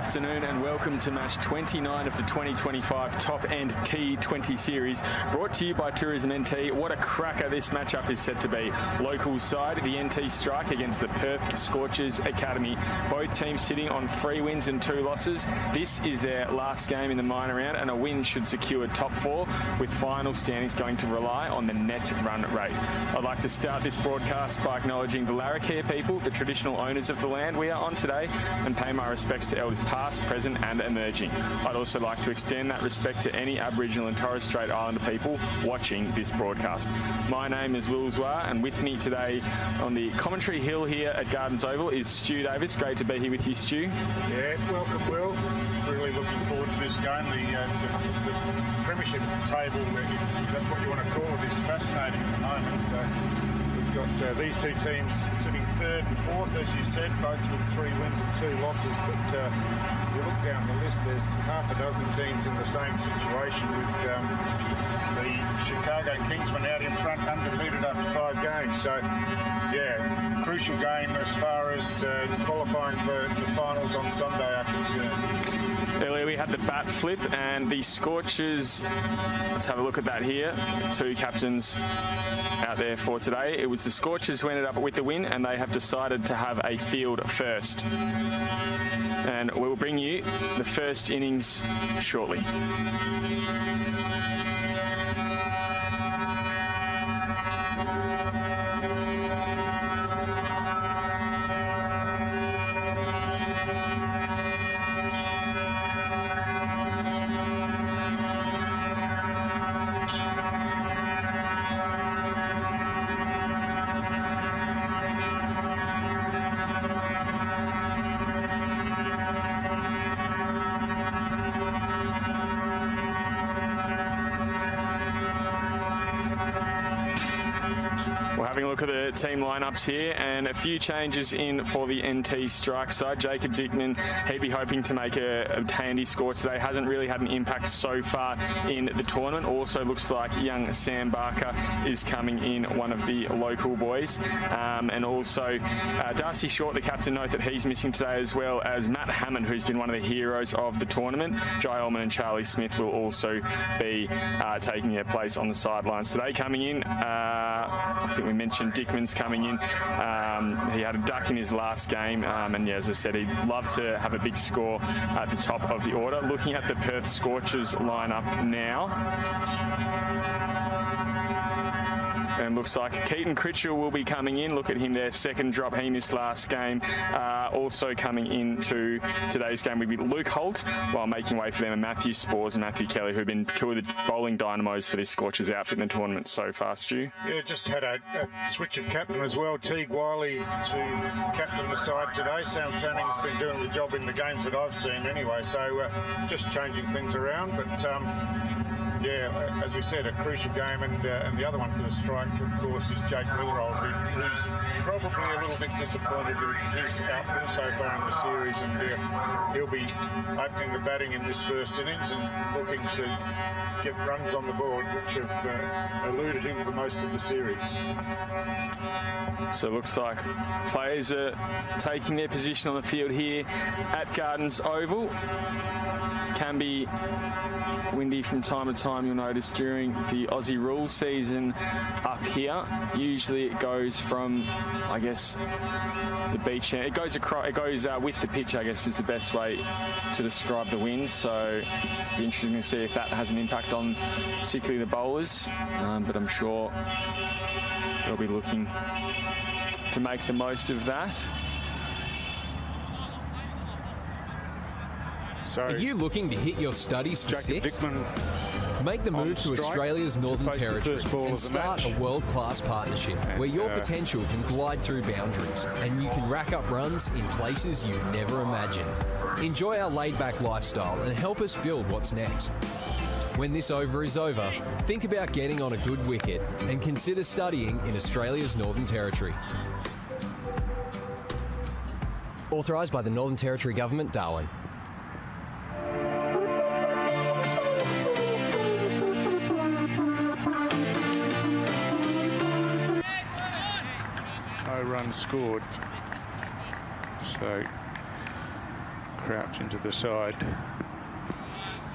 afternoon and welcome to match 29 of the 2025 Top End T20 Series, brought to you by Tourism NT. What a cracker this matchup is set to be. Local side, the NT Strike against the Perth Scorchers Academy. Both teams sitting on 3 wins and 2 losses. This is their last game in the minor round, and a win should secure top 4, with final standings going to rely on the net run rate. I'd like to start this broadcast by acknowledging the Larrakia people, the traditional owners of the land we are on today, and pay my respects to elders past, present and emerging. I'd also like to extend that respect to any Aboriginal and Torres Strait Islander people watching this broadcast. My name is Will Zwar, and with me today on the commentary hill here at Gardens Oval is Stu Davis. Great to be here with you, Stu. Yeah, welcome, Will. Really looking forward to this game. The premiership table, if that's what you want to call it, is fascinating at the moment. So we've got these two teams sitting 3rd and 4th, as you said, both with 3 wins and 2 losses. But if you look down the list, there's half a dozen teams in the same situation, with the Chicago Kingsmen out in front, undefeated after 5 games. So, yeah, crucial game as far as qualifying for the finals on Sunday are concerned. Earlier we had the bat flip, and the Scorchers, let's have a look at that here. 2 captains out there for today. It was the Scorchers who ended up with the win, and they have decided to have a field first. And we'll bring you the first innings shortly. We're having a look at the team lineups here, and a few changes in for the NT Strike side. Jacob Dickman, he'd be hoping to make a handy score today. Hasn't really had an impact so far in the tournament. Also looks like young Sam Barker is coming in, one of the local boys. And also Darcy Short, the captain, note that he's missing today, as well as Matt Hammond, who's been one of the heroes of the tournament. Jai Ullman and Charlie Smith will also be taking their place on the sidelines today. Coming in, I think we mentioned Dickman's coming in. He had a duck in his last game, and yeah, as I said, he'd love to have a big score at the top of the order. Looking at the Perth Scorchers lineup now, and looks like Keaton Critchell will be coming in. Look at him there, 2nd drop. He missed last game. Also coming into today's game would be Luke Holt, while making way for them are Matthew Spores and Matthew Kelly, who've been 2 of the bowling dynamos for this Scorchers outfit in the tournament so far, Stu. Yeah, just had a switch of captain as well. Teague Wiley to captain the side today. Sam Fanning's been doing the job in the games that I've seen anyway, so just changing things around. But yeah, as we said, a crucial game, and the other one for the Strike, of course, is Jake Milrold, who's probably a little bit disappointed with his output so far in the series, and he'll be opening the batting in this first innings and looking to get runs on the board, which have eluded him for most of the series. So it looks like players are taking their position on the field here at Gardens Oval. Can be windy from time to time, you'll notice, during the Aussie rules season up here. Usually it goes from, I guess, the beach. It goes across. It goes with the pitch, I guess, is the best way to describe the wind. So it'll be interesting to see if that has an impact on particularly the bowlers. But I'm sure they'll be looking to make the most of that. Are you looking to hit your studies for 6? Make the move to Australia's Northern Territory and start a world-class partnership where your potential can glide through boundaries and you can rack up runs in places you never imagined. Enjoy our laid-back lifestyle and help us build what's next. When this over is over, think about getting on a good wicket and consider studying in Australia's Northern Territory. Authorised by the Northern Territory Government, Darwin. No runs scored. So Crouch into the side.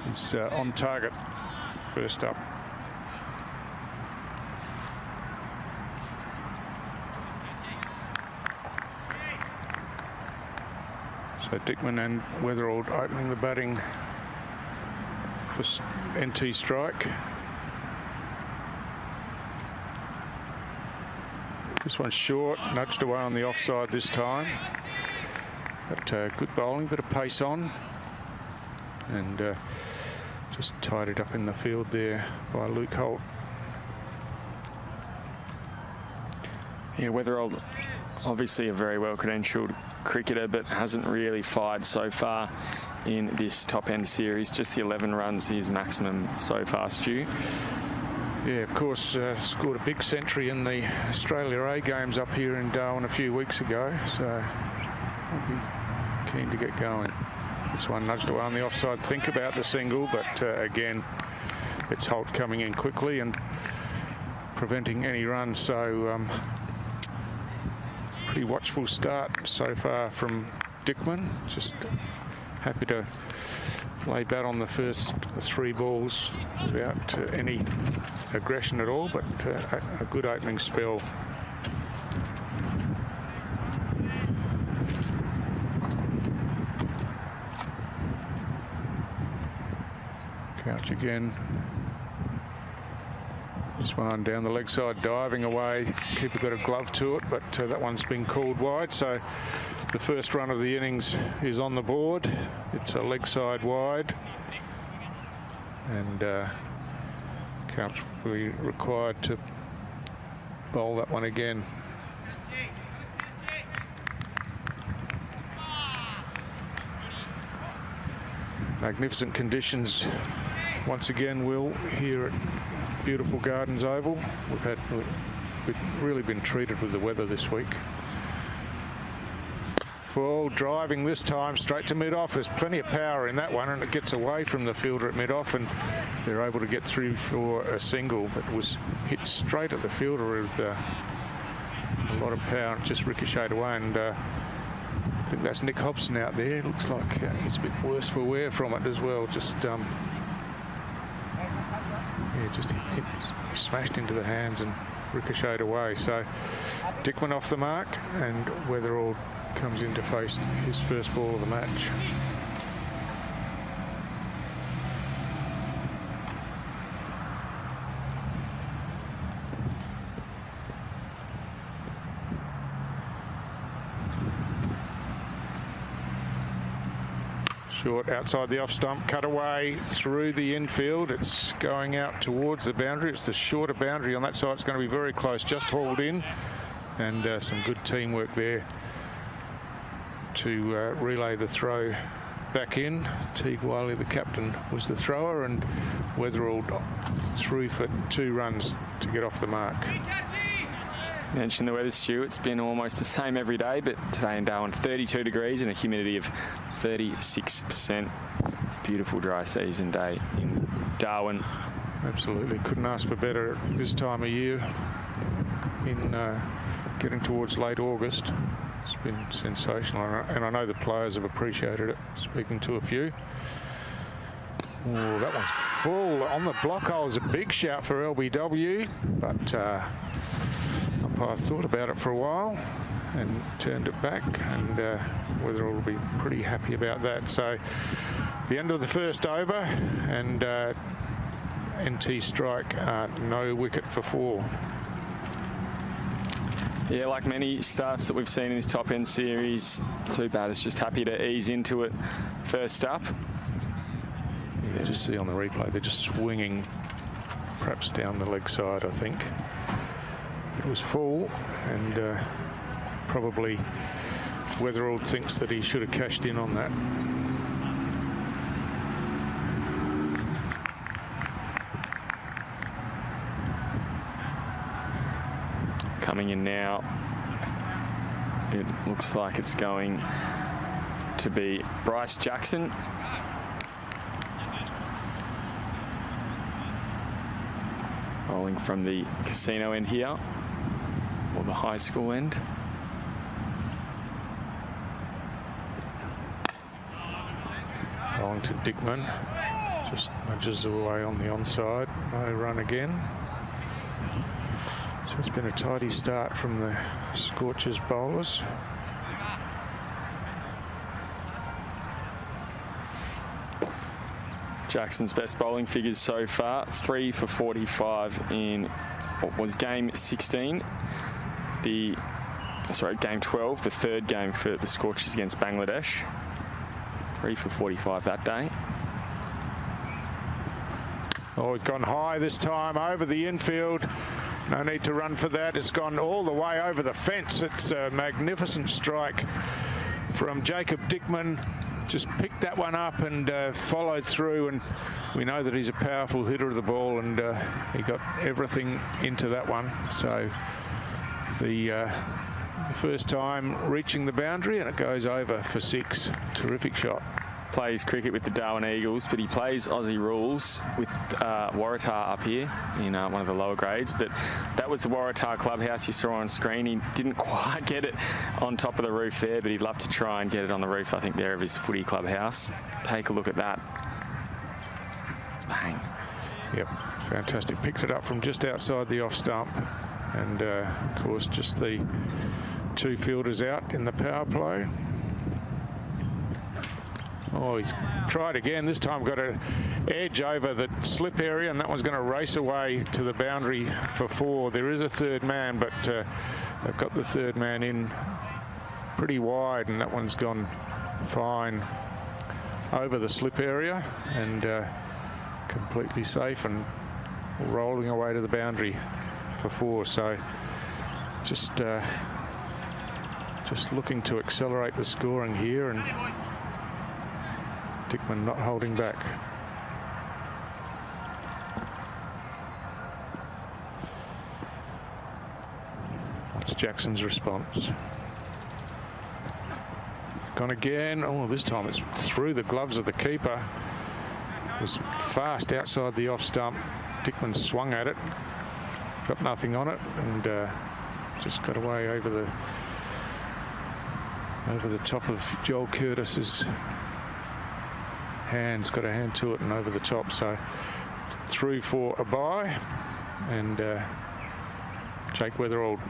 He's on target first up. So Dickman and Weatherald opening the batting for NT strike. This one's short, nudged away on the offside this time. But good bowling, bit of pace on. And just tied it up in the field there by Luke Holt. Yeah, Weatherald, obviously a very well-credentialed cricketer, but hasn't really fired so far in this top-end series. Just the 11 runs, his maximum so far, Stu. Yeah, of course, scored a big century in the Australia A games up here in Darwin a few weeks ago, so I'll be keen to get going. This one nudged away on the offside. Think about the single, but again, it's Holt coming in quickly and preventing any run. So pretty watchful start so far from Dickman. Just happy to lay bat on the first 3 balls without any aggression at all, but a good opening spell. Couch again. This one down the leg side, diving away. Keeper got a glove to it, but that one's been called wide. So the first run of the innings is on the board. It's a leg side wide. And Couch will be required to bowl that one again. Magnificent conditions once again, Will, here at beautiful Gardens Oval. We've really been treated with the weather this week. Full driving this time straight to mid-off. There's plenty of power in that one, and it gets away from the fielder at mid-off, and they're able to get through for a single, but it was hit straight at the fielder with a lot of power. It just ricocheted away, and I think that's Nick Hobson out there. Looks like he's a bit worse for wear from it as well. Just just hit, smashed into the hands and ricocheted away. So Dickman off the mark, and Weatherald comes in to face his first ball of the match. Short outside the off stump, cut away through the infield. It's going out towards the boundary. It's the shorter boundary on that side. It's going to be very close, just hauled in, and some good teamwork there to relay the throw back in. Teague Wiley, the captain, was the thrower, and Weatherald threw for 2 runs to get off the mark. Mentioned the weather, Stu. It's been almost the same every day, but today in Darwin, 32 degrees and a humidity of 36%. Beautiful dry season day in Darwin. Absolutely. Couldn't ask for better at this time of year in getting towards late August. It's been sensational, and I know the players have appreciated it, speaking to a few. Oh, that one's full on the block hole. Is a big shout for LBW, but umpire thought about it for a while and turned it back, and Weatherall will be pretty happy about that. So the end of the first over, and NT strike, no wicket for 4. Yeah, like many starts that we've seen in this top-end series, too bad. It's just happy to ease into it first up. Yeah, just see on the replay, they're just swinging perhaps down the leg side, I think. It was full, and probably Weatherall thinks that he should have cashed in on that. Coming in now, it looks like it's going to be Bryce Jackson. Bowling from the casino end here, or the high school end. belong to Dickman. Just nudges away on the onside. No run again. So it's been a tidy start from the Scorchers bowlers. Jackson's best bowling figures so far, 3 for 45 in what was game 16. Game 12, the third game for the Scorchers against Bangladesh. 3 for 45 that day. Oh, it's gone high this time over the infield. No need to run for that. It's gone all the way over the fence. It's a magnificent strike from Jacob Dickman. Just picked that one up and followed through, and we know that he's a powerful hitter of the ball, and he got everything into that one. So the first time reaching the boundary, and it goes over for 6. Terrific shot. Plays cricket with the Darwin Eagles, but he plays Aussie rules with Waratah up here in one of the lower grades. But that was the Waratah clubhouse you saw on screen. He didn't quite get it on top of the roof there, but he'd love to try and get it on the roof, I think, there of his footy clubhouse. Take a look at that. Bang. Yep, fantastic. Picked it up from just outside the off stump. And, of course, just the 2 fielders out in the power play. Oh, he's tried again. This time got an edge over the slip area, and that one's going to race away to the boundary for 4. There is a third man, but they've got the third man in pretty wide, and that one's gone fine over the slip area and completely safe and rolling away to the boundary for 4. So just looking to accelerate the scoring here, and Dickman not holding back. That's Jackson's response. It's gone again. Oh, this time it's through the gloves of the keeper. It was fast outside the off stump. Dickman swung at it, got nothing on it, and just got away over the top of Joel Curtis's hands, got a hand to it and over the top. So through for a bye, and Jake Weatherald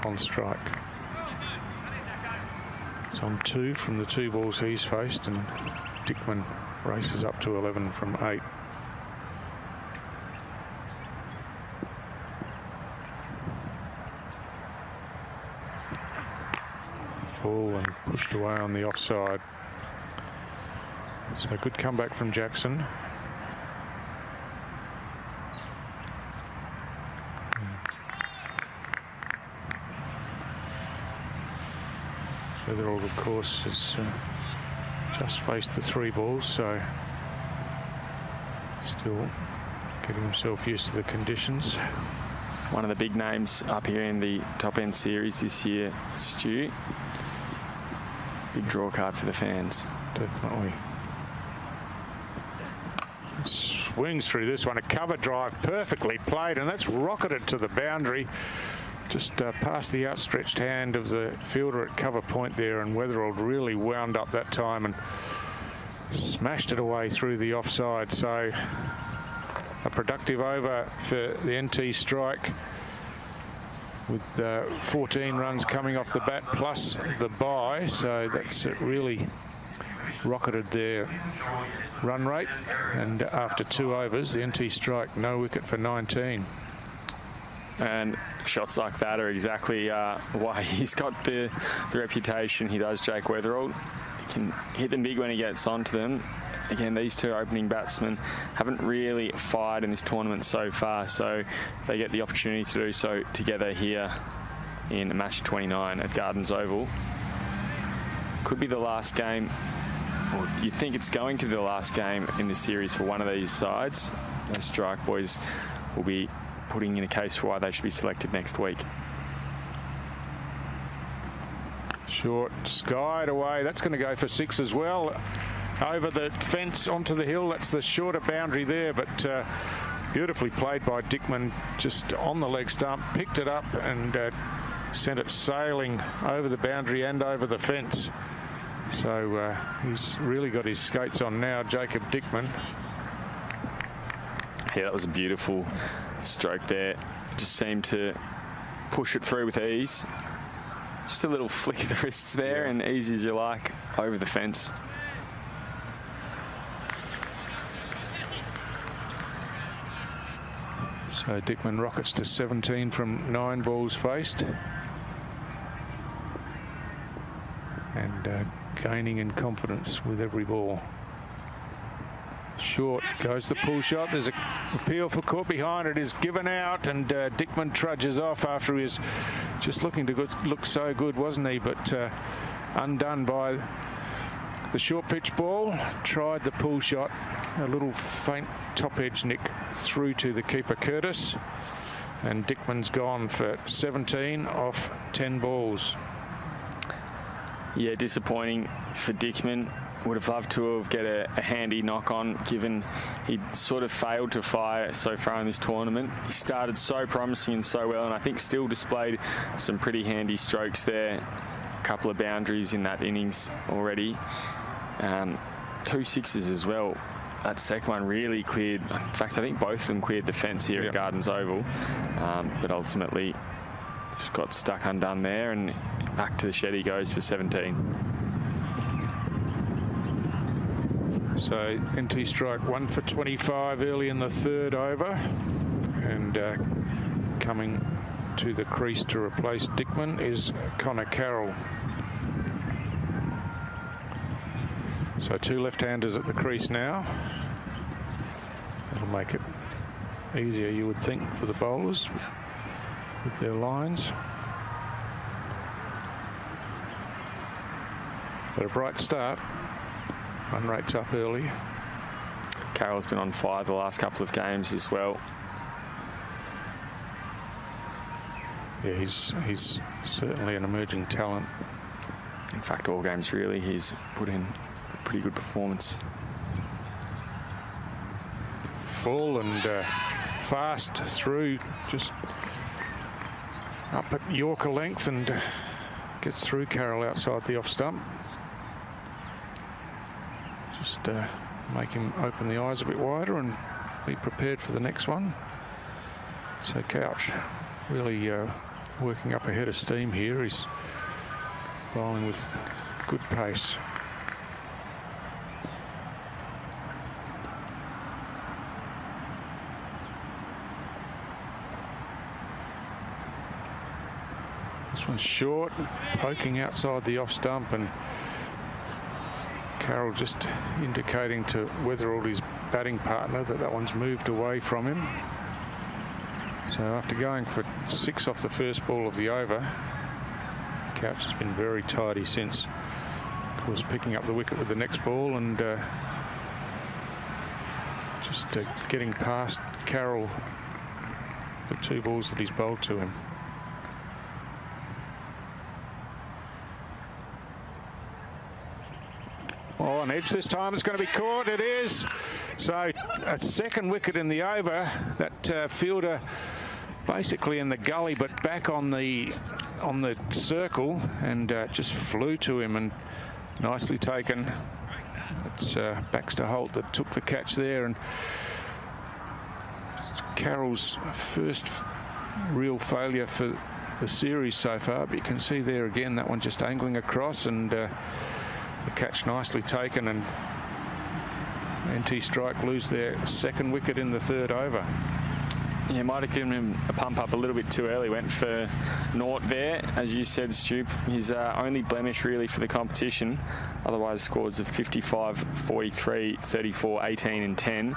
on strike. It's on 2 from the 2 balls he's faced, and Dickman races up to 11 from 8. Full and pushed away on the offside. So good comeback from Jackson. Weatherald, of course, has just faced the 3 balls, so still getting himself used to the conditions. One of the big names up here in the top end series this year, Stu. Big draw card for the fans. Definitely. Swings through this one, a cover drive, perfectly played, and that's rocketed to the boundary, just past the outstretched hand of the fielder at cover point there, and Weatherald really wound up that time and smashed it away through the offside. So a productive over for the NT strike, with 14 runs coming off the bat plus the bye, so that's really rocketed their run rate. And after 2 overs, the NT strike no wicket for 19. And shots like that are exactly why he's got the reputation he does, Jake Weatherald. He can hit them big when he gets onto them. Again, these 2 opening batsmen haven't really fired in this tournament so far, so they get the opportunity to do so together here in match 29 at Gardens Oval. Could be the last game, or do you think it's going to be the last game in the series for one of these sides? Those strike boys will be putting in a case for why they should be selected next week. Short, skied away. That's going to go for 6 as well. Over the fence onto the hill. That's the shorter boundary there, but beautifully played by Dickman, just on the leg stump, picked it up and sent it sailing over the boundary and over the fence. So he's really got his skates on now, Jacob Dickman. Yeah, that was a beautiful stroke there. Just seemed to push it through with ease. Just a little flick of the wrists there, and easy as you like, over the fence. So Dickman rockets to 17 from 9 balls faced. And gaining in confidence with every ball. Short goes the pull shot. There's a appeal for caught behind. It is given out, and Dickman trudges off after he was just looking to look so good, wasn't he? But undone by the short pitch ball. Tried the pull shot. A little faint top edge nick through to the keeper Curtis, and Dickman's gone for 17 off 10 balls. Yeah, disappointing for Dickman. Would have loved to have get a handy knock on, given he sort of failed to fire so far in this tournament. He started so promising and so well, and I think still displayed some pretty handy strokes there. A couple of boundaries in that innings already. 2 sixes as well. That second one really cleared. In fact, I think both of them cleared the fence here at Gardens Oval, but ultimately just got stuck undone there, and back to the shed he goes for 17. So NT strike 1 for 25 early in the 3rd over, and coming to the crease to replace Dickman is Connor Carroll. So 2 left-handers at the crease now. That'll make it easier, you would think, for the bowlers with their lines. But a bright start. Run rate's up early. Carroll's been on fire the last couple of games as well. Yeah, he's certainly an emerging talent. In fact, all games really, he's put in a pretty good performance. Full and fast through, just up at Yorker length, and gets through Carroll outside the off stump. Just make him open the eyes a bit wider and be prepared for the next one. So Couch really working up a head of steam here. He's bowling with good pace. This one's short, poking outside the off stump, and Carroll just indicating to Weatherall's batting partner that one's moved away from him. So after going for 6 off the first ball of the over, Couch has been very tidy since. Of course, picking up the wicket with the next ball, and just getting past Carroll the 2 balls that he's bowled to him. Oh, an edge this time. It's going to be caught. It is. So a 2nd wicket in the over. That fielder basically in the gully, but back on the circle, and just flew to him, and nicely taken. It's Baxter Holt that took the catch there, and Carroll's first real failure for the series so far. But you can see there again that one just angling across, and the catch nicely taken, and NT strike lose their 2nd wicket in the 3rd over. Yeah, might have given him a pump up a little bit too early. Went for naught there, as you said, Stu. His only blemish really for the competition. Otherwise, scores of 55, 43, 34, 18 and 10.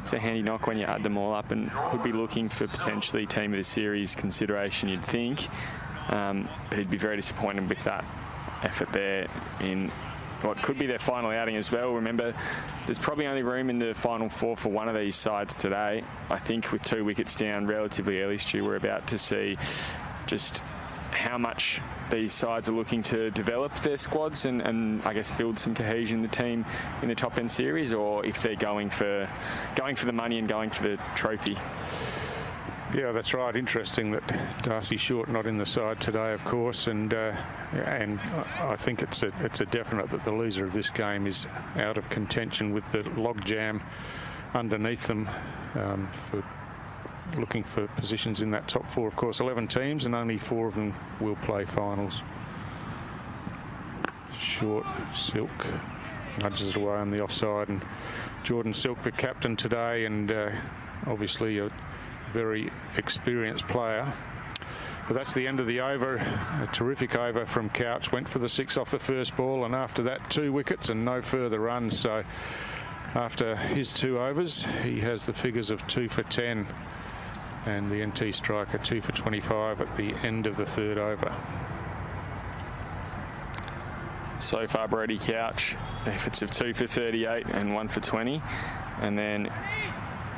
It's a handy knock when you add them all up, and could be looking for potentially team of the series consideration, you'd think. But he'd be very disappointed with that effort there in what could be their final outing as well. Remember, there's probably only room in the final 4 for one of these sides today. I think with 2 wickets down relatively early, Stu, we're about to see just how much these sides are looking to develop their squads and I guess build some cohesion in the team in the top end series, or if they're going for the money and going for the trophy. Yeah, that's right. Interesting that Darcy Short not in the side today, of course, and I think it's a definite that the loser of this game is out of contention with the logjam underneath them for looking for positions in that top 4. Of course, 11 teams and only 4 of them will play finals. Short, Silk nudges it away on the offside, and Jordan Silk, the captain today, and obviously a very experienced player. But that's the end of the over. A terrific over from Couch. Went for the 6 off the first ball, and after that 2 wickets and no further runs. So after his 2 overs, he has the figures of 2 for 10, and the NT striker 2 for 25 at the end of the 3rd over. So far, Brody Couch, efforts of 2 for 38 and 1 for 20. And then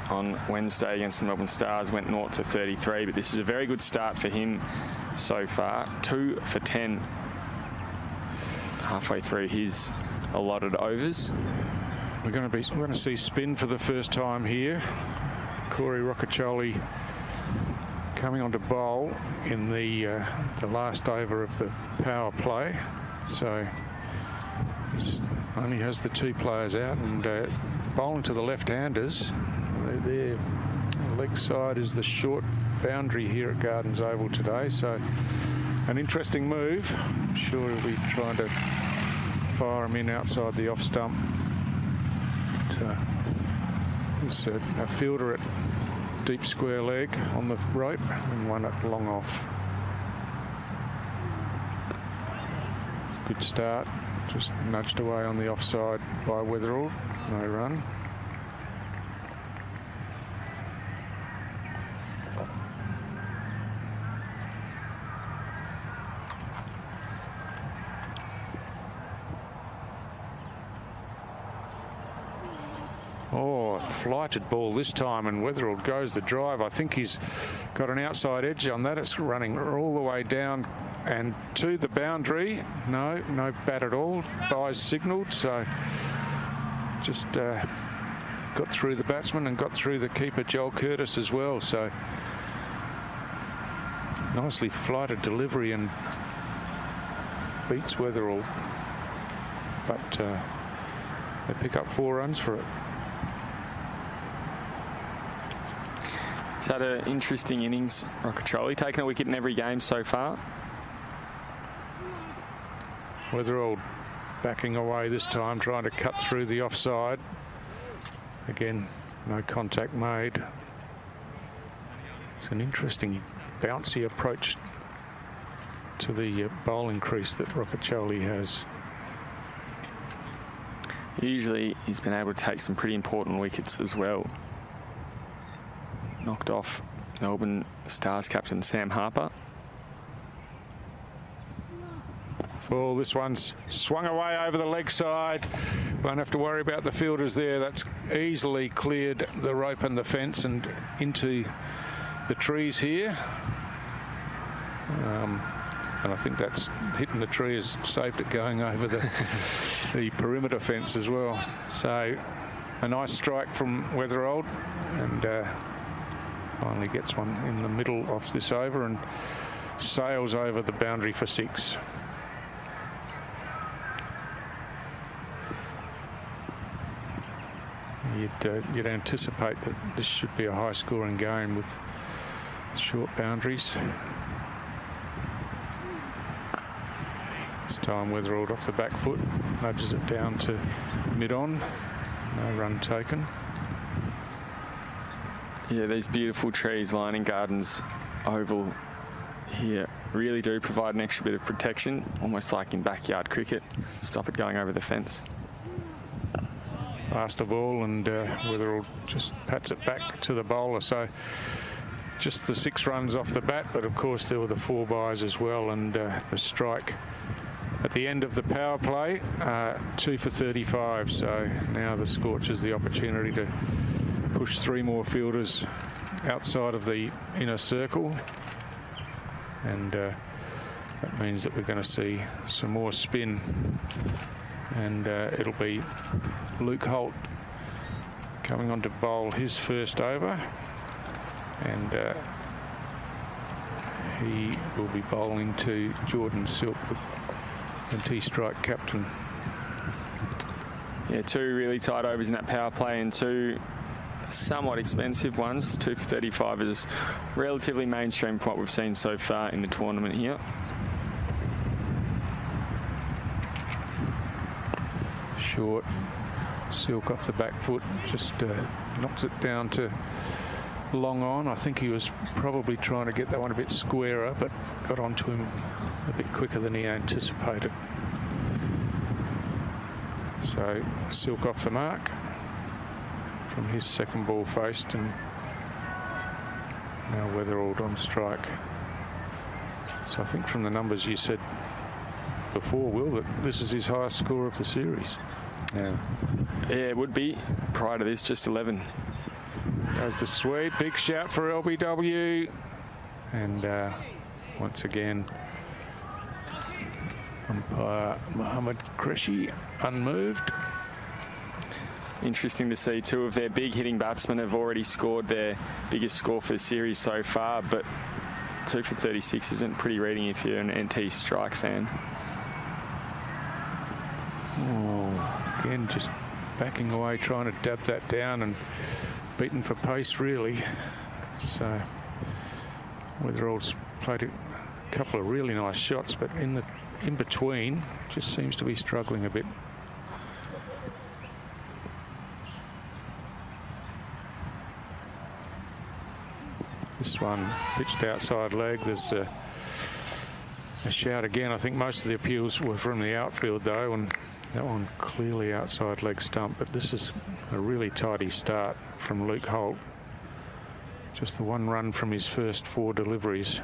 on Wednesday against the Melbourne Stars, went 0 for 33. But this is a very good start for him so far. 2 for 10 halfway through his allotted overs. We're going to see spin for the first time here. Corey Rocchiccioli coming on to bowl in the last over of the power play. So only has the 2 players out, and bowling to the left-handers. Their leg side is the short boundary here at Gardens Oval today. So an interesting move. I'm sure he'll be trying to fire him in outside the off stump. There's a fielder at deep square leg on the rope and one at long off. Good start, just nudged away on the offside by Weatherall. No run. Oh, flighted ball this time, and Weatherall goes the drive. I think he's got an outside edge on that. It's running all the way down and to the boundary. No bat at all. Byes signalled, so just got through the batsman and got through the keeper, Joel Curtis, as well. So nicely flighted delivery and beats Weatherall. But they pick up 4 runs for it. He's had an interesting innings, Rocchiccioli, taking a wicket in every game so far. Weatherall backing away this time, trying to cut through the offside. Again, no contact made. It's an interesting bouncy approach to the bowling crease that Rocchiccioli has. Usually he's been able to take some pretty important wickets as well. Knocked off Melbourne Stars captain Sam Harper. Well, this one's swung away over the leg side. Won't have to worry about the fielders there. That's easily cleared the rope and the fence and into the trees here. And I think that's hitting the tree has saved it going over the perimeter fence as well. So a nice strike from Weatherall, and finally gets one in the middle of this over and sails over the boundary for 6. You'd anticipate that this should be a high-scoring game with short boundaries. This time Weatherall off the back foot, nudges it down to mid-on. No run taken. Yeah, these beautiful trees lining Gardens Oval here really do provide an extra bit of protection, almost like in backyard cricket. Stop it going over the fence. Faster ball, and Weatherall just pats it back to the bowler. So just the 6 runs off the bat, but of course there were the 4 byes as well, and the strike at the end of the power play, 2 for 35. So now the Scorchers the opportunity to push 3 more fielders outside of the inner circle, and that means that we're going to see some more spin, and it'll be Luke Holt coming on to bowl his first over, and he will be bowling to Jordan Silk, the NT strike captain. Yeah, 2 really tight overs in that power play and 2 somewhat expensive ones. 2 for 35 is relatively mainstream for what we've seen so far in the tournament here. Short. Silk off the back foot, just knocks it down to long on. I think he was probably trying to get that one a bit squarer, but got onto him a bit quicker than he anticipated. So Silk off the mark from his second ball faced, and now Weatherald on strike. So I think from the numbers you said before, Will, that this is his highest score of the series. Yeah, it would be. Prior to this, just 11. Goes the sweep. Big shout for LBW. And once again, umpire Mohammed Qureshi unmoved. Interesting to see 2 of their big hitting batsmen have already scored their biggest score for the series so far, but 2 for 36 isn't pretty reading if you're an NT strike fan. Oh, again, just backing away, trying to dab that down, and beaten for pace, really. So Weatherall's played a couple of really nice shots, but in between, just seems to be struggling a bit. This one pitched outside leg. There's a shout again. I think most of the appeals were from the outfield, though, and that one clearly outside leg stump. But this is a really tidy start from Luke Holt. Just the 1 run from his first 4 deliveries.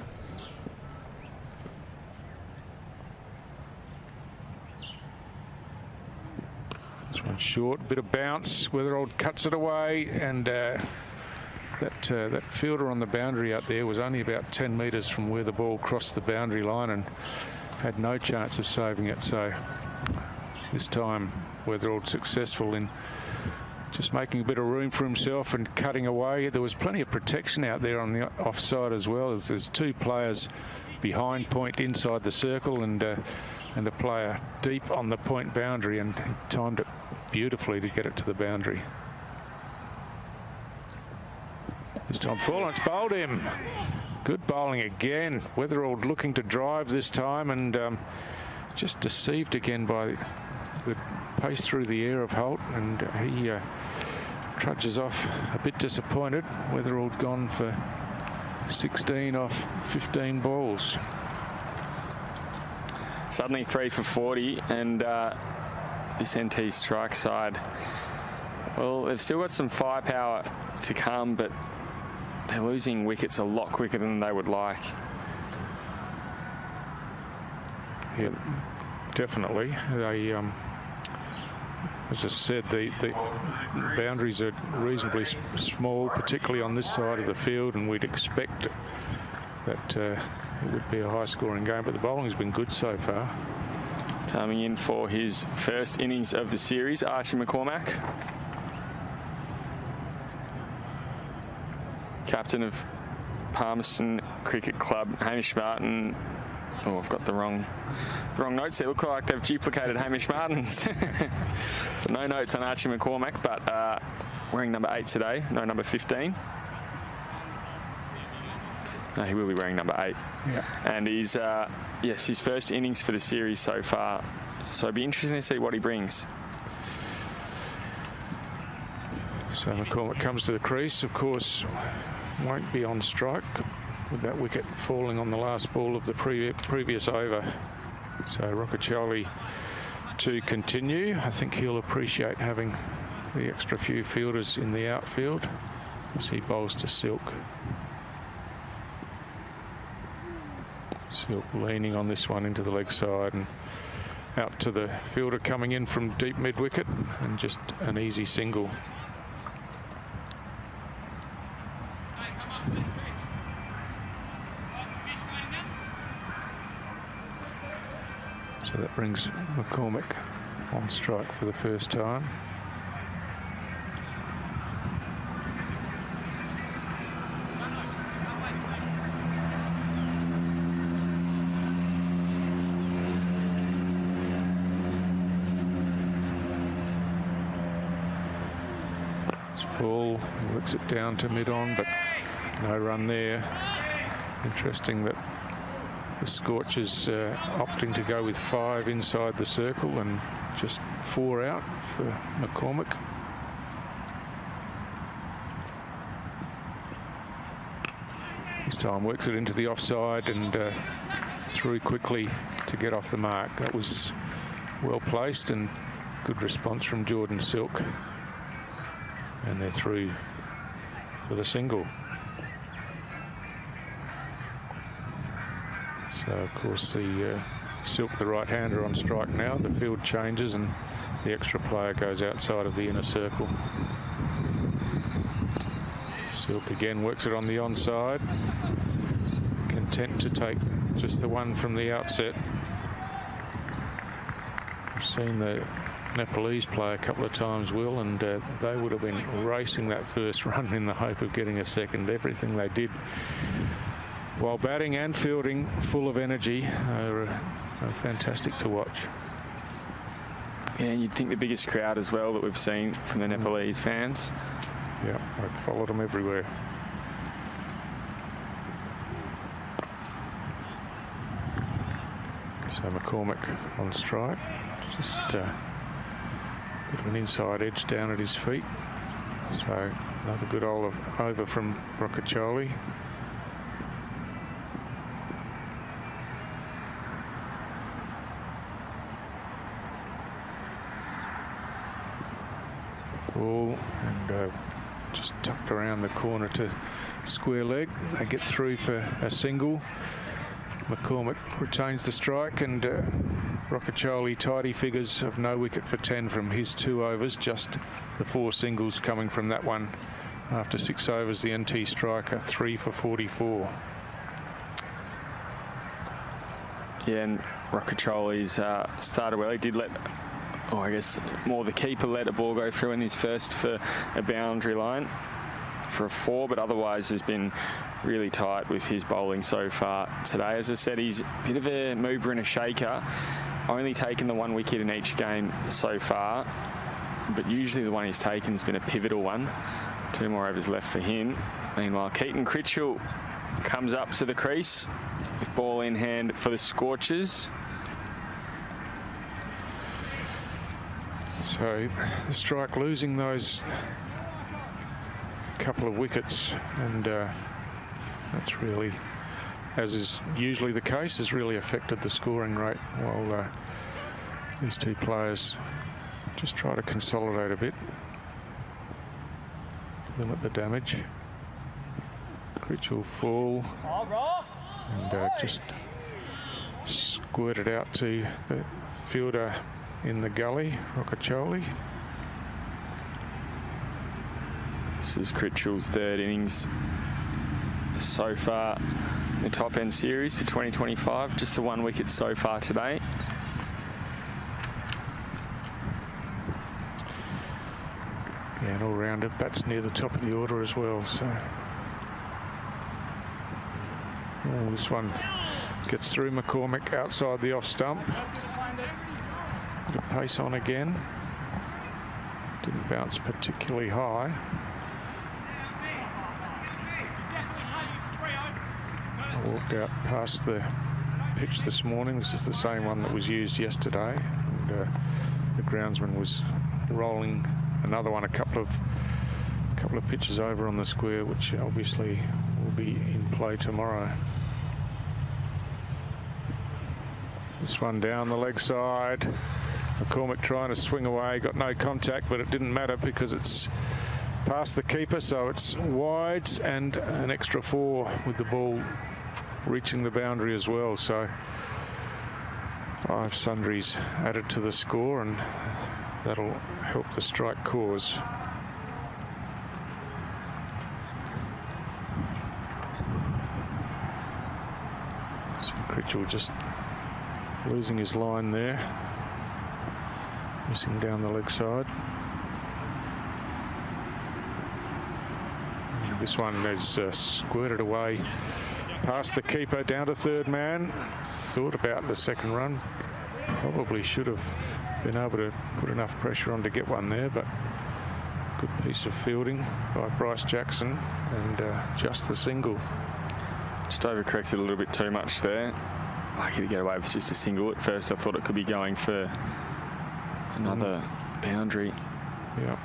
This one short, bit of bounce. Weatherald cuts it away, and that fielder on the boundary out there was only about 10 metres from where the ball crossed the boundary line and had no chance of saving it. So this time Weatherald successful in just making a bit of room for himself and cutting away. There was plenty of protection out there on the offside as well. There's 2 players behind point inside the circle, and a player deep on the point boundary, and he timed it beautifully to get it to the boundary. This time Fallon's bowled him. Good bowling again. Weatherald looking to drive this time, and just deceived again by the pace through the air of Holt, and he trudges off a bit disappointed. Weatherald gone for 16 off 15 balls. Suddenly 3 for 40, and this NT strike side, well, they've still got some firepower to come, but they're losing wickets a lot quicker than they would like. Yeah, definitely. They, as I said, the boundaries are reasonably small, particularly on this side of the field, and we'd expect that it would be a high-scoring game, but the bowling's been good so far. Coming in for his first innings of the series, Archie McCormack, captain of Palmerston Cricket Club. Hamish Martin. Oh, I've got the wrong notes. They look like they've duplicated Hamish Martin's. So no notes on Archie McCormack, but wearing number 8 today, no number 15. No, he will be wearing number 8. Yeah. And he's, yes, his first innings for the series so far. So it'll be interesting to see what he brings. So McCormack comes to the crease, of course, won't be on strike with that wicket falling on the last ball of the previous over. So Rocchiccioli to continue. I think he'll appreciate having the extra few fielders in the outfield as he bowls to Silk. Silk leaning on this one into the leg side and out to the fielder coming in from deep mid-wicket, and just an easy single. So that brings McCormack on strike for the first time. Full, works it down to mid-on, but no run there. Interesting that the Scorchers opting to go with 5 inside the circle and just 4 out for McCormick. This time works it into the offside and through quickly to get off the mark. That was well placed and good response from Jordan Silk. And they're through for the single. So, of course, the Silk, the right-hander, on strike now. The field changes and the extra player goes outside of the inner circle. Silk again works it on the onside. Content to take just the one from the outset. I've seen the Nepalese play a couple of times, Will, and they would have been racing that first run in the hope of getting a second. Everything they did while batting and fielding, full of energy, are fantastic to watch. Yeah, and you'd think the biggest crowd as well that we've seen from the Nepalese fans. Yeah, I've followed them everywhere. So McCormick on strike. Just a bit of an inside edge down at his feet. So another good over from Roccaccioli. Ball and just tucked around the corner to square leg. They get through for a single. McCormick retains the strike and Roccaccioli tidy figures of no wicket for 10 from his 2 overs. Just the 4 singles coming from that one after 6 overs. The NT striker 3 for 44. Yeah, and Roccaccioli's started well. He did let, I guess more the keeper let a ball go through in his first for a boundary line for a 4, but otherwise has been really tight with his bowling so far today. As I said, he's a bit of a mover and a shaker, only taken the 1 wicket in each game so far, but usually the one he's taken has been a pivotal one. 2 more overs left for him. Meanwhile, Keaton Critchell comes up to the crease with ball in hand for the Scorchers. So the strike losing those couple of wickets, and that's really, as is usually the case, has really affected the scoring rate, while these 2 players just try to consolidate a bit, limit the damage. Critchell full and just squirted out to the fielder in the gully, Roccaccioli. This is Critchell's 3rd innings so far in the top end series for 2025. Just the 1 wicket so far today. Yeah, and all-rounder, bats near the top of the order as well. So this one gets through McCormick outside the off stump. Bit of pace on again. Didn't bounce particularly high. I walked out past the pitch this morning. This is the same one that was used yesterday. And the groundsman was rolling another one a couple of pitches over on the square, which obviously will be in play tomorrow. This one down the leg side. McCormick trying to swing away, got no contact, but it didn't matter because it's past the keeper, so it's wide and an extra 4 with the ball reaching the boundary as well. So 5 sundries added to the score, and that'll help the strike cause. So Critchell just losing his line there. Missing down the leg side. This one is squirted away past the keeper down to 3rd man. Thought about the second run. Probably should have been able to put enough pressure on to get one there, but Good piece of fielding by Bryce Jackson, and just the single. Just overcorrected a little bit too much there. Lucky to get away with just a single. At first I thought it could be going for another boundary. Yeah.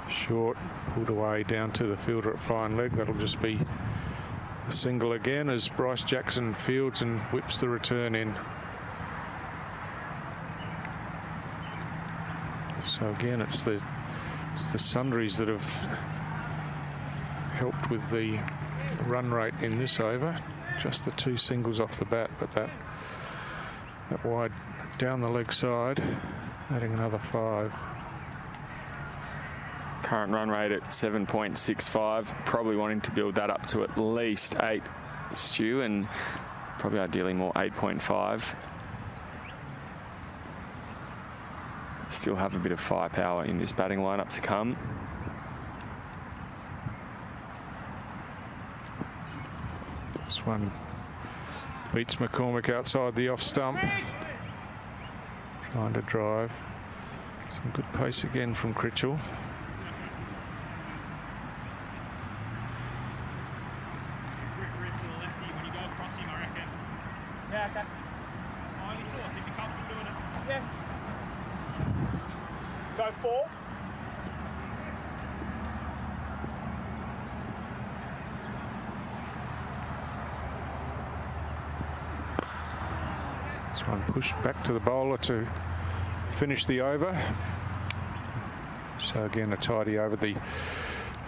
Short, pulled away down to the fielder at fine leg. That'll just be a single again as Bryce Jackson fields and whips the return in. So again, it's the sundries that have helped with the run rate in this over. Just the 2 singles off the bat, but that wide down the leg side, adding another 5. Current run rate at 7.65. Probably wanting to build that up to at least 8, Stu, and probably ideally more 8.5. Still have a bit of firepower in this batting lineup to come. This one beats McCormick outside the off stump. Trying to drive. Some good pace again from Critchell. Go 4. This one pushed back to the bowler to finish the over. So again, a tidy over. The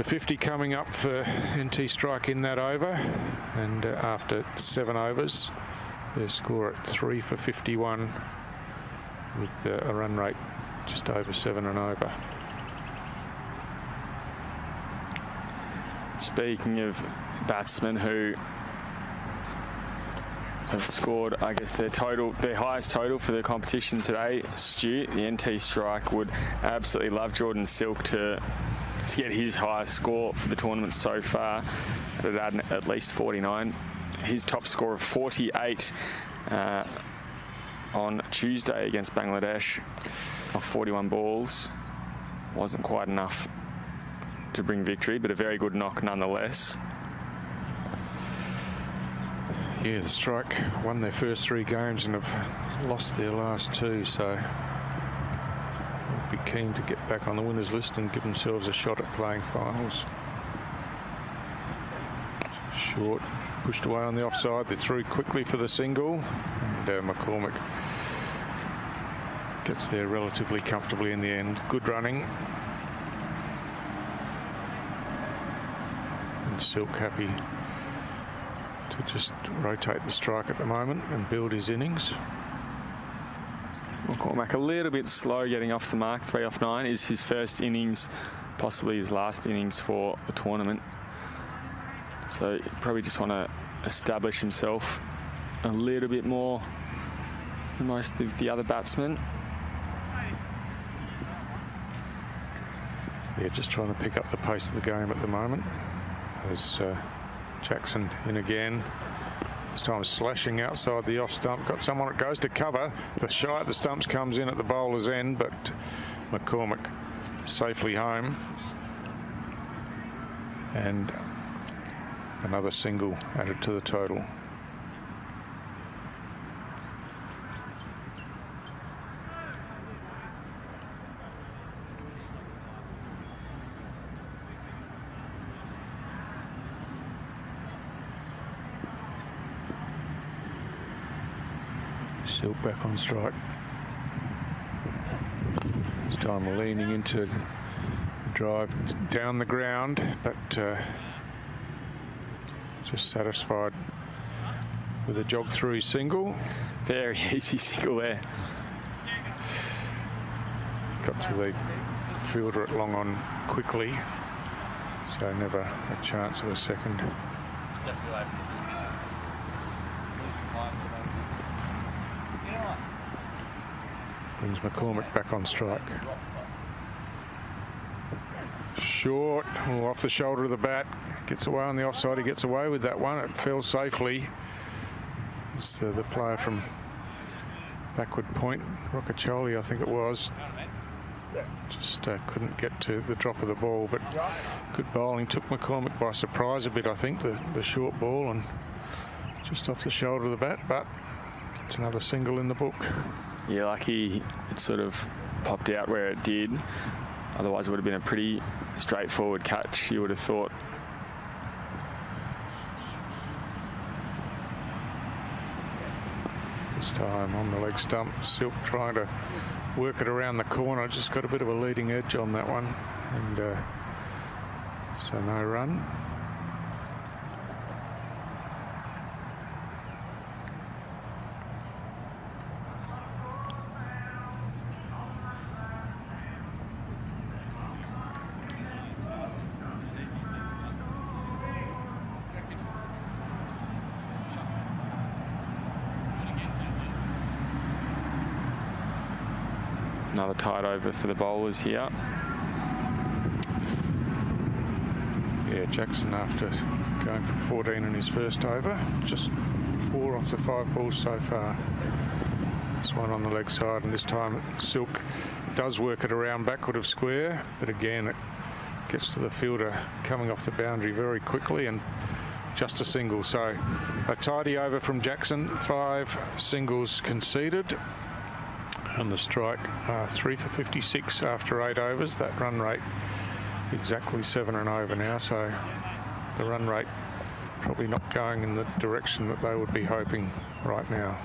50 coming up for NT Strike in that over, and after 7 overs, their score at 3 for 51 with a run rate just over 7 and over. Speaking of batsmen who have scored, I guess, their highest total for the competition today, Stu, the NT Strike would absolutely love Jordan Silk to get his highest score for the tournament so far. It'd add at least 49. His top score of 48 on Tuesday against Bangladesh off 41 balls wasn't quite enough to bring victory, but a very good knock nonetheless. Yeah, the Strike won their first 3 games and have lost their last 2, so they'll be keen to get back on the winners list and give themselves a shot at playing finals. Short, pushed away on the offside. They're through quickly for the single, and McCormick gets there relatively comfortably in the end. Good running. And Silk happy to just rotate the strike at the moment and build his innings. McCormack a little bit slow getting off the mark. 3 off 9 is his first innings, possibly his last innings for the tournament. So probably just want to establish himself a little bit more than most of the other batsmen. Yeah, just trying to pick up the pace of the game at the moment. As Jackson in again. This time slashing outside the off stump. Got someone that goes to cover. The shy of the stumps comes in at the bowler's end, but McCormick safely home. And another single added to the total. Silk back on strike. This time leaning into the drive down the ground, but just satisfied with a jog through single. Very easy single there. Got to the fielder at long on quickly, so never a chance of a second. Brings McCormick back on strike. Short, off the shoulder of the bat. Gets away on the offside. He gets away with that one. It fell safely. It's the player from backward point, Roccaccioli, I think it was. Just couldn't get to the drop of the ball, but good bowling. Took McCormick by surprise a bit, I think, the short ball, and just off the shoulder of the bat, but it's another single in the book. Yeah, lucky it sort of popped out where it did. Otherwise, it would have been a pretty straightforward catch, you would have thought. This time on the leg stump, Silk trying to work it around the corner. Just got a bit of a leading edge on that one, and so no run. Another tight over for the bowlers here. Yeah, Jackson, after going for 14 in his first over, just 4 off the 5 balls so far. This one on the leg side, and this time Silk does work it around backward of square, but again it gets to the fielder coming off the boundary very quickly, and just a single. So a tidy over from Jackson, 5 singles conceded. And the strike 3 for 56 after 8 overs. That run rate exactly 7 and over now. So the run rate probably not going in the direction that they would be hoping right now.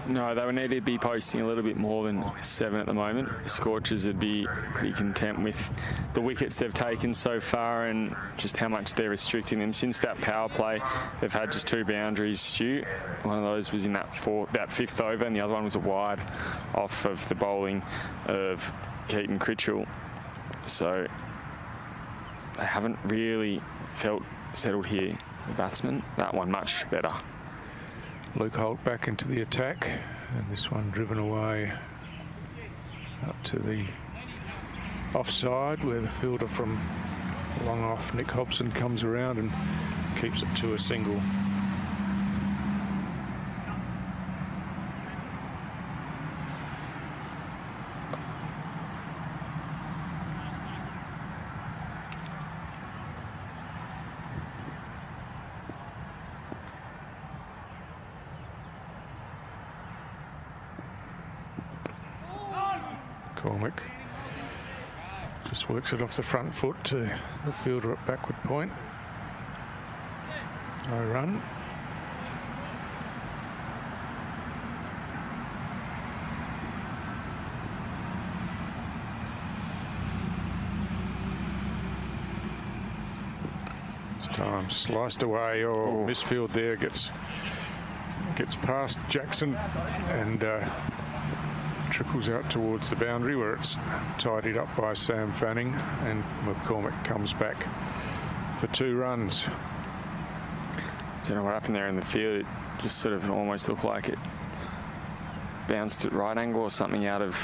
No, they would need to be posting a little bit more than 7 at the moment. The Scorchers would be pretty content with the wickets they've taken so far and just how much they're restricting them. Since that power play, they've had just 2 boundaries, Stu. One of those was in that 5th over, and the other one was a wide off of the bowling of Keaton Critchell. So they haven't really felt settled here, the batsmen. That one much better. Luke Holt back into the attack, and this one driven away up to the offside, where the fielder from long off, Nick Hobson, comes around and keeps it to a single. McCormick just works it off the front foot to the fielder at backward point. No run. This time sliced away, or misfield there, gets past Jackson and trickles out towards the boundary, where it's tidied up by Sam Fanning, and McCormick comes back for 2 runs. Don't know what happened there in the field. It just sort of almost looked like it bounced at right angle or something out of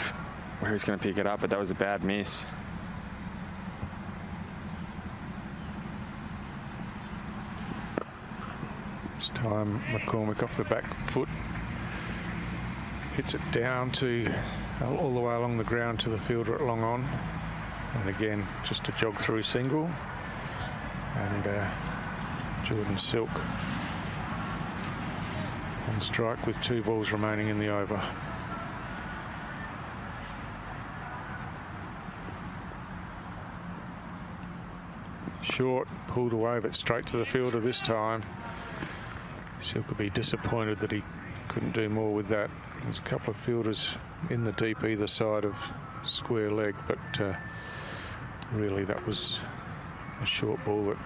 where he's going to pick it up, but that was a bad miss. This time McCormick off the back foot, hits it down to all the way along the ground to the fielder at long on, and again just a jog through single, and Jordan Silk on strike with 2 balls remaining in the over. Short, pulled away, but straight to the fielder this time. Silk will be disappointed that he couldn't do more with that. There's a couple of fielders in the deep either side of square leg, but really that was a short ball that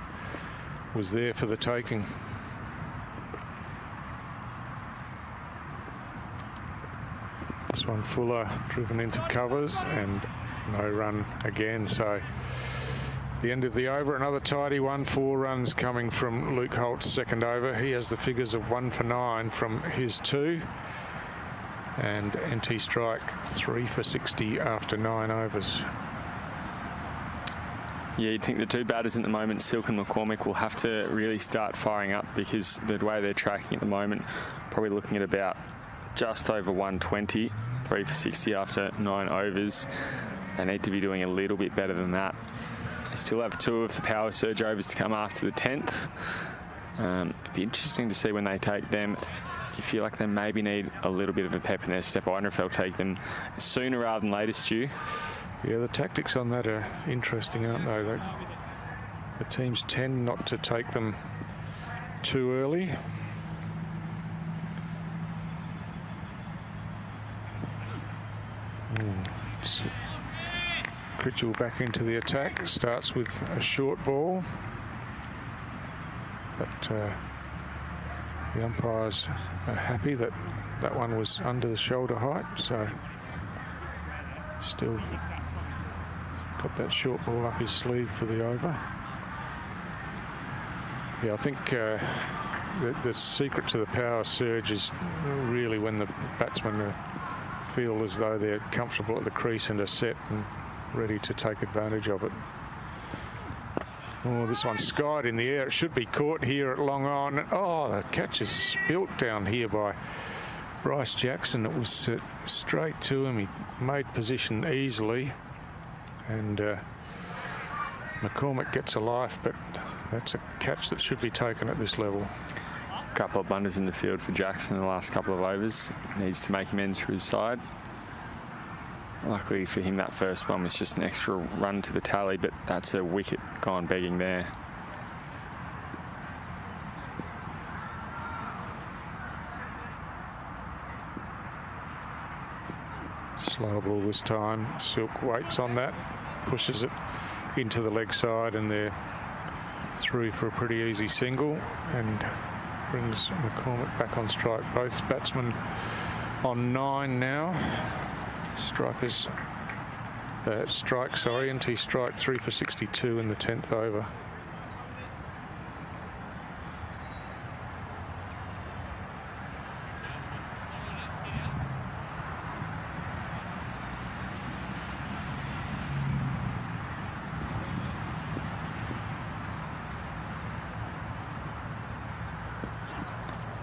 was there for the taking. This one Fuller driven into covers and no run again. So the end of the over, another tidy one. 4 runs coming from Luke Holt's second over. He has the figures of 1 for 9 from his 2. And NT strike 3 for 60 after 9 overs. Yeah, you'd think the two batters at the moment, Silk and McCormick, will have to really start firing up, because the way they're tracking at the moment, probably looking at about just over 120, 3 for 60 after 9 overs. They need to be doing a little bit better than that. They still have 2 of the power surge overs to come after the 10th. It'd be interesting to see when they take them. You feel like they maybe need a little bit of a pep in their step. I wonder if they'll take them sooner rather than later, Stu. Yeah, the tactics on that are interesting, aren't they? The teams tend not to take them too early. Critchell back into the attack. Starts with a short ball. But the umpires are happy that that one was under the shoulder height. So still got that short ball up his sleeve for the over. Yeah, I think the secret to the power surge is really when the batsmen feel as though they're comfortable at the crease and are set and ready to take advantage of it. Oh, this one's skied in the air. It should be caught here at long on. Oh, the catch is spilt down here by Bryce Jackson. It was straight to him. He made position easily. And McCormick gets a life, but that's a catch that should be taken at this level. A couple of blunders in the field for Jackson in the last couple of overs. Needs to make amends for his side. Luckily for him, that first one was just an extra run to the tally, but that's a wicket gone begging there. Slow ball this time. Silk waits on that, pushes it into the leg side, and they're through for a pretty easy single, and brings McCormick back on strike. Both batsmen on 9 now. Strikers NT strike 3 for 62 in the 10th over.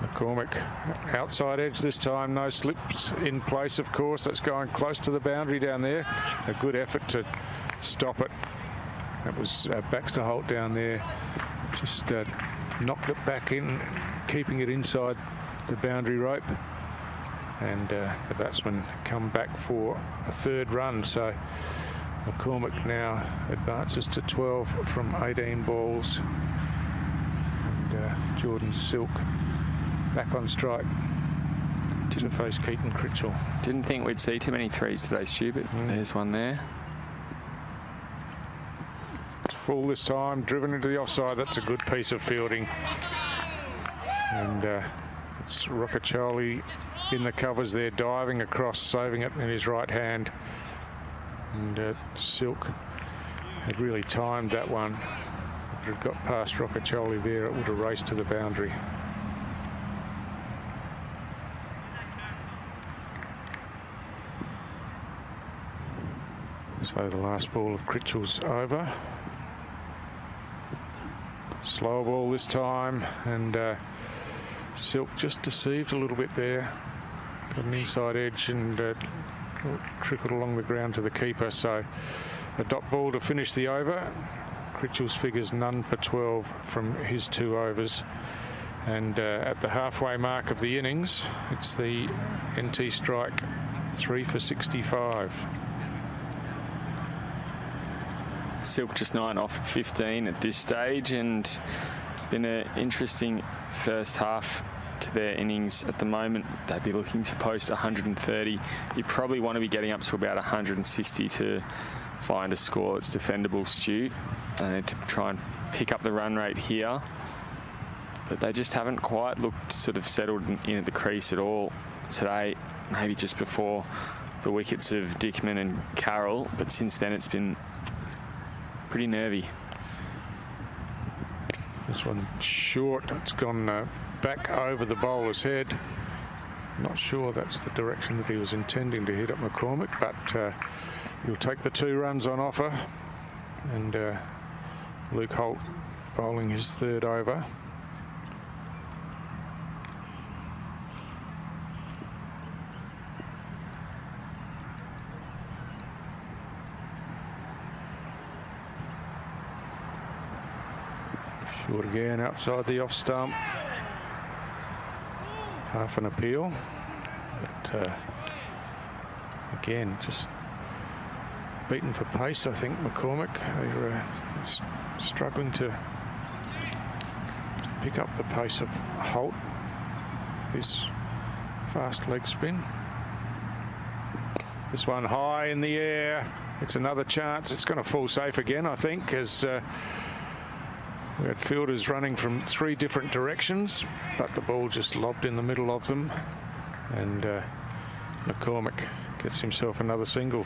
McCormick outside edge this time, no slips in place, of course. That's going close to the boundary down there. A good effort to stop it. That was Baxter Holt down there, just knocked it back in, keeping it inside the boundary rope. And the batsmen come back for a 3rd run, so McCormick now advances to 12 from 18 balls. And Jordan Silk back on strike to face Keaton Critchell. Didn't think we'd see too many threes today, Stu, but there's one there. It's full this time, driven into the offside. That's a good piece of fielding. And it's Roccaccioli in the covers there, diving across, saving it in his right hand. And Silk had really timed that one. If it had got past Roccaccioli there, it would have raced to the boundary. So the last ball of Critchell's over. Slow ball this time, and Silk just deceived a little bit there. Got an inside edge and trickled along the ground to the keeper. So a dot ball to finish the over. Critchell's figures none for 12 from his 2 overs. And at the halfway mark of the innings, it's the NT strike 3 for 65. Silk just 9 off 15 at this stage, and it's been an interesting first half to their innings. At the moment, they'd be looking to post 130. You probably want to be getting up to about 160 to find a score that's defendable, Stu. They need to try and pick up the run rate here, but they just haven't quite looked sort of settled in at the crease at all today. Maybe just before the wickets of Dickman and Carroll, but since then it's been pretty nervy. This one short. It's gone back over the bowler's head. Not sure that's the direction that he was intending to hit at McCormick, but he'll take the 2 runs on offer. And Luke Holt bowling his 3rd over. Short again outside the off stump. Half an appeal. But again, just beaten for pace, I think, McCormick. They're struggling to pick up the pace of Holt. His fast leg spin. This one high in the air. It's another chance. It's going to fall safe again, I think, as we had fielders running from 3 different directions, but the ball just lobbed in the middle of them, and McCormick gets himself another single.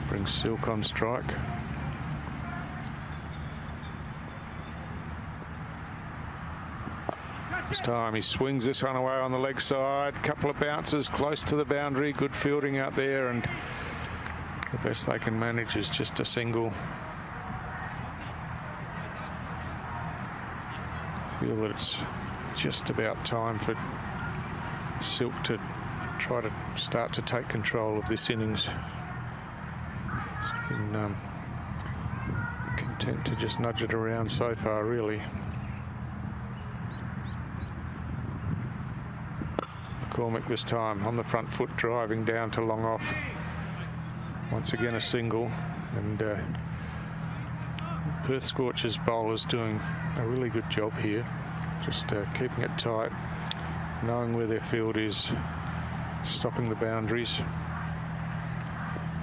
Brings Silk on strike. This time he swings this one away on the leg side. Couple of bounces close to the boundary. Good fielding out there, and the best they can manage is just a single. Feel that it's just about time for Silk to try to start to take control of this innings. He's been content to just nudge it around so far, really. McCormick this time on the front foot, driving down to long off. Once again a single, and Perth Scorchers bowlers doing a really good job here, just keeping it tight, knowing where their field is, stopping the boundaries.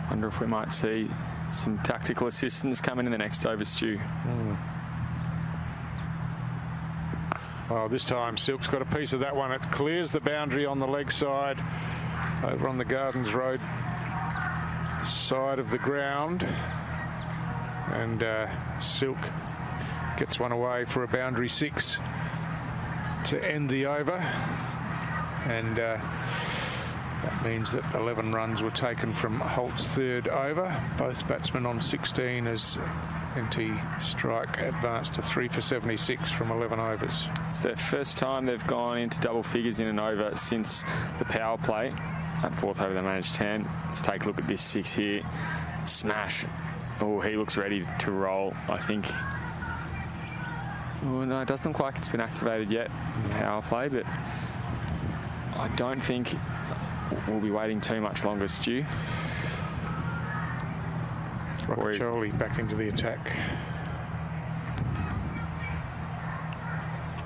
Wonder if we might see some tactical assistance coming in the next over, Stu. Well, this time Silk's got a piece of that one. It clears the boundary on the leg side, over on the Gardens Road side of the ground, and Silk gets one away for a boundary 6 to end the over, and that means that 11 runs were taken from Holt's 3rd over. Both batsmen on 16 as NT Strike advanced to 3 for 76 from 11 overs. It's their first time they've gone into double figures in an over since the power play. That 4th over they managed 10. Let's take a look at this 6 here. Smash. Oh, he looks ready to roll, I think. Oh, no, it doesn't look like it's been activated yet, power play, but I don't think we'll be waiting too much longer, Stu. Charlie back into the attack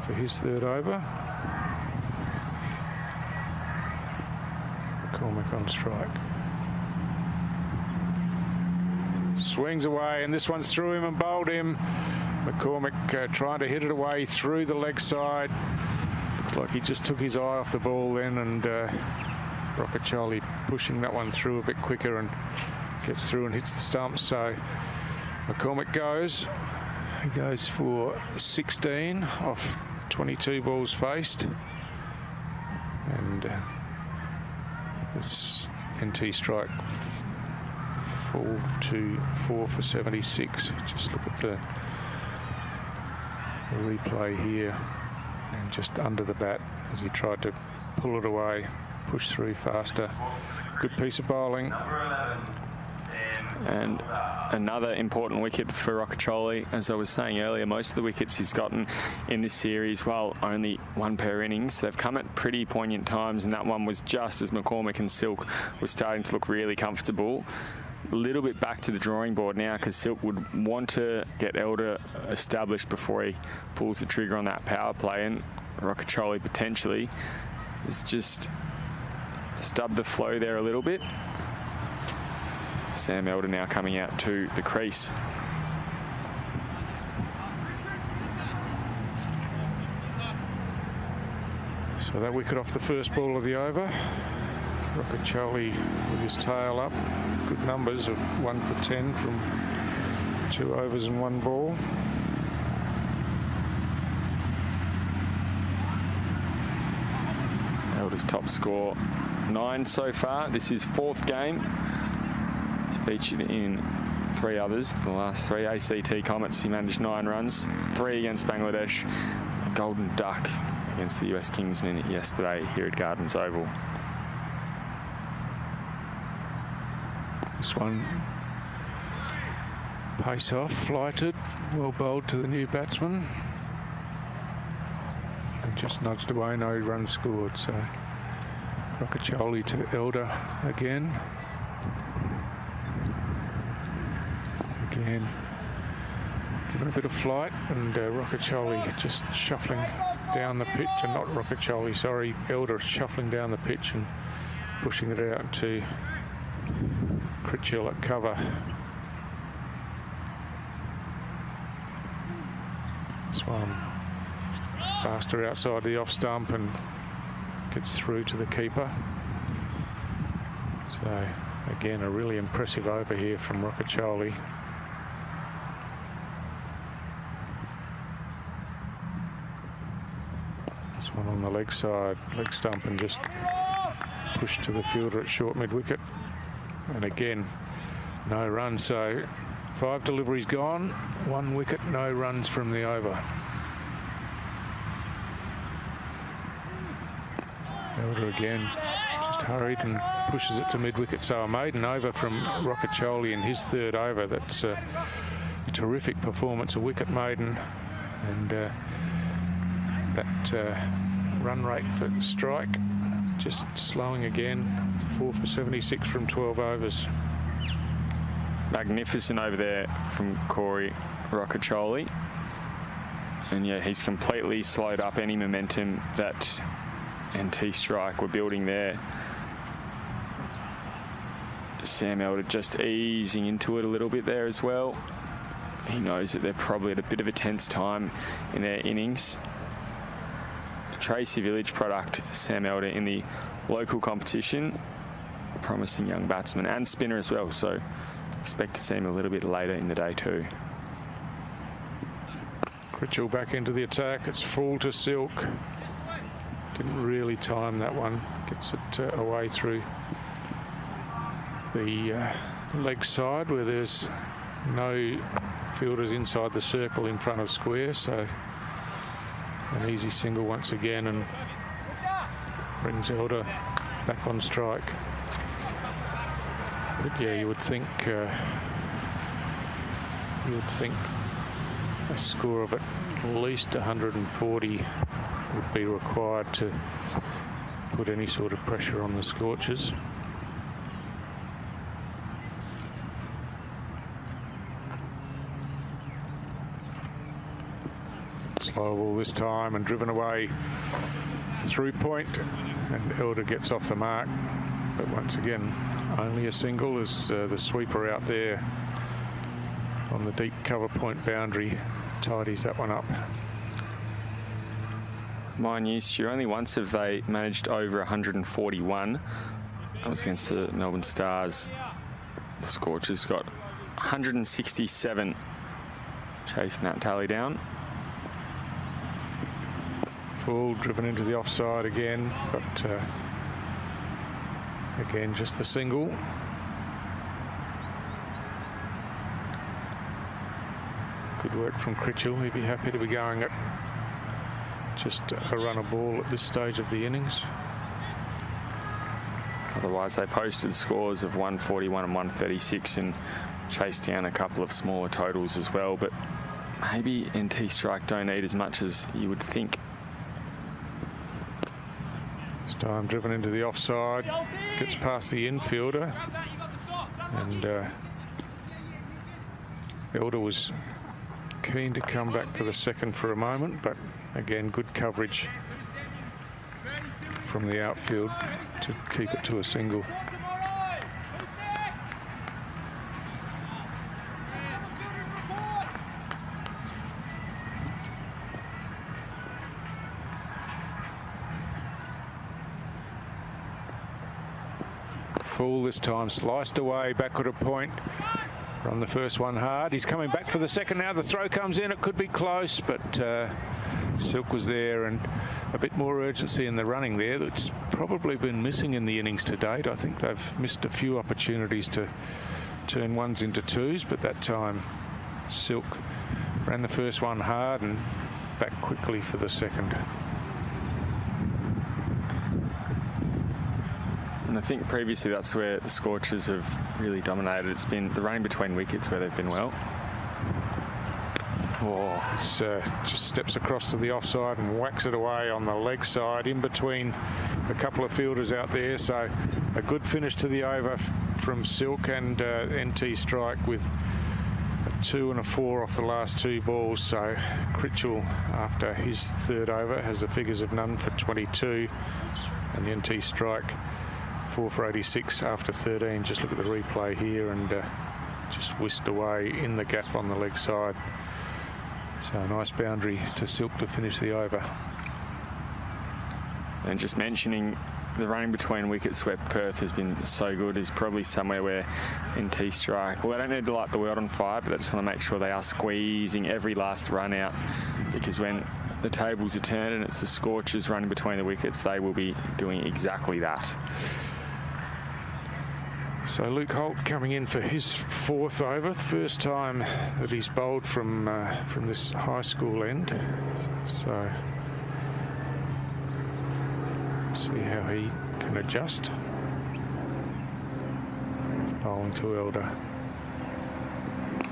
for his 3rd over. McCormick on strike. Swings away, and this one's through him and bowled him. McCormick trying to hit it away through the leg side. Looks like he just took his eye off the ball then, and Rocket Charlie pushing that one through a bit quicker and gets through and hits the stump. So McCormick goes. He goes for 16 off 22 balls faced. And this NT Strike fall to 4 for 76. Just look at the replay here. And just under the bat as he tried to pull it away, push through faster. Good piece of bowling. And another important wicket for Rockacholi. As I was saying earlier, most of the wickets he's gotten in this series, well, only 1 per innings. They've come at pretty poignant times, and that one was just as McCormick and Silk were starting to look really comfortable. A little bit back to the drawing board now, because Silk would want to get Elder established before he pulls the trigger on that power play, and Rockacholi potentially has just stubbed the flow there a little bit. Sam Elder now coming out to the crease. So that wicket off the first ball of the over. Rocacholi with his tail up. Good numbers of 1 for 10 from 2 overs and 1 ball. Elder's top score 9 so far. This is 4th game. He's featured in 3 others. The last 3 ACT Comets, he managed 9 runs, 3 against Bangladesh, a golden duck against the US Kingsmen yesterday here at Gardens Oval. This one, pace off, flighted, well bowled to the new batsman. And just nudged away, no runs scored. So Rocacholi to Elder again. Again, given a bit of flight, and Rocacholi just shuffling down the pitch, and not Rocacholi, sorry, Elder shuffling down the pitch and pushing it out to Critchell at cover. This one faster outside the off stump and gets through to the keeper. So again, a really impressive over here from Rocacholi. This one on the leg side, leg stump, and just pushed to the fielder at short mid wicket. And again, no runs. So 5 deliveries gone, 1 wicket, no runs from the over. Elder again, just hurried and pushes it to mid-wicket. So a maiden over from Rocacholi in his 3rd over. That's a terrific performance, a wicket maiden. And that run rate for strike just slowing again. 4 for 76 from 12 overs. Magnificent over there from Corey Rocacholi. And yeah, he's completely slowed up any momentum that NT strike were building there. Sam Elder just easing into it a little bit there as well. He knows that they're probably at a bit of a tense time in their innings. Tracy Village product, Sam Elder, in the local competition. Promising young batsman and spinner as well, so expect to see him a little bit later in the day too. Critchell back into the attack. It's full to Silk. Didn't really time that one. Gets it away through the leg side where there's no fielders inside the circle in front of square. So an easy single once again, and brings Elder back on strike. But yeah, you would think a score of at least 140 would be required to put any sort of pressure on the Scorchers. Slow ball this time and driven away through point, and Elder gets off the mark. But once again, only a single as the sweeper out there on the deep cover point boundary tidies that one up. Mind you, Stu, only once have they managed over 141. That was against the Melbourne Stars. The Scorchers got 167, chasing that tally down. Full, driven into the offside again, but again, just the single. Good work from Critchell. He'd be happy to be going at just a run of ball at this stage of the innings. Otherwise, they posted scores of 141 and 136 and chased down a couple of smaller totals as well. But maybe NT strike don't need as much as you would think. This time driven into the offside, gets past the infielder, and Elder was keen to come back for the second for a moment, but again, good coverage from the outfield to keep it to a single. Full this time, sliced away, backward at point. Run the first one hard. He's coming back for the second now. The throw comes in. It could be close, but Silk was there, and a bit more urgency in the running there. That's probably been missing in the innings to date. I think they've missed a few opportunities to turn ones into twos, but that time Silk ran the first one hard and back quickly for the second. And I think previously that's where the Scorchers have really dominated. It's been the running between wickets where they've been well. Oh, just steps across to the offside and whacks it away on the leg side in between a couple of fielders out there. So a good finish to the over from Silk, and NT strike with a 2 and a 4 off the last 2 balls. So Critchell, after his third over, has the figures of none for 22, and the NT strike 4 for 86 after 13. Just look at the replay here, and just whisked away in the gap on the leg side. So a nice boundary to Silk to finish the over. And just mentioning the running between wickets where Perth has been so good is probably somewhere where NT strike, well, they don't need to light the world on fire, but they just want to make sure they are squeezing every last run out, because when the tables are turned and it's the Scorchers running between the wickets, they will be doing exactly that. So Luke Holt coming in for his 4th over, the first time that he's bowled from this high school end. So see how he can adjust. Bowling to Elder.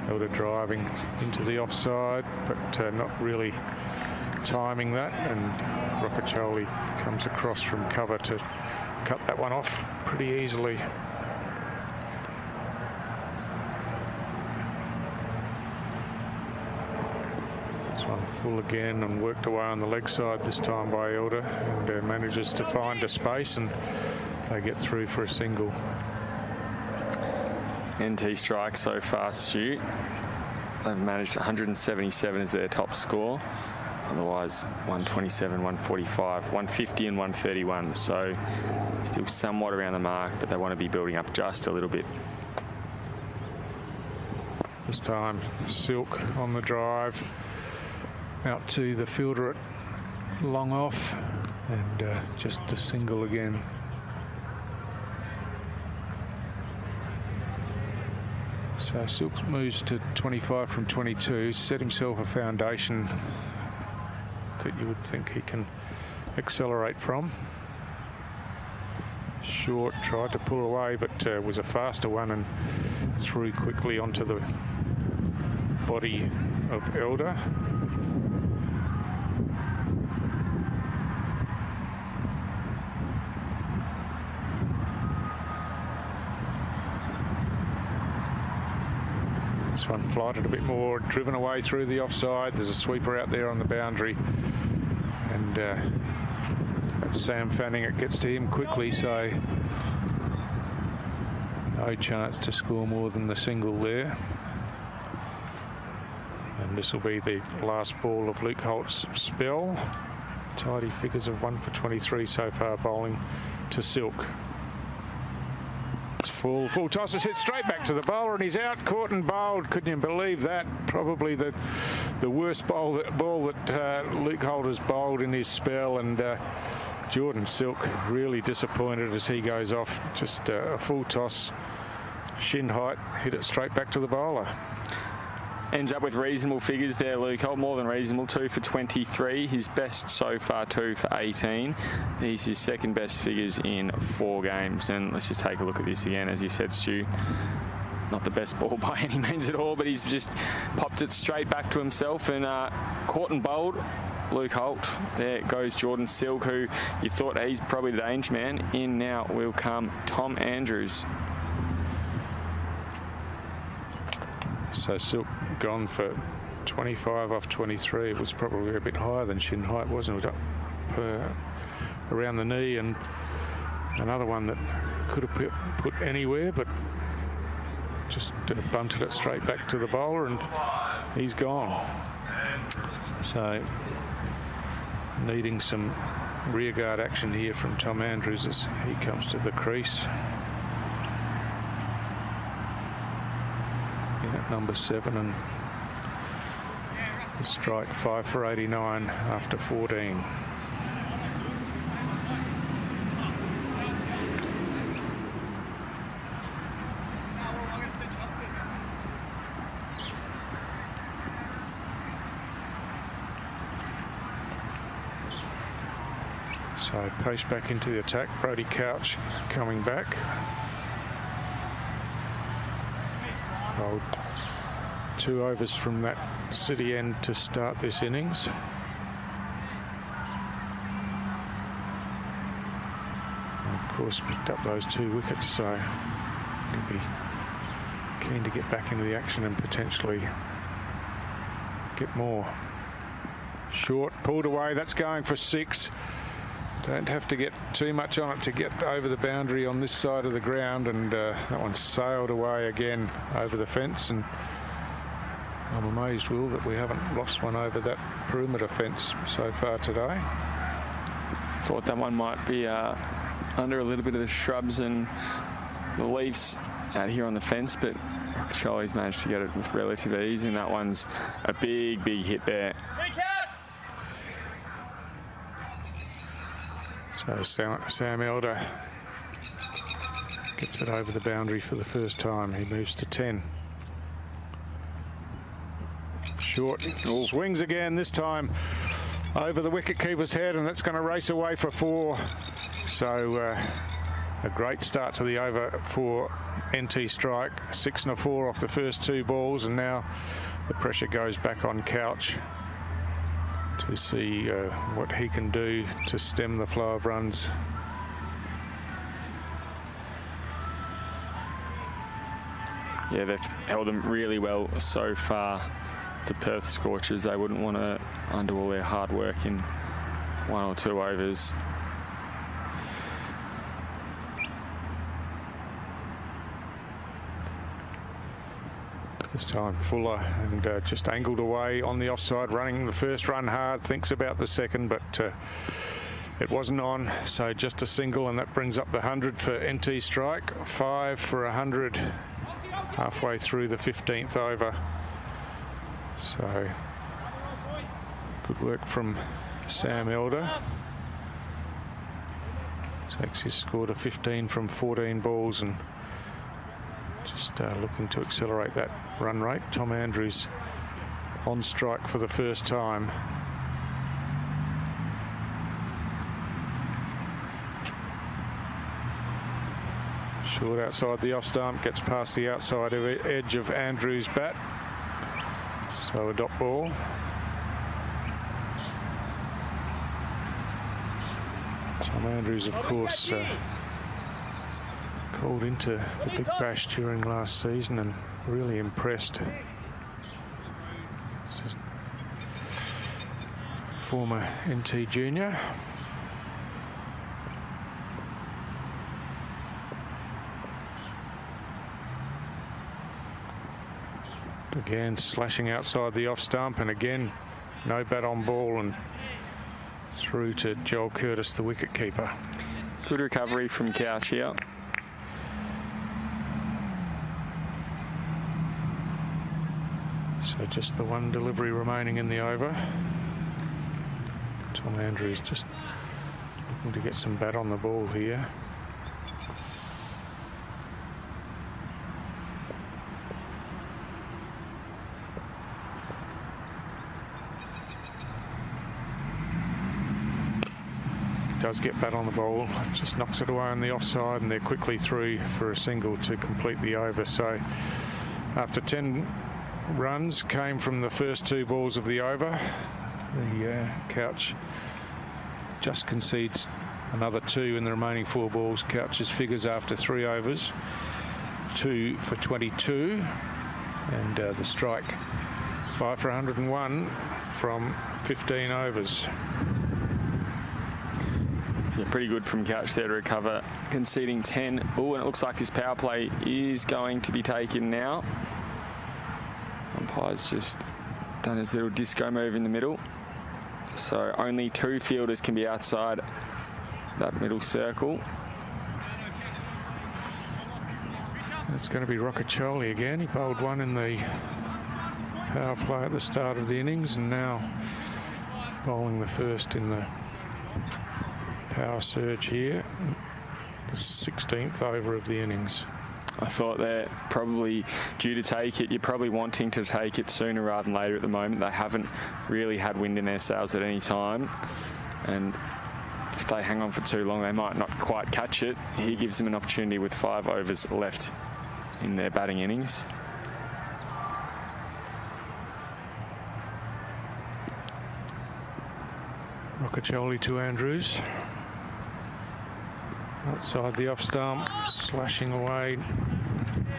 Elder driving into the offside, but not really timing that, and Rocacholi comes across from cover to cut that one off pretty easily. One full again and worked away on the leg side this time by Elder, and manages to find a space, and they get through for a single. NT strike so far, Stu. They've managed 177 as their top score. Otherwise, 127, 145, 150 and 131. So still somewhat around the mark, but they want to be building up just a little bit. This time, Silk on the drive. Out to the fielder at long off, and just a single again. So Silk moves to 25 from 22, set himself a foundation that you would think he can accelerate from. Short, tried to pull away, but was a faster one and threw quickly onto the body of Elder. This one flighted a bit more, driven away through the offside. There's a sweeper out there on the boundary, and that's Sam Fanning. It gets to him quickly, so no chance to score more than the single there. And this will be the last ball of Luke Holt's spell. Tidy figures of 1 for 23 so far, bowling to Silk. It's full toss, is hit straight back to the bowler, and he's out, caught and bowled. Couldn't you believe that? Probably the worst ball that Luke Holt has bowled in his spell, and Jordan Silk really disappointed as he goes off. Just a full toss, shin height, hit it straight back to the bowler. Ends up with reasonable figures there, Luke Holt, more than reasonable. 2 for 23, his best so far 2 for 18. These his second best figures in 4 games. And let's just take a look at this again. As you said, Stu, not the best ball by any means at all, but he's just popped it straight back to himself and caught and bowled Luke Holt. There goes Jordan Silk, who you thought he's probably the danger man. In now will come Tom Andrews. So Silk gone for 25 off 23. It was probably a bit higher than shin height, wasn't it? Up around the knee, and another one that could have put anywhere, but just bunted it straight back to the bowler, and he's gone. So needing some rearguard action here from Tom Andrews as he comes to the crease. in at number 7, and the strike 5 for 89 after 14. So pace back into the attack. Brody Couch coming back. Oh, 2 overs from that City end to start this innings. And of course, picked up those 2 wickets, so he'll be keen to get back into the action and potentially get more. Short, pulled away. That's going for 6. Don't have to get too much on it to get over the boundary on this side of the ground, and that one sailed away again over the fence. And I'm amazed, Will, that we haven't lost one over that perimeter fence so far today. Thought that one might be under a little bit of the shrubs and the leaves out here on the fence, but Charlie's managed to get it with relative ease, and that one's a big hit there. So Sam Elder gets it over the boundary for the first time. He moves to 10. Short. Ooh. Swings again, this time over the wicketkeeper's head, and that's going to race away for 4. So a great start to the over for NT Strike. 6 and a 4 off the first 2 balls, and now the pressure goes back on Couch to see what he can do to stem the flow of runs. Yeah, they've held them really well so far, the Perth Scorchers. They wouldn't want to undo all their hard work in 1 or 2 overs. This time Fuller, and just angled away on the offside, running the first run hard, thinks about the second, but it wasn't on, so just a single, and that brings up the 100 for NT Strike. 5 for 100 halfway through the 15th over. So good work from Sam Elder. Takes his score to 15 from 14 balls, and just looking to accelerate that run rate. Tom Andrews on strike for the first time. Short outside the off stump, gets past the outside edge of Andrews' bat. So a dot ball. Tom Andrews, of course, called into the Big Bash during last season and really impressed. Former NT junior. Again slashing outside the off stump, and again no bat on ball, and through to Joel Curtis, the wicket keeper. Good recovery from Couch here. So just the 1 delivery remaining in the over. Tom Andrews just looking to get some bat on the ball here. Does get bat on the ball, just knocks it away on the offside, and they're quickly through for a single to complete the over. So after 10 runs came from the first 2 balls of the over, the Couch just concedes another 2 in the remaining 4 balls. Couch's figures after 3 overs, 2 for 22, and the strike 5 for 101 from 15 overs. Yeah, pretty good from Couch there to recover, conceding 10. Oh, and it looks like this power play is going to be taken now. Umpire's just done his little disco move in the middle. So only 2 fielders can be outside that middle circle. It's going to be Roccaccioli again. He bowled one in the power play at the start of the innings, and now bowling the first in the power surge here, the 16th over of the innings. I thought they're probably due to take it. You're probably wanting to take it sooner rather than later at the moment. They haven't really had wind in their sails at any time. And if they hang on for too long, they might not quite catch it. He gives them an opportunity with 5 overs left in their batting innings. Roccaccioli to Andrews. Outside the off stump, slashing away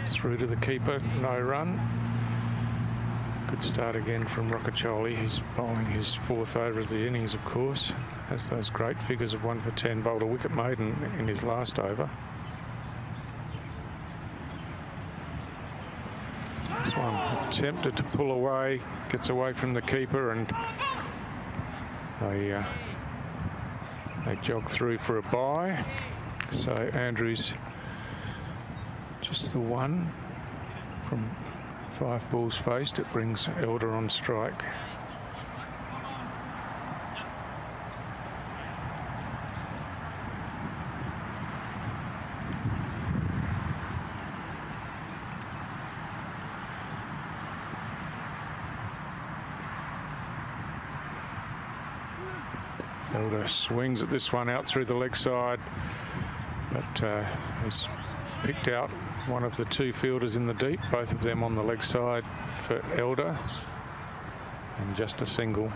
through to the keeper, no run. Good start again from Roccaccioli. He's bowling his 4th over of the innings, of course. Has those great figures of 1 for 10, bowled a wicket maiden in his last over. This one attempted to pull away, gets away from the keeper, and they jog through for a bye. So Andrews just the one from 5 balls faced. It brings Elder on strike. Elder swings at this one out through the leg side, but has picked out one of the 2 fielders in the deep, both of them on the leg side for Elder, and just a single.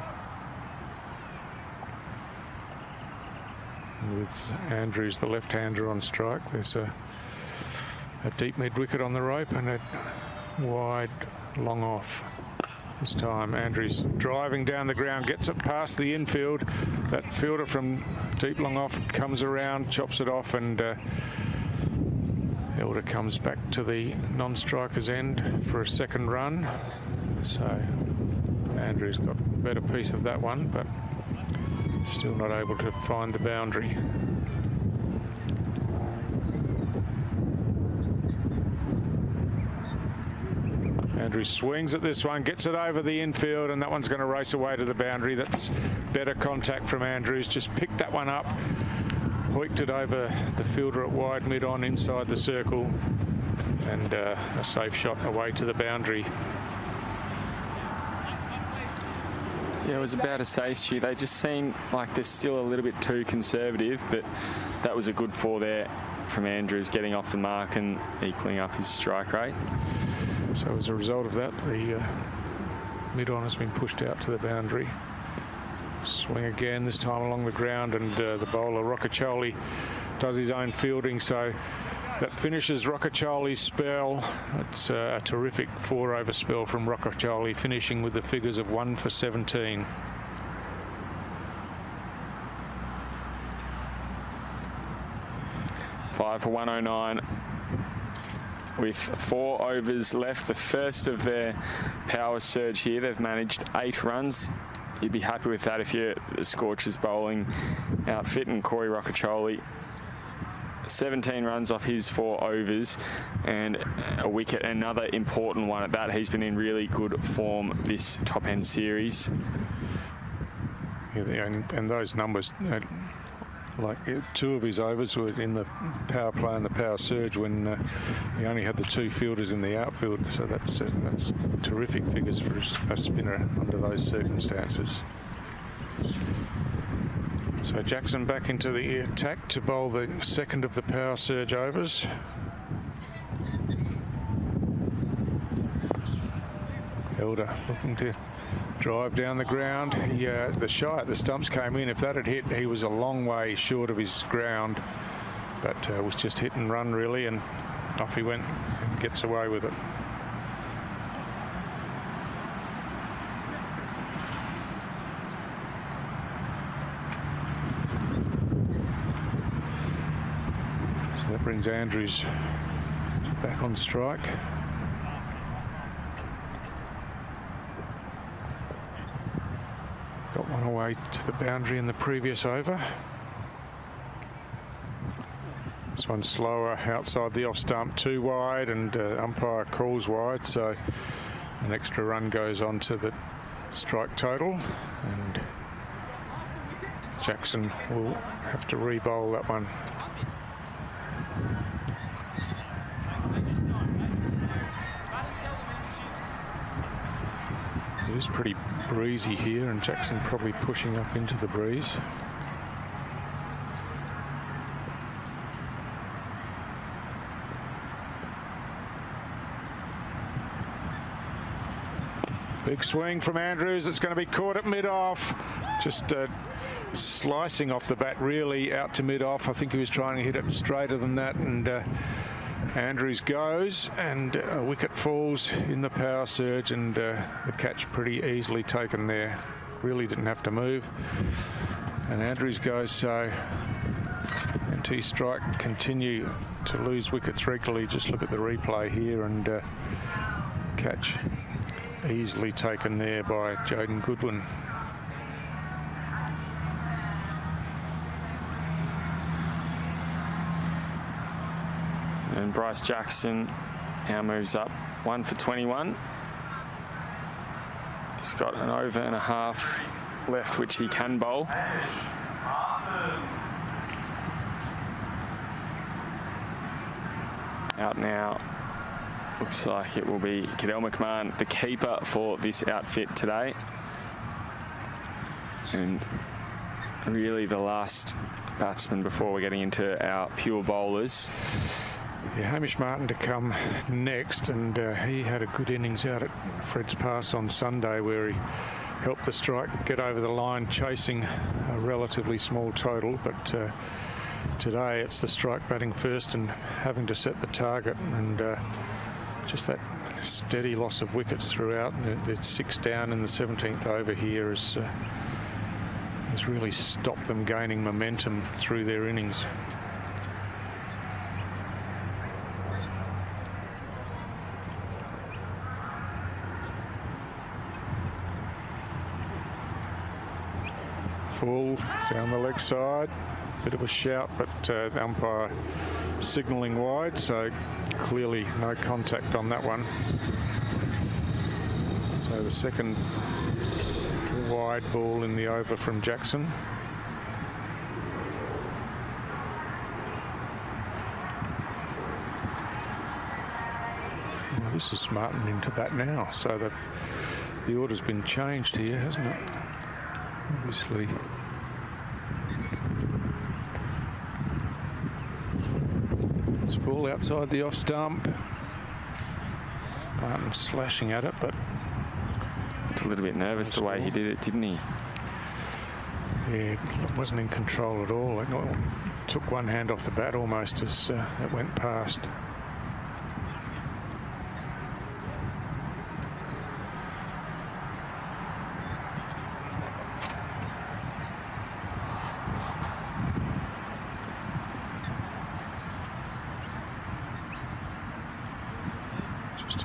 And with Andrews, the left-hander, on strike, there's a deep mid-wicket on the rope and a wide long off. This time Andrews driving down the ground, gets it past the infield. That fielder from deep long off comes around, chops it off, and Elder comes back to the non-striker's end for a second run. So Andrews got a better piece of that one, but still not able to find the boundary. Andrews swings at this one, gets it over the infield, and that one's going to race away to the boundary. That's better contact from Andrews. Just picked that one up, hoiked it over the fielder at wide mid-on inside the circle, and a safe shot away to the boundary. Yeah, it was about to say, Stu, they just seem like they're still a little bit too conservative, but that was a good 4 there from Andrews, getting off the mark and equaling up his strike rate. So as a result of that, the mid-on has been pushed out to the boundary. Swing again, this time along the ground, and the bowler, Roccaccioli, does his own fielding. So that finishes Roccaccioli's spell. It's a terrific 4-over spell from Roccaccioli, finishing with the figures of 1 for 17. Five for 109. With 4 overs left, the first of their power surge here. They've managed 8 runs. You'd be happy with that if you're the Scorchers bowling outfit. And Corey Roccaccioli, 17 runs off his 4 overs and a wicket, another important one at that. He's been in really good form this top-end series. Yeah, and those numbers, like 2 of his overs were in the power play and the power surge when he only had the 2 fielders in the outfield. So that's terrific figures for a spinner under those circumstances. So Jackson back into the attack to bowl the second of the power surge overs. Elder looking to drive down the ground. The shot, the stumps came in. If that had hit, he was a long way short of his ground, but was just hit and run really, and off he went and gets away with it. So that brings Andrews back on strike. Got one away to the boundary in the previous over. This This one's slower, outside the off stump, too wide, and umpire calls wide, so an extra run goes on to the strike total, and Jackson will have to re-bowl that one. It is pretty breezy here, and Jackson probably pushing up into the breeze. Big swing from Andrews. It's going to be caught at mid-off. Just slicing off the bat, really, out to mid-off. I think he was trying to hit it straighter than that, and Andrews goes, and a wicket falls in the power surge, and the catch pretty easily taken there. Really didn't have to move. And Andrews goes, so NT strike continue to lose wickets regularly. Just look at the replay here, and catch easily taken there by Jaden Goodwin. And Bryce Jackson now moves up 1 for 21. He's got an over and a half left, which he can bowl. Out now. Looks like it will be Cadell McMahon, the keeper for this outfit today. And really the last batsman before we're getting into our pure bowlers. Yeah, Hamish Martin to come next, and he had a good innings out at Fred's Pass on Sunday, where he helped the strike get over the line, chasing a relatively small total. But today it's the strike batting first and having to set the target, and just that steady loss of wickets throughout. It's 6 down in the 17th over here has really stopped them gaining momentum through their innings. Full down the leg side, bit of a shout, but the umpire signalling wide, so clearly no contact on that one. So the second wide ball in the over from Jackson. Well, this is Martin into bat now, so the order's been changed here, hasn't it? Obviously. It's ball outside the off stump. Martin slashing at it, but it's a little bit nervous the way he did it, didn't he? Yeah, wasn't in control at all. It took one hand off the bat almost as it went past.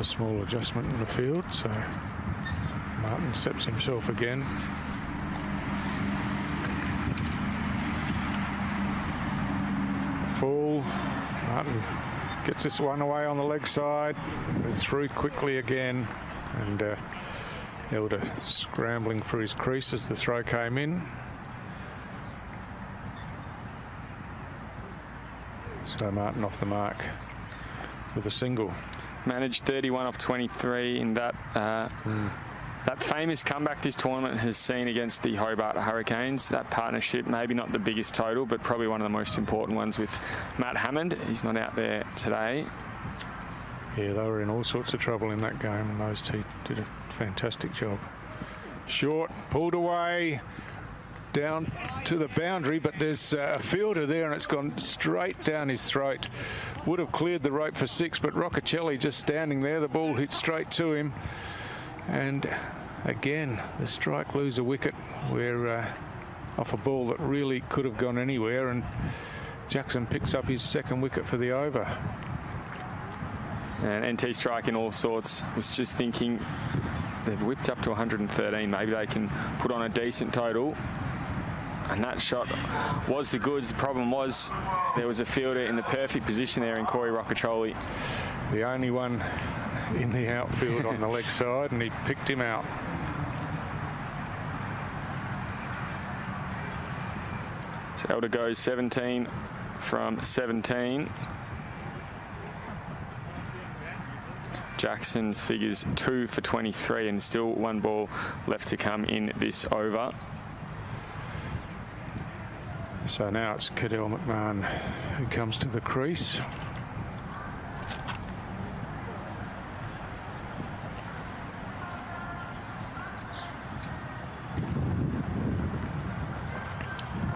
Small adjustment in the field, so Martin sets himself again. Full. Martin gets this one away on the leg side, through quickly again, and Elder scrambling for his crease as the throw came in. So Martin off the mark with a single. Managed 31 off 23 in that that famous comeback this tournament has seen against the Hobart Hurricanes. That partnership, maybe not the biggest total, but probably one of the most important ones with Matt Hammond. He's not out there today. Yeah, they were in all sorts of trouble in that game, and those two did a fantastic job. Short, pulled away, down to the boundary, but there's a fielder there, and it's gone straight down his throat. Would have cleared the rope for 6, but Roccacelli just standing there. The ball hit straight to him, and again the strike lose a wicket where off a ball that really could have gone anywhere, and Jackson picks up his second wicket for the over. And NT strike in all sorts. Was just thinking they've whipped up to 113. Maybe they can put on a decent total. And that shot was the goods. The problem was there was a fielder in the perfect position there in Corey Roccatroli. The only one in the outfield on the leg side, and he picked him out. So Elder goes 17 from 17. Jackson's figures 2 for 23 and still 1 ball left to come in this over. So now it's Cadell McMahon who comes to the crease.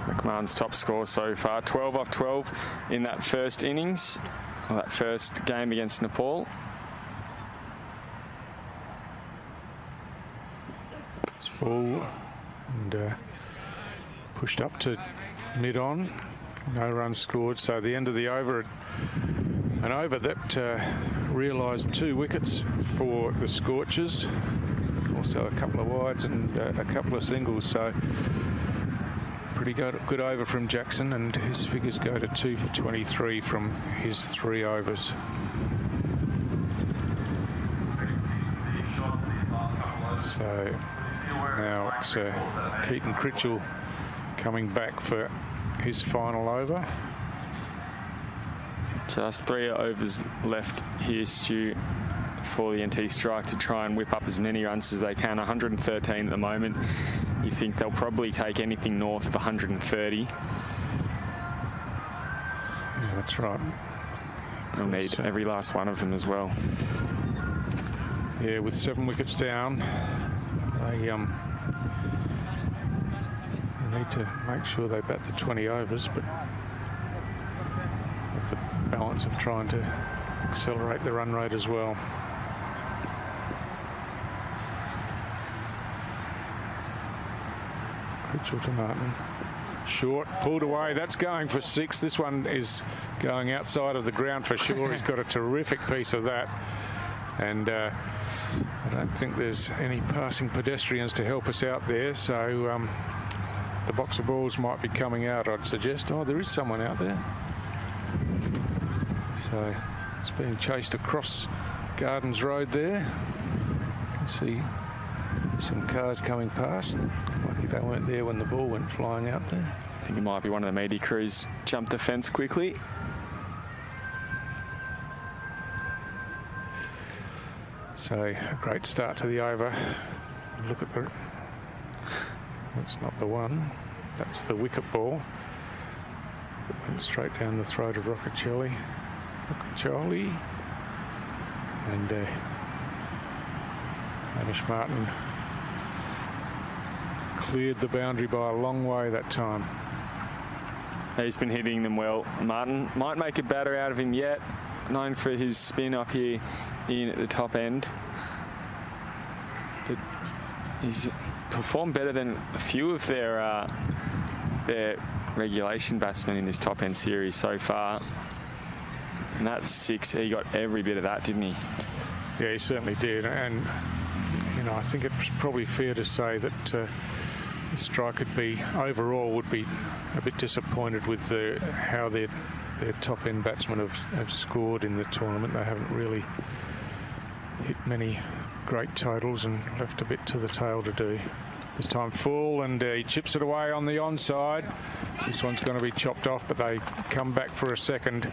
McMahon's top score so far, 12 off 12 in that first innings, or that first game against Nepal. It's full and pushed up to mid-on. No runs scored, so the end of the over, an over that realised 2 wickets for the Scorchers. Also a couple of wides and a couple of singles, so pretty good over from Jackson, and his figures go to 2 for 23 from his 3 overs. So now it's Keaton Critchell coming back for his final over. Just 3 overs left here, Stu, for the NT strike to try and whip up as many runs as they can. 113 at the moment. You think they'll probably take anything north of 130. Yeah, that's right. They'll need every last one of them as well. Yeah, with 7 wickets down, they need to make sure they bat the 20 overs, but with the balance of trying to accelerate the run rate as well. Critchell to Martin. Short, pulled away. That's going for 6. This one is going outside of the ground for sure. He's got a terrific piece of that. And I don't think there's any passing pedestrians to help us out there. So the box of balls might be coming out, I'd suggest. Oh, there is someone out there. So it's being chased across Gardens Road there. You can see some cars coming past. Lucky they weren't there when the ball went flying out there. I think it might be one of the media crews jumped the fence quickly. So a great start to the over. Look at the... That's not the one. That's the wicket ball. It went straight down the throat of Roccatroli. And Hamish Martin cleared the boundary by a long way that time. He's been hitting them well. Martin might make a batter out of him yet, known for his spin up here in at the top end. But he's performed better than a few of their regulation batsmen in this top end series so far. And that's 6. He got every bit of that, didn't he? Yeah, he certainly did. And, you know, I think it's probably fair to say that the strike would be a bit disappointed with how their top end batsmen have scored in the tournament. They haven't really hit many great totals and left a bit to the tail to do. This time full, and he chips it away on the onside. This one's going to be chopped off, but they come back for a second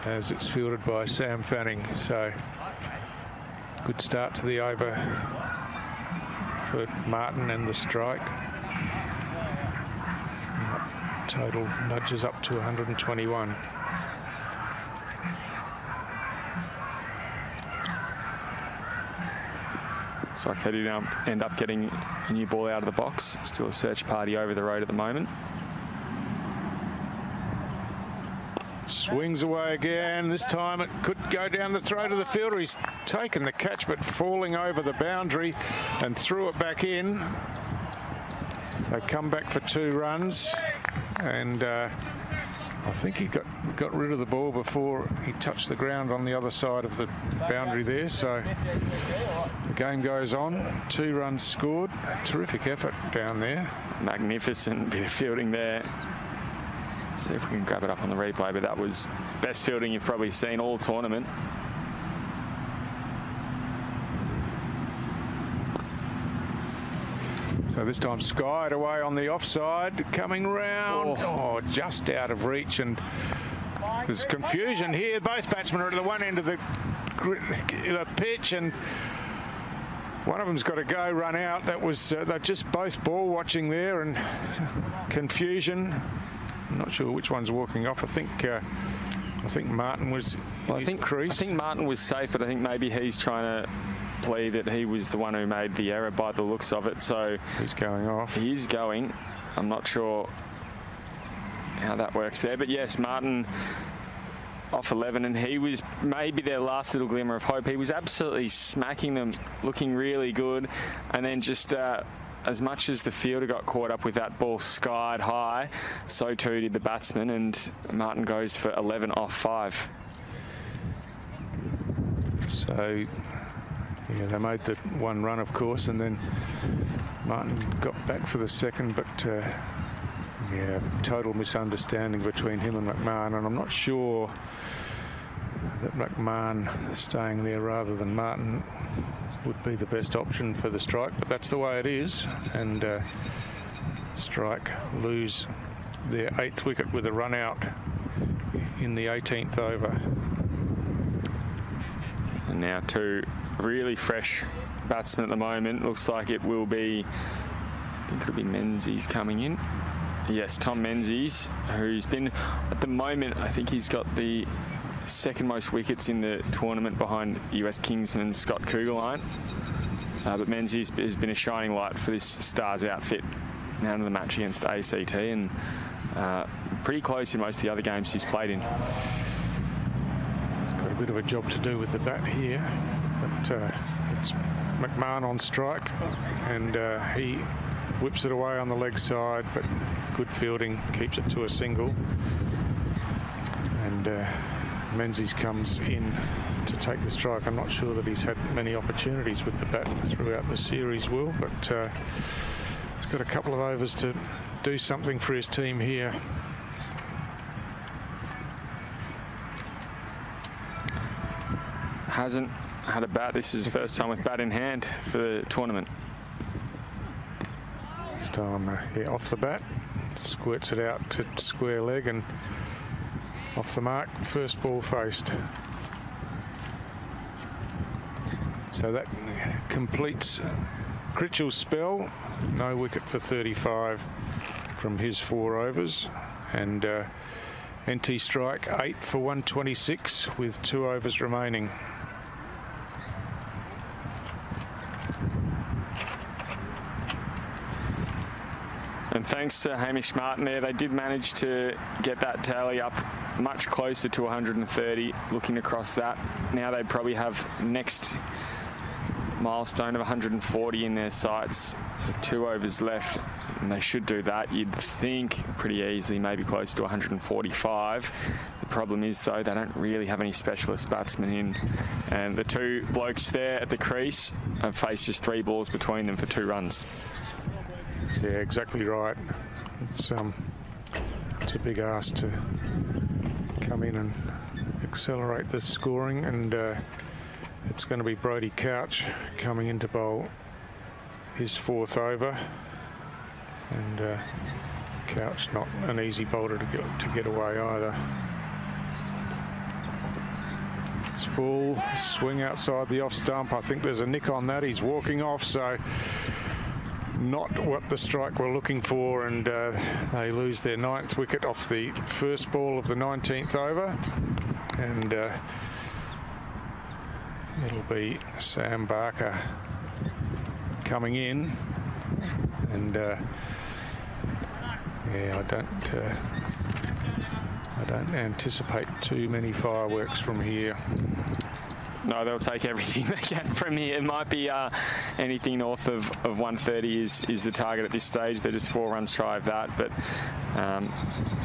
as it's fielded by Sam Fanning. So good start to the over for Martin and the strike. Total nudges up to 121. Looks like they did end up getting a new ball out of the box. Still a search party over the road at the moment. Swings away again. This time it could go down the throat of the fielder. He's taken the catch, but falling over the boundary and threw it back in. They come back for 2 runs, and I think he got rid of the ball before he touched the ground on the other side of the boundary there. So the game goes on. 2 runs scored. Terrific effort down there. Magnificent bit of fielding there. See if we can grab it up on the replay, but that was best fielding you've probably seen all tournament. So this time skied away on the offside, coming round. Oh, just out of reach, and there's confusion here. Both batsmen are at the one end of the pitch, and one of them's got to go, run out. That was they're just both ball watching there, and confusion. I'm not sure which one's walking off. I think Martin was in his crease. I think Martin was safe, but I think maybe he's trying to plea that he was the one who made the error by the looks of it. So he's going off. He is going. I'm not sure how that works there, but yes, Martin off 11, and he was maybe their last little glimmer of hope. He was absolutely smacking them, looking really good, and then just as much as the fielder got caught up with that ball skied high, so too did the batsman, and Martin goes for 11 off 5. So yeah, they made the 1 run, of course, and then Martin got back for the second, but yeah, total misunderstanding between him and McMahon, and I'm not sure that McMahon staying there rather than Martin would be the best option for the strike, but that's the way it is. And Strike lose their 8th wicket with a run out in the 18th over. And now 2 really fresh batsmen at the moment. Looks like it will be, I think it'll be Menzies coming in. Yes, Tom Menzies, who's been, at the moment, I think he's got the 2nd most wickets in the tournament behind US Kingsman Scott Kugelheim. But Menzies has been a shining light for this Stars outfit now in the match against ACT, and pretty close in most of the other games he's played in. He's got a bit of a job to do with the bat here, but it's McMahon on strike, and he whips it away on the leg side, but good fielding keeps it to a single. And Menzies comes in to take the strike. I'm not sure that he's had many opportunities with the bat throughout the series, Will, but he's got a couple of overs to do something for his team here. Hasn't had a bat. This is his first time with bat in hand for the tournament. This time, yeah, off the bat, squirts it out to square leg and off the mark, first ball faced. So that completes Critchell's spell. No wicket for 35 from his 4 overs, and NT Strike 8 for 126 with 2 overs remaining. And thanks to Hamish Martin there, they did manage to get that tally up much closer to 130. Looking across that, now they probably have next milestone of 140 in their sights. 2 overs left, and they should do that, you'd think, pretty easily, maybe close to 145. The problem is, though, they don't really have any specialist batsmen in, and the 2 blokes there at the crease have faced just 3 balls between them for 2 runs. Yeah, exactly right. It's a big ask to come in and accelerate the scoring, and it's going to be Brodie Couch coming into bowl his 4th over, and Couch not an easy bowler to get away either. It's full swing outside the off stump. I think there's a nick on that. He's walking off, so not what the strike were looking for, and they lose their 9th wicket off the first ball of the 19th over, and it'll be Sam Barker coming in, and yeah, I don't anticipate too many fireworks from here. No, they'll take everything they can from here. It might be anything north of 130 is the target at this stage. They're just 4 runs shy of that, but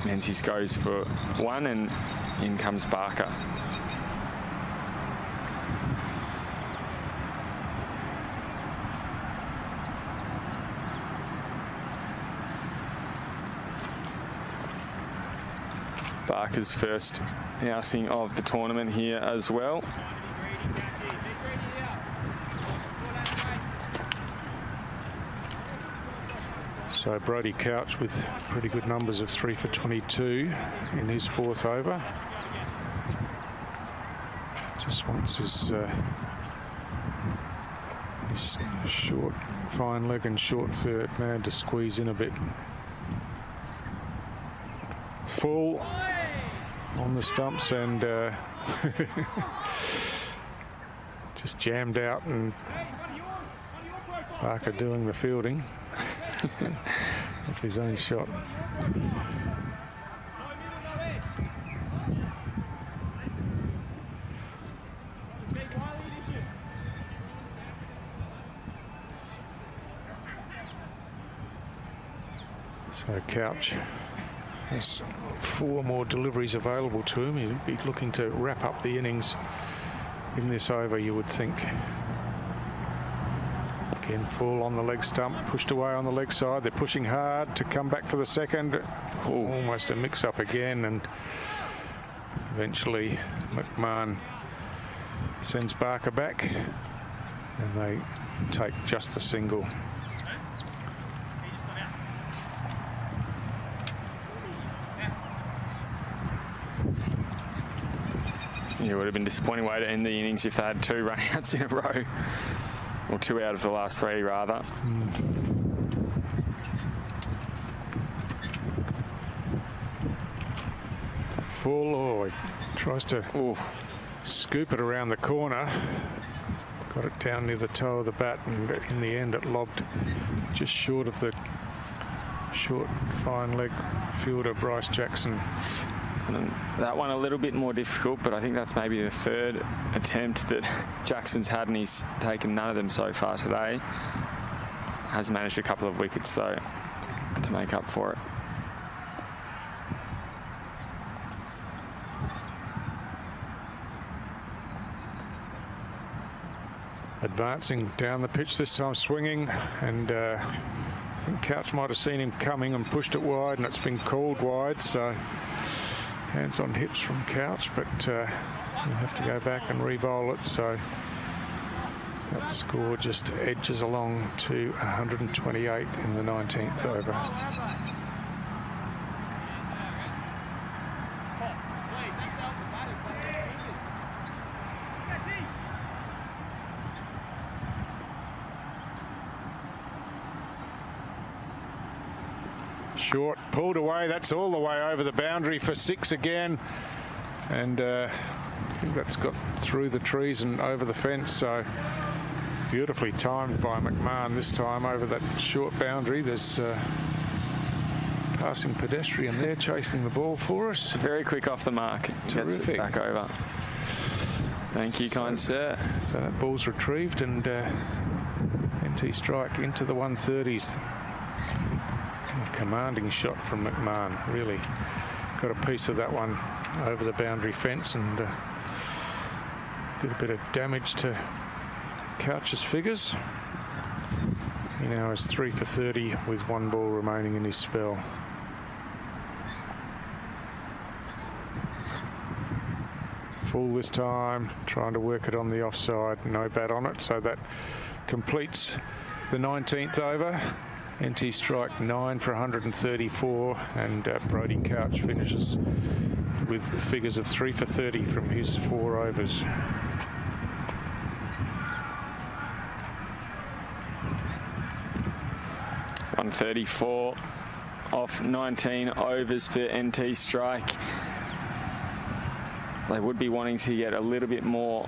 Menzies goes for 1 and in comes Barker. Barker's first outing of the tournament here as well. So Brodie Couch with pretty good numbers of 3 for 22 in his 4th over. Just wants his short, fine leg and short third man to squeeze in a bit. Full on the stumps and just jammed out, and Barker doing the fielding of his own shot. So Couch has 4 more deliveries available to him. He'll be looking to wrap up the innings in this over, you would think. Again, full on the leg stump, pushed away on the leg side. They're pushing hard to come back for the second. Ooh, almost a mix-up again, and eventually McMahon sends Barker back, and they take just the single. Yeah, it would have been a disappointing way to end the innings if they had 2 runouts in a row. Or 2 out of the last 3, rather. Full. Oh, he tries to scoop it around the corner. Got it down near the toe of the bat, and in the end it lobbed just short of the short, fine leg fielder Bryce Jackson. And that one a little bit more difficult, but I think that's maybe the 3rd attempt that Jackson's had, and he's taken none of them so far today. Has managed a couple of wickets, though, to make up for it. Advancing down the pitch this time, swinging, and I think Couch might have seen him coming and pushed it wide, and it's been called wide, so hands on hips from Couch, but you'll have to go back and re-bowl it, so that score just edges along to 128 in the 19th over. Short, pulled away. That's all the way over the boundary for 6 again. And I think that's got through the trees and over the fence. So beautifully timed by McMahon this time over that short boundary. There's passing pedestrian there chasing the ball for us. Very quick off the mark. Gets it back over. Thank you, kind sir. So that ball's retrieved, and NT strike into the 130s. A commanding shot from McMahon. Really got a piece of that one over the boundary fence, and did a bit of damage to Couch's figures. He now has 3 for 30 with 1 ball remaining in his spell. Full this time, trying to work it on the offside. No bat on it, so that completes the 19th over. NT strike 9 for 134, and Brodie Couch finishes with figures of 3 for 30 from his 4 overs. .134 off 19 overs for NT strike. They would be wanting to get a little bit more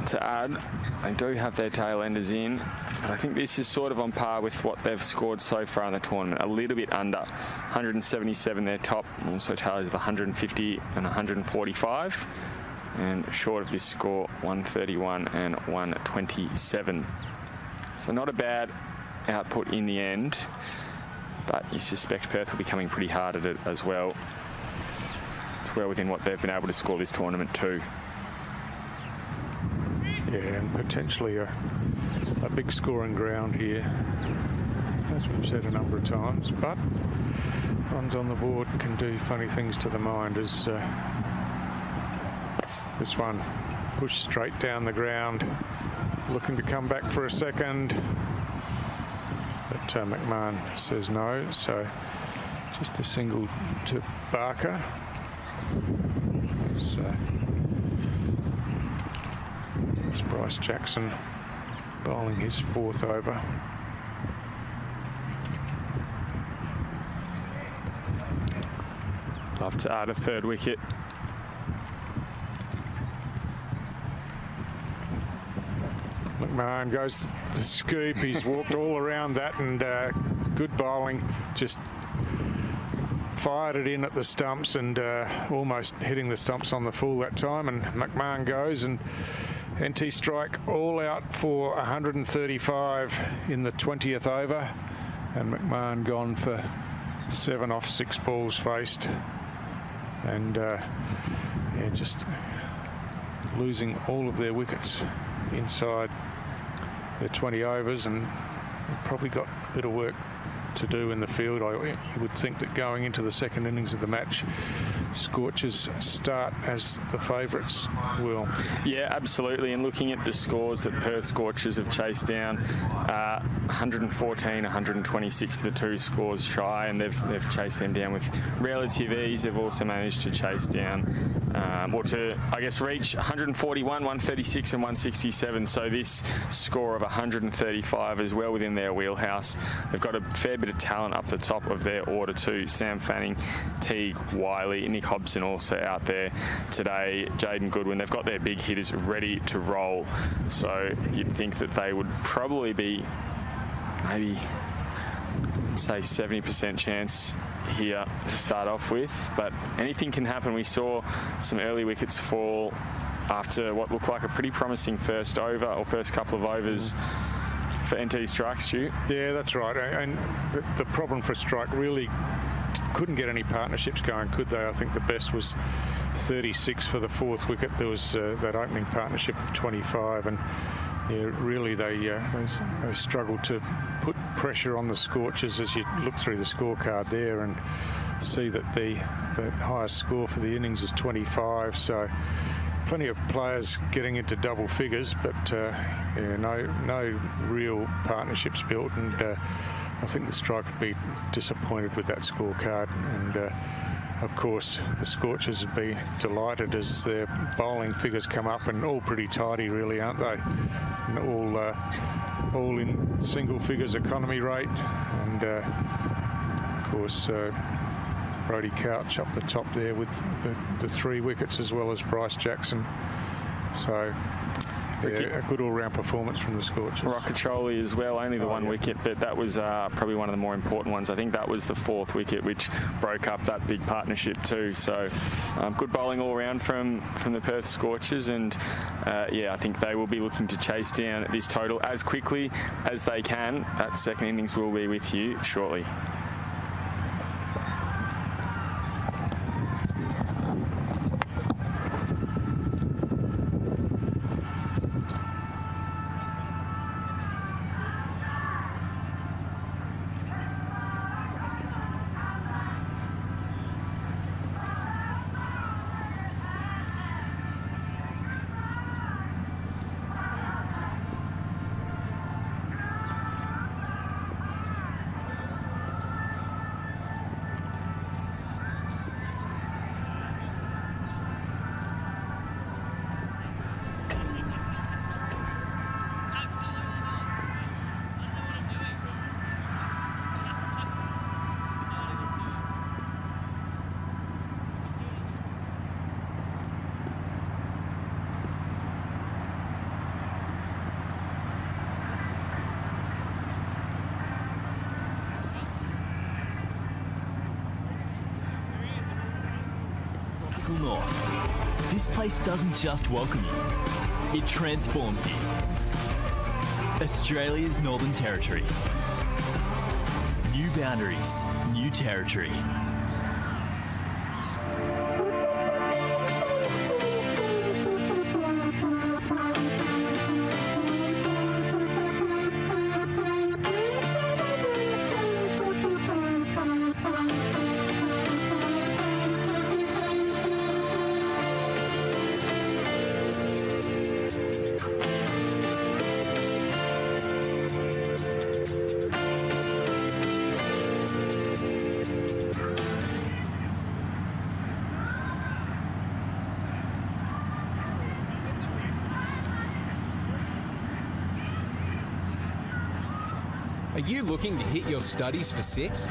to add. They do have their tail enders in, but I think this is sort of on par with what they've scored so far in the tournament. A little bit under. 177 their top, also tallies of 150 and 145. and short of this score, 131 and 127. So not a bad output in the end, but you suspect Perth will be coming pretty hard at it as well. It's well within what they've been able to score this tournament too. Yeah, and potentially a big scoring ground here, as we've said a number of times, but runs on the board can do funny things to the mind, as this one pushed straight down the ground, looking to come back for a second, but McMahon says no, so just a single to Barker. So it's Bryce Jackson bowling his 4th over. Love to add a 3rd wicket. McMahon goes to the scoop. He's walked all around that, and good bowling. Just fired it in at the stumps and almost hitting the stumps on the full that time. And McMahon goes, and NT strike all out for 135 in the 20th over. And McMahon gone for 7 off 6 balls faced. And yeah, just losing all of their wickets inside their 20 overs, and probably got a bit of work to do in the field. You would think that going into the 2nd innings of the match, Scorchers start as the favourites will. Yeah, absolutely. And looking at the scores that Perth Scorchers have chased down, 114, 126, the 2 scores shy, and they've chased them down with relative ease. They've also managed to chase down, or to, I guess, reach 141, 136 and 167. So this score of 135 is well within their wheelhouse. They've got a fair bit of talent up the top of their order too. Sam Fanning, Teague, Wiley, Nick Hobson also out there today, Jaden Goodwin. They've got their big hitters ready to roll. So you'd think that they would probably be maybe, say, 70% chance here to start off with, but anything can happen. We saw some early wickets fall after what looked like a pretty promising first over, or first couple of overs for NT strike, Stu. Yeah, that's right. And the problem for strike, really couldn't get any partnerships going, could they? I think the best was 36 for the 4th wicket. There was that opening partnership of 25, and yeah, really they struggled to put pressure on the Scorchers. As you look through the scorecard there and see that the highest score for the innings is 25, so plenty of players getting into double figures, but yeah, no real partnerships built, and I think the strike would be disappointed with that scorecard. And of course, the Scorchers would be delighted as their bowling figures come up, and all pretty tidy, really, aren't they? And all in single figures economy rate, and of course Brodie Couch up the top there with the 3 wickets, as well as Bryce Jackson. So yeah, a good all-round performance from the Scorchers. Rockacholi as well, only the 1 wicket, but that was probably one of the more important ones. I think that was the 4th wicket, which broke up that big partnership too. So good bowling all round from the Perth Scorchers, and yeah, I think they will be looking to chase down this total as quickly as they can. That 2nd innings will be with you shortly. this place doesn't just welcome you, it transforms you. Australia's Northern Territory. New boundaries, new territory. Are you looking to hit your studies for six?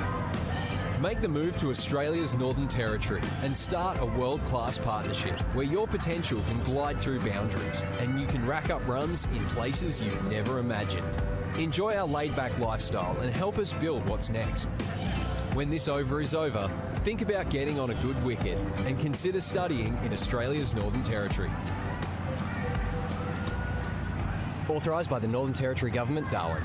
Make the move to Australia's Northern Territory and start a world-class partnership where your potential can glide through boundaries and you can rack up runs in places you've never imagined. Enjoy our laid-back lifestyle and help us build what's next. When this over is over, think about getting on a good wicket and consider studying in Australia's Northern Territory. Authorised by the Northern Territory Government, Darwin.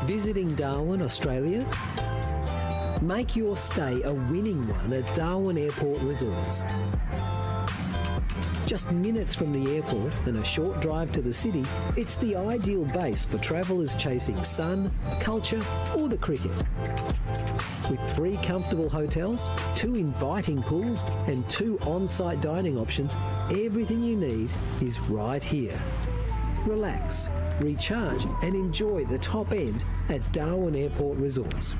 Visiting Darwin, Australia? Make your stay a winning one at Darwin Airport Resorts. Just minutes from the airport and a short drive to the city, it's the ideal base for travellers chasing sun, culture or the cricket. With 3 comfortable hotels, 2 inviting pools and 2 on-site dining options, everything you need is right here. Relax, recharge and enjoy the top end at Darwin Airport Resorts.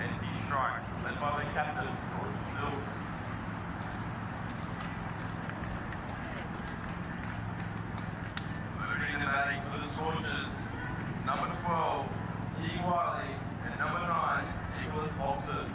NT strike, led by the captain, George Silk. Moving the batting for the Scorchers, number 12, T. Wiley, and number 9, Nicholas Hobson.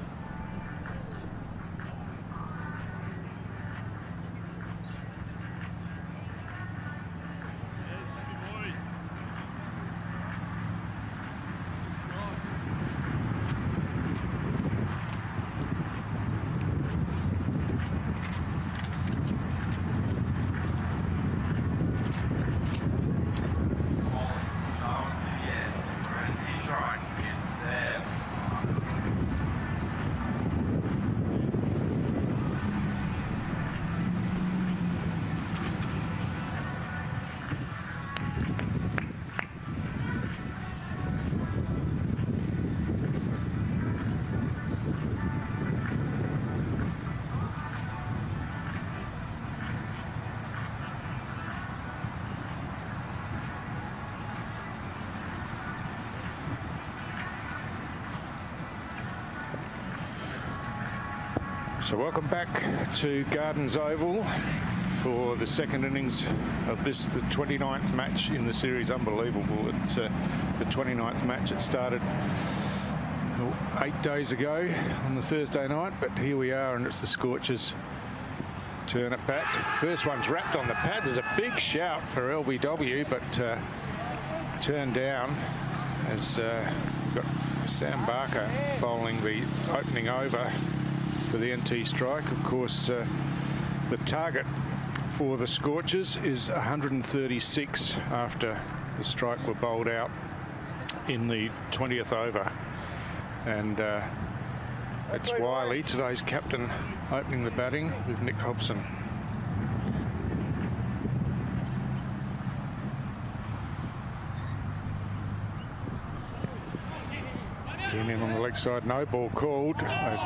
So welcome back to Gardens Oval for the second innings of this, the 29th match in the series. Unbelievable. It's the 29th match. It started 8 days ago on the Thursday night, but here we are, and it's the Scorchers turn at bat. The first one's wrapped on the pad. There's a big shout for LBW, but turned down as we've got Sam Barker bowling the opening over for the NT strike. Of course, the target for the Scorchers is 136 after the strike were bowled out in the 20th over. And it's Wiley, today's captain, opening the batting with Nick Hobson. In on the leg side, no ball called.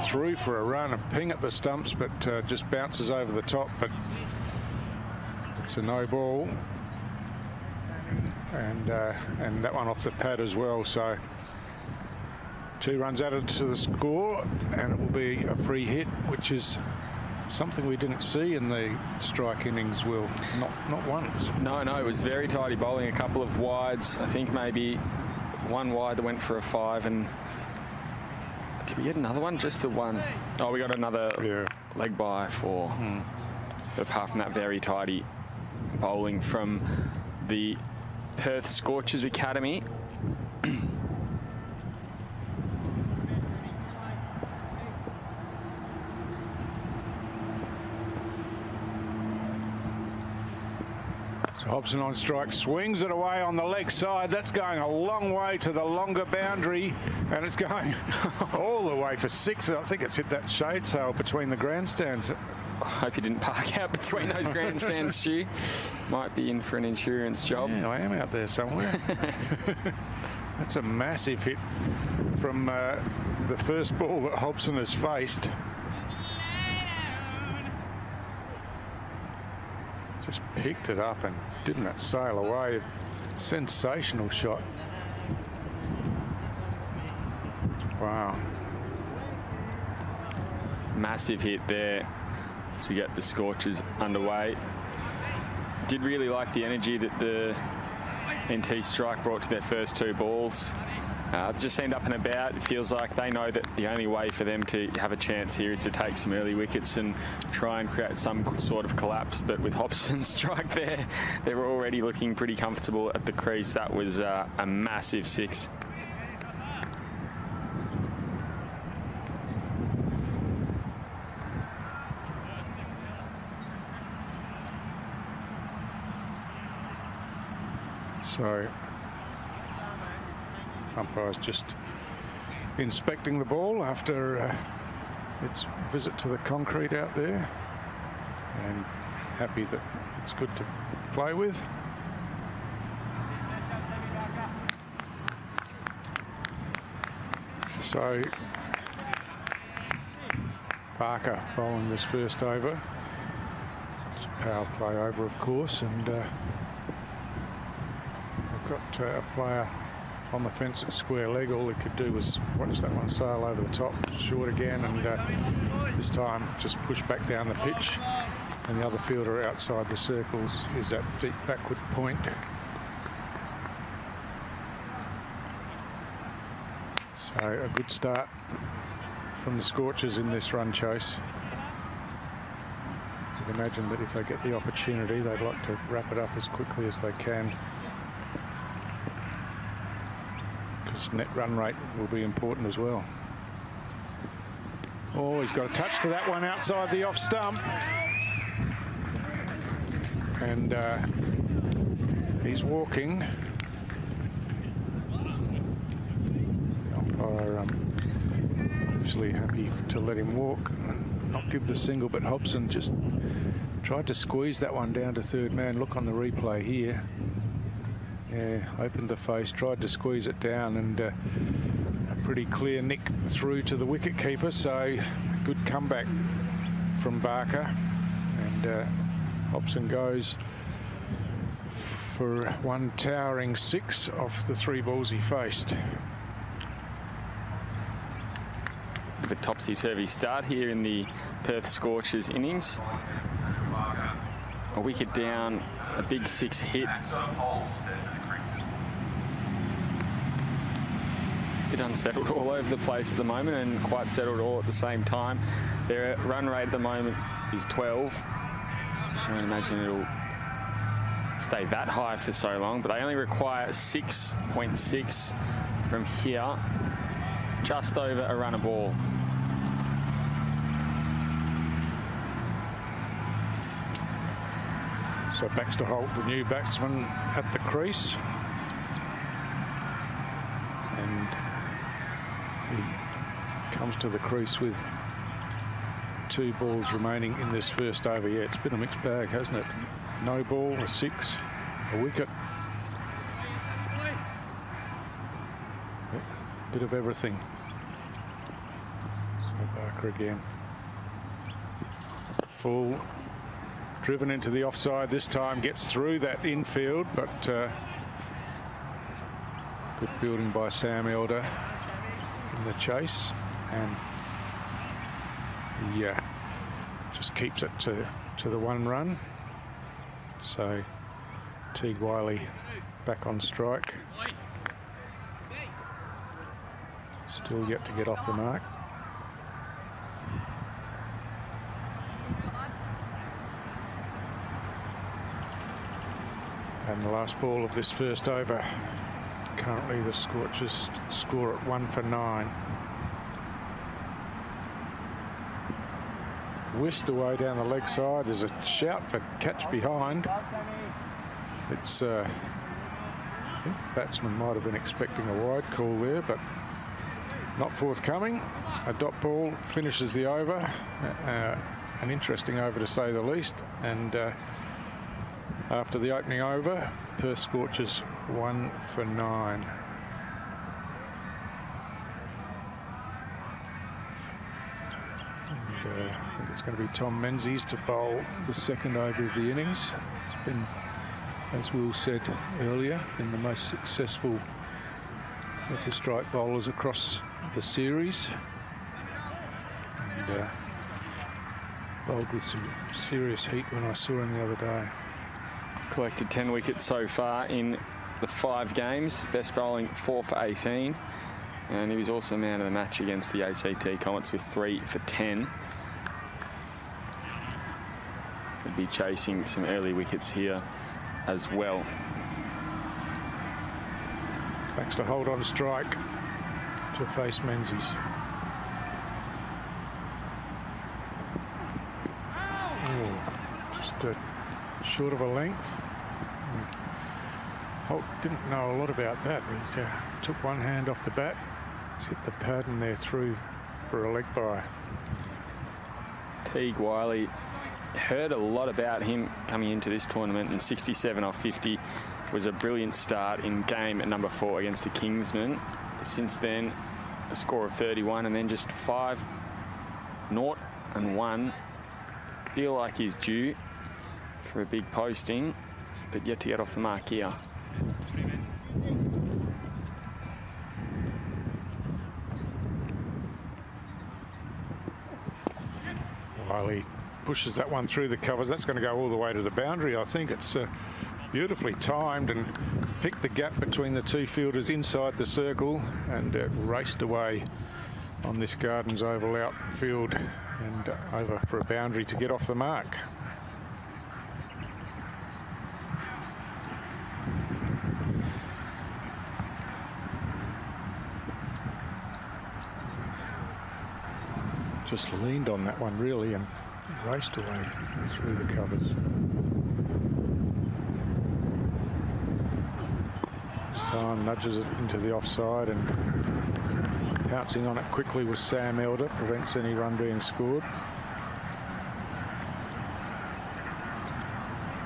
Through for a run, a ping at the stumps, but just bounces over the top. But it's a no ball, and that one off the pad as well. So 2 runs added to the score, and it will be a free hit, which is something we didn't see in the strike innings. Will not once. No, it was very tidy bowling. A couple of wides. I think maybe one wide that went for a 5, and did we get another one? Just the one. Oh, we got another leg by 4. But apart from that, very tidy bowling from the Perth Scorchers Academy. So Hobson on strike, swings it away on the leg side. That's going a long way to the longer boundary, and it's going all the way for 6. I think it's hit that shade sail between the grandstands. I hope you didn't park out between those grandstands, Stu. Might be in for an insurance job. Yeah, I am out there somewhere. That's a massive hit from the first ball that Hobson has faced. Just picked it up and didn't it sail away. Sensational shot. Wow. Massive hit there to get the Scorchers underway. Did really like the energy that the NT strike brought to their first 2 balls. Just seemed up and about. It feels like they know that the only way for them to have a chance here is to take some early wickets and try and create some sort of collapse. But with Hobson's strike there, they were already looking pretty comfortable at the crease. That was a massive 6. So umpire's just inspecting the ball after its visit to the concrete out there, and happy that it's good to play with. So Parker bowling this first over. It's a power play over, of course, and we've got a player on the fence at square leg. All he could do was watch that one sail over the top, short again, and this time just push back down the pitch. And the other fielder outside the circles is that deep backward point. So a good start from the Scorchers in this run chase. You can imagine that if they get the opportunity, they'd like to wrap it up as quickly as they can, because net run rate will be important as well. Oh, he's got a touch to that one outside the off stump. And he's walking. The umpire obviously happy to let him walk and not give the single, but Hobson just tried to squeeze that one down to third man. Look on the replay here. Yeah, opened the face, tried to squeeze it down, and a pretty clear nick through to the wicket keeper. So good comeback from Barker, and Hobson goes for one towering 6 off the 3 balls he faced. A topsy-turvy start here in the Perth Scorchers innings. A wicket down, a big 6 hit. Bit unsettled all over the place at the moment, and quite settled all at the same time. Their run rate at the moment is 12. I don't imagine it'll stay that high for so long, but they only require 6.6 from here, just over a run a ball. So Baxter Holt, the new batsman, at the crease, and he comes to the crease with 2 balls remaining in this first over. Yeah, it's been a mixed bag, hasn't it? No ball, a 6, a wicket. A bit of everything. So Barker again. Full. Driven into the offside this time, gets through that infield, but good fielding by Sam Elder in the chase, and he just keeps it to the 1 run. So Teague Wiley back on strike. Still yet to get off the mark. And the last ball of this first over. Currently the Scorchers score at 1 for 9. Whisked away down the leg side. There's a shout for catch behind. It's I think the batsman might have been expecting a wide call there, but not forthcoming. A dot ball finishes the over. An interesting over to say the least. And after the opening over, Perth Scorchers 1 for 9. And, I think it's going to be Tom Menzies to bowl the second over of the innings. It's been, as Will said earlier, been the most successful to strike bowlers across the series. And bowled with some serious heat when I saw him the other day. Collected 10 wickets so far in the 5 games. Best bowling 4 for 18. And he was also man of the match against the ACT Comets with 3 for 10. Could be chasing some early wickets here as well. Baxter Holt on strike to face Menzies. Oh, just short of a length. Holt didn't know a lot about that. He took one hand off the bat. It's hit the pad and they're through for a leg bye. Teague Wiley, heard a lot about him coming into this tournament, and 67 off 50 was a brilliant start in game at number 4 against the Kingsmen. Since then, a score of 31 and then just 5, 0 and 1. Feel like he's due for a big posting, but yet to get off the mark here. Wiley pushes that one through the covers. That's going to go all the way to the boundary. I think it's beautifully timed and picked the gap between the two fielders inside the circle and raced away on this Gardens Oval outfield and over for a boundary to get off the mark. Just leaned on that one really and raced away through the covers. This time nudges it into the offside, and pouncing on it quickly was Sam Elder, prevents any run being scored.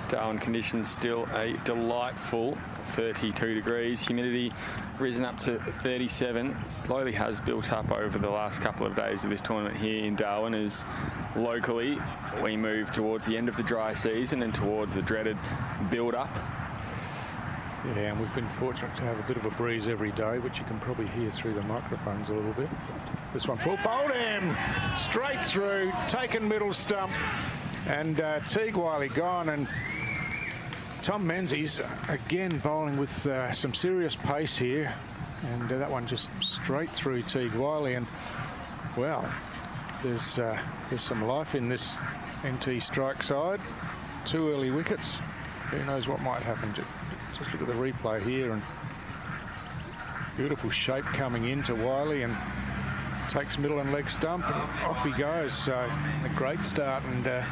Darwin conditions still a delightful 32 degrees. Humidity risen up to 37. Slowly has built up over the last couple of days of this tournament here in Darwin, as locally we move towards the end of the dry season and towards the dreaded build-up. Yeah, and we've been fortunate to have a bit of a breeze every day, which you can probably hear through the microphones a little bit. This one full bowled him straight through, taken middle stump, and Teague Wiley gone, and Tom Menzies again bowling with some serious pace here, and that one just straight through Teague Wiley. And well, there's some life in this NT strike side. 2 early wickets. Who knows what might happen? Just look at the replay here, and beautiful shape coming into Wiley, and takes middle and leg stump, and off he goes. So a great start. And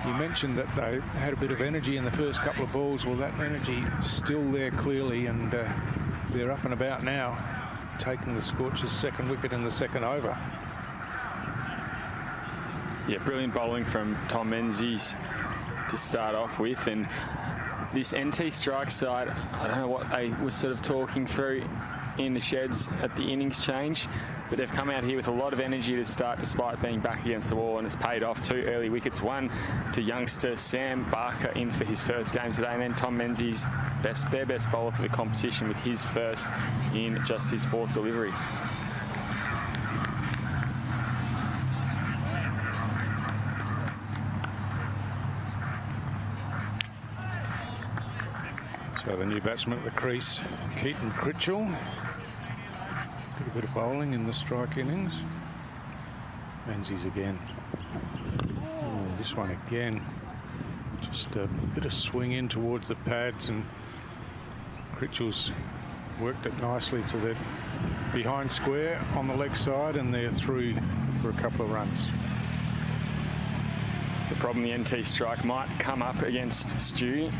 you mentioned that they had a bit of energy in the first couple of balls. Well, that energy still there clearly, and they're up and about now, taking the Scorchers' second wicket in the second over. Yeah, brilliant bowling from Tom Menzies to start off with. And this NT strike side, I don't know what they were sort of talking through in the sheds at the innings change, but they've come out here with a lot of energy to start despite being back against the wall, and it's paid off. 2 early wickets, one to youngster Sam Barker in for his first game today, and then Tom Menzies, their best bowler for the competition, with his first in just his 4th delivery. So the new batsman at the crease, Keaton Critchell. Did a bit of bowling in the strike innings. Menzies again. Oh, this one again. Just a bit of swing in towards the pads, and Critchell's worked it nicely to the behind square on the leg side, and they're through for a couple of runs. The problem the NT strike might come up against Stu,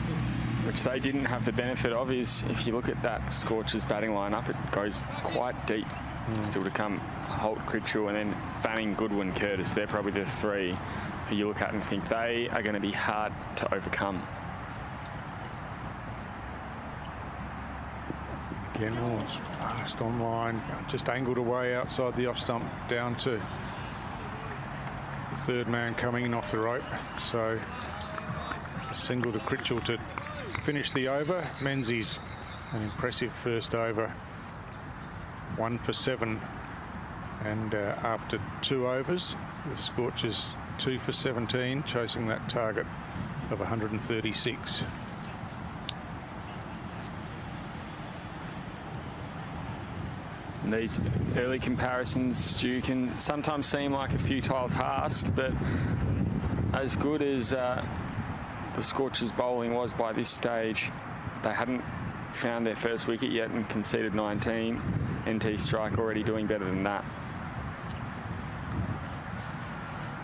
which they didn't have the benefit of, is if you look at that Scorchers batting line-up, it goes quite deep. Still to come, Holt, Critchell, and then Fanning, Goodwin, Curtis. They're probably the 3 who you look at and think they are going to be hard to overcome. Again, it's fast on line, just angled away outside the off stump, down to the 3rd man coming in off the rope. So a single to Critchell to finish the over. Menzies, an impressive first over, 1 for 7, and after 2 overs, the Scorchers 2 for 17, chasing that target of 136. And these early comparisons, Stu, can sometimes seem like a futile task, but as good as the Scorchers' bowling was by this stage, they hadn't found their first wicket yet and conceded 19. NT strike already doing better than that.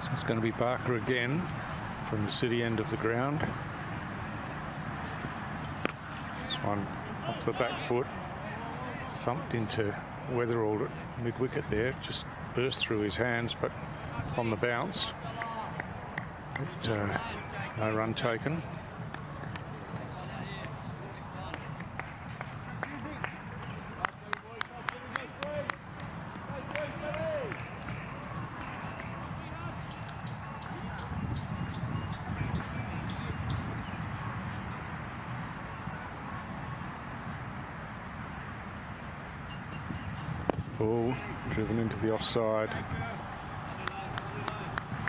So it's going to be Barker again from the city end of the ground. This one off the back foot, thumped into Weatherall at mid-wicket there, just burst through his hands, but on the bounce. But, no run taken. Ball driven into the offside.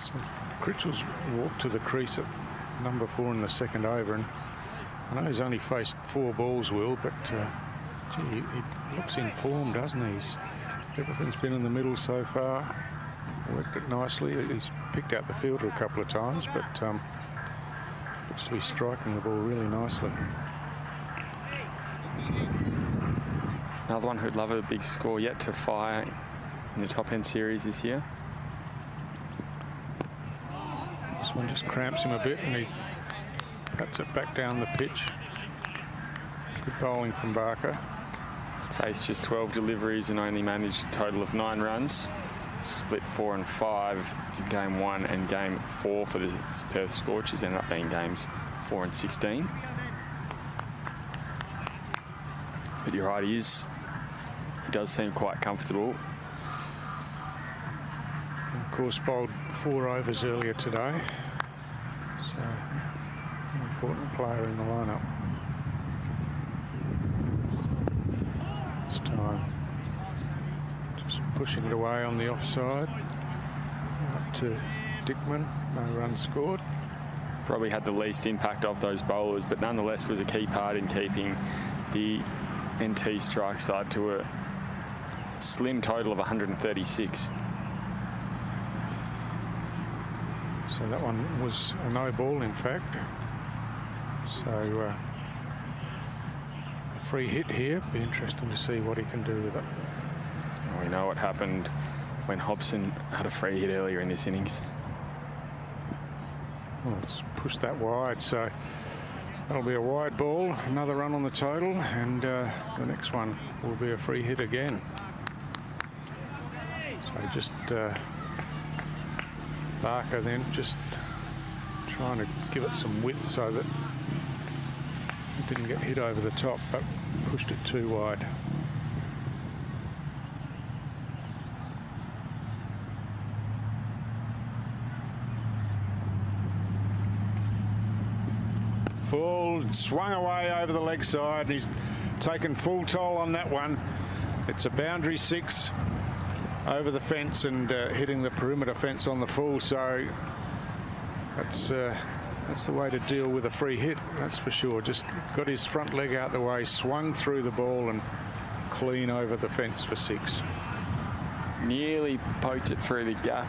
So Critchell's walked to the crease at number 4 in the second over, and I know he's only faced 4 balls, Will, but gee, he looks in form, doesn't he? Everything's been in the middle so far. Worked it nicely. He's picked out the fielder a couple of times, but looks to be striking the ball really nicely. Another one who'd love a big score, yet to fire in the top end series this year. This one just cramps him a bit, and he puts it back down the pitch. Good bowling from Barker. Faced just 12 deliveries and only managed a total of 9 runs. Split 4 and 5 in game 1 and game 4 for the Perth Scorchers. Ended up being games 4 and 16. But you're right, he does seem quite comfortable. And of course, bowled 4 overs earlier today. So, an important player in the lineup. This time, just pushing it away on the offside. Up to Dickman, no run scored. Probably had the least impact of those bowlers, but nonetheless was a key part in keeping the NT strike side to a slim total of 136. So that one was a no ball, in fact. So a free hit here. Be interesting to see what he can do with it. We know what happened when Hobson had a free hit earlier in this innings. Well, it's pushed that wide, so that'll be a wide ball. Another run on the total, and the next one will be a free hit again. So just Barker then just trying to give it some width so that it didn't get hit over the top, but pushed it too wide. Full, swung away over the leg side, and he's taken full toll on that one. It's a boundary 6 over the fence and hitting the perimeter fence on the full, so that's the way to deal with a free hit, that's for sure. Just got his front leg out the way, swung through the ball and clean over the fence for 6. Nearly poked it through the gap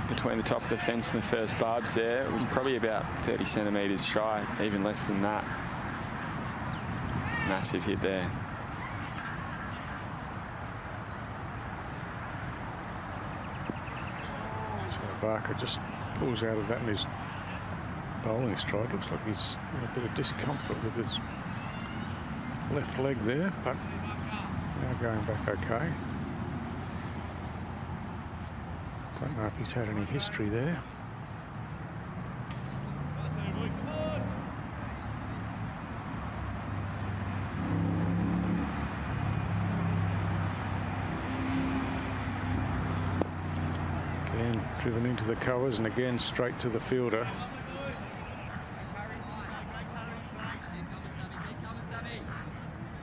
between the top of the fence and the first barbs there. It was probably about 30 centimetres shy, even less than that. Massive hit there. So Barker just pulls out of that in his bowling stride. Looks like he's in a bit of discomfort with his left leg there, but now going back okay. Don't know if he's had any history there. Again, driven into the covers, and again straight to the fielder.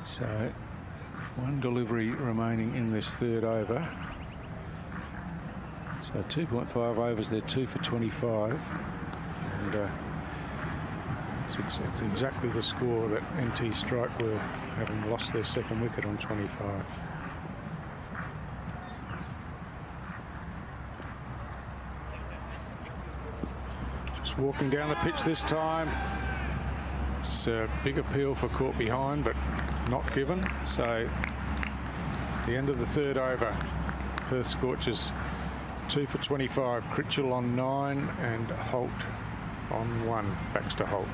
So, 1 delivery remaining in this 3rd over. So 2.5 overs, they're 2 for 25. And it's exactly the score that NT Strike were, having lost their 2nd wicket on 25. Just walking down the pitch this time. It's a big appeal for caught behind, but not given. So the end of the 3rd over, Perth Scorchers 2 for 25. Critchell on 9 and Holt on 1. Baxter Holt.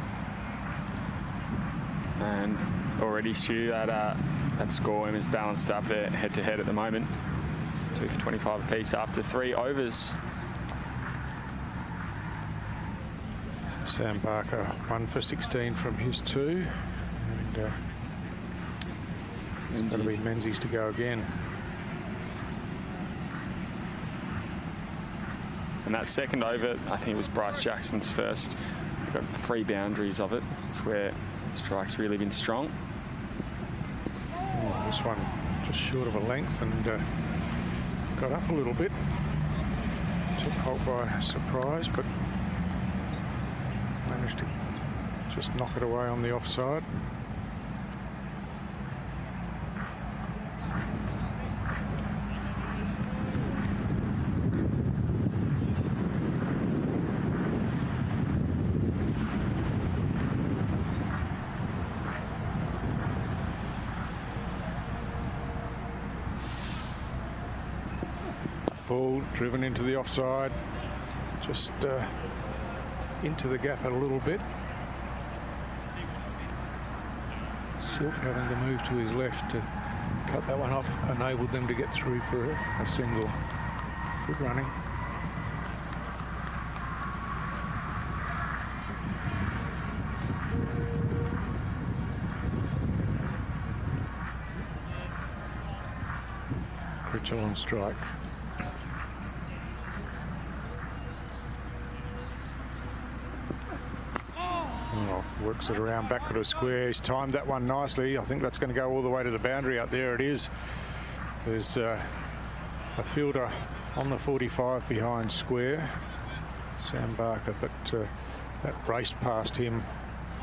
And already, Stu, that score is balanced up there head-to-head at the moment. 2 for 25 apiece after 3 overs. Sam Barker 1 for 16 from his 2. And it's going to be Menzies to go again. And that 2nd over, I think it was Bryce Jackson's first. Got 3 boundaries of it. It's where strike's really been strong. Oh, this one just short of a length and got up a little bit. Took Holt by surprise, but managed to just knock it away on the offside. Full, driven into the offside, just into the gap a little bit. Silk having to move to his left to cut that one off, enabled them to get through for a single. Good running. Critchell on strike. Works it around back to a square. He's timed that one nicely. I think that's going to go all the way to the boundary out there. It is. There's a fielder on the 45 behind square, Sam Barker, but that raced past him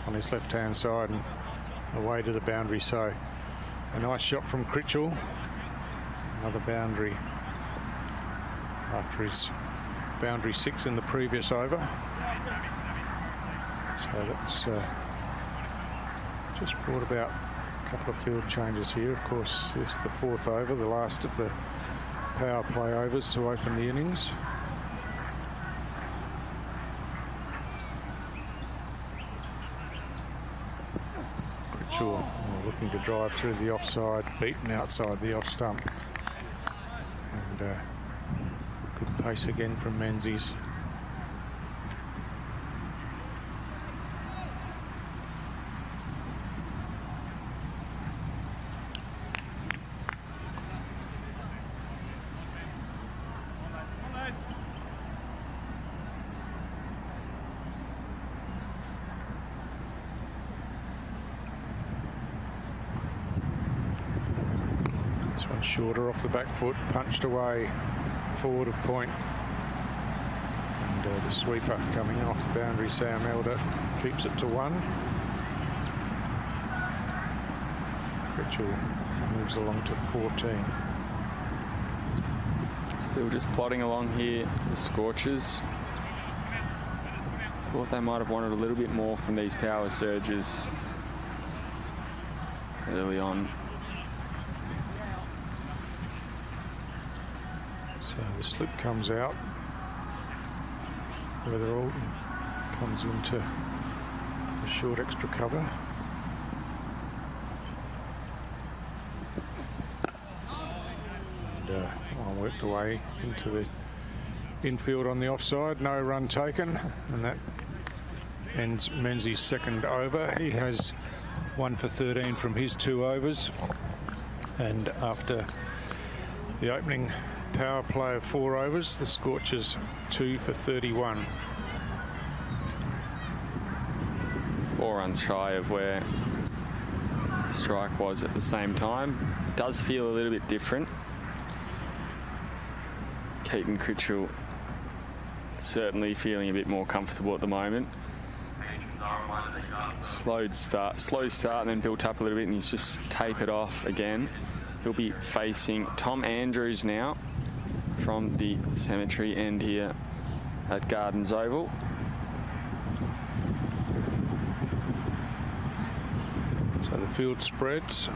on his left-hand side and away to the boundary. So a nice shot from Critchell. Another boundary after his boundary 6 in the previous over. So that's just brought about a couple of field changes here. Of course, this is the 4th over, the last of the power play overs to open the innings. Critchell looking to drive through the offside, beaten outside the off stump. And good pace again from Menzies. Shorter off the back foot, punched away forward of point. And the sweeper coming off the boundary, Sam Elder, keeps it to 1. Critchell moves along to 14. Still just plodding along here, the Scorchers. Thought they might have wanted a little bit more from these power surges early on. So the slip comes out. Weatherall comes into a short extra cover. And one worked away into the infield on the offside. No run taken, and that ends Menzies' second over. He has 1 for 13 from his 2 overs, and after the opening power play of 4 overs, the Scorchers 2 for 31. 4 runs shy of where strike was at the same time. It does feel a little bit different. Keaton Critchell certainly feeling a bit more comfortable at the moment. Slow start and then built up a little bit, and he's just tapered off again. He'll be facing Tom Andrews now from the cemetery end here at Gardens Oval. So the field spreads.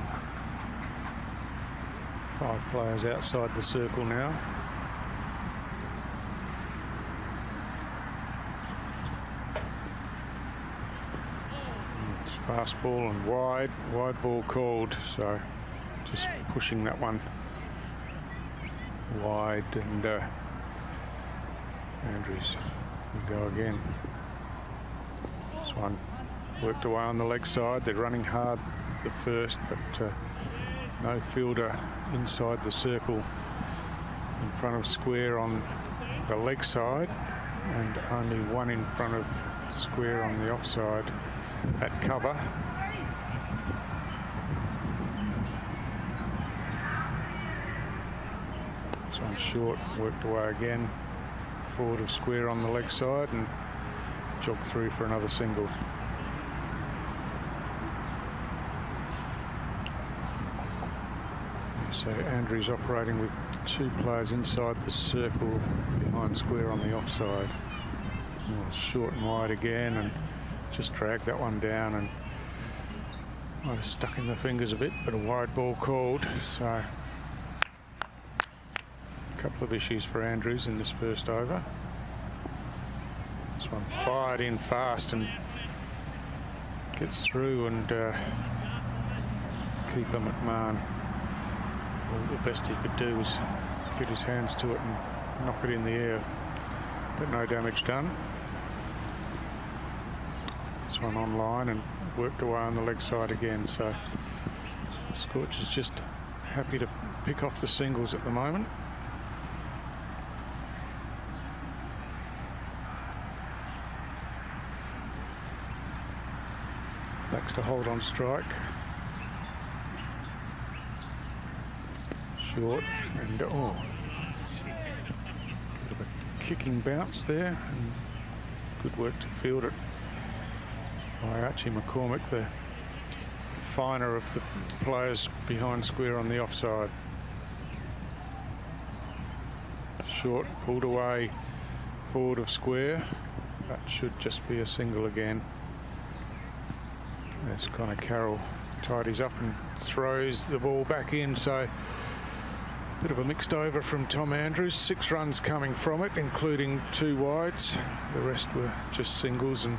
5 players outside the circle now. It's fast ball and wide ball called, so just pushing that one wide, and Andrews will go again. This one worked away on the leg side. They're running hard at first, but no fielder inside the circle in front of square on the leg side, and only one in front of square on the offside at cover. This one short, worked away again. forward of square on the leg side and jog through for another single. So Andrews operating with 2 players inside the circle behind square on the offside. Well, short and wide again, and just dragged that one down and might have stuck in the fingers a bit, but a wide ball called. So a couple of issues for Andrews in this first over. This one fired in fast and gets through, and keeper McMahon, well, the best he could do was get his hands to it and knock it in the air, but no damage done. This one on line and worked away on the leg side again, so Scorchers just happy to pick off the singles at the moment. Baxter hold on strike. Short, and oh, bit of a kicking bounce there, and good work to field it by Archie McCormick, the finer of the players behind square on the offside. Short, pulled away forward of square. That should just be a single again. There's Connor Carroll, tidies up and throws the ball back in, so bit of a mixed over from Tom Andrews. 6 runs coming from it, including 2 wides. The rest were just singles, and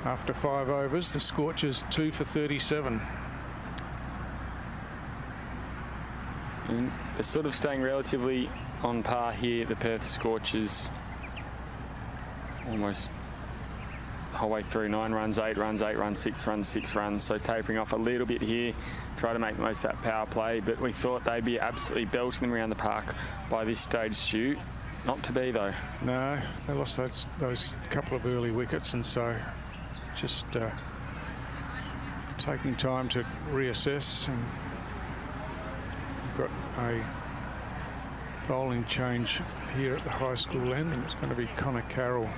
after 5 overs, the Scorchers 2 for 37. And they're sort of staying relatively on par here, the Perth Scorchers. Almost the whole way through. 9 runs, 8 runs, 8 runs, 6 runs, 6 runs. So tapering off a little bit here, try to make the most of that power play. But we thought they'd be absolutely belting them around the park by this stage, Stu. Not to be, though. No, they lost those couple of early wickets, and so just taking time to reassess. And we've got a bowling change here at the high school end, and it's going to be Connor Carroll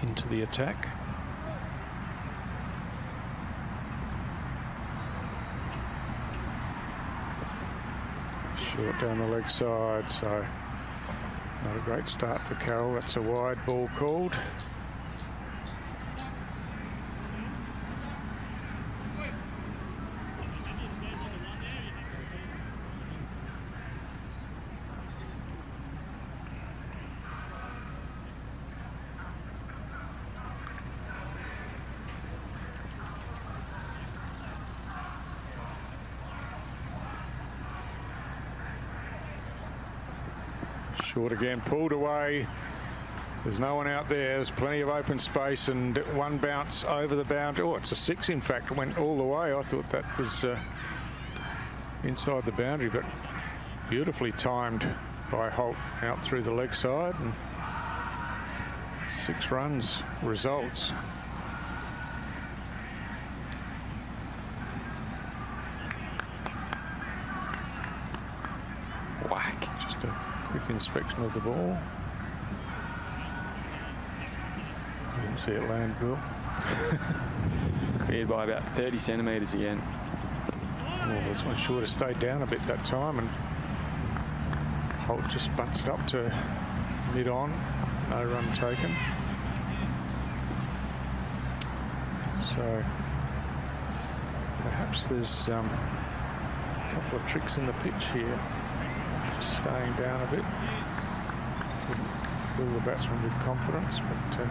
into the attack. Short down the leg side, so not a great start for Carroll. That's a wide ball called. Short again, pulled away. There's no one out there. There's plenty of open space, and one bounce over the boundary. Oh, it's a 6, in fact. It went all the way. I thought that was inside the boundary, but beautifully timed by Holt out through the leg side, and 6 runs results. Whack. Just a quick inspection of the ball. Didn't see it land, Bill. Cleared by about 30 centimetres again. Well, this one should have stayed down a bit that time, and Holt just bunts it up to mid-on. No run taken. So perhaps there's a couple of tricks in the pitch here. Just staying down a bit. Wouldn't fill the batsman with confidence, but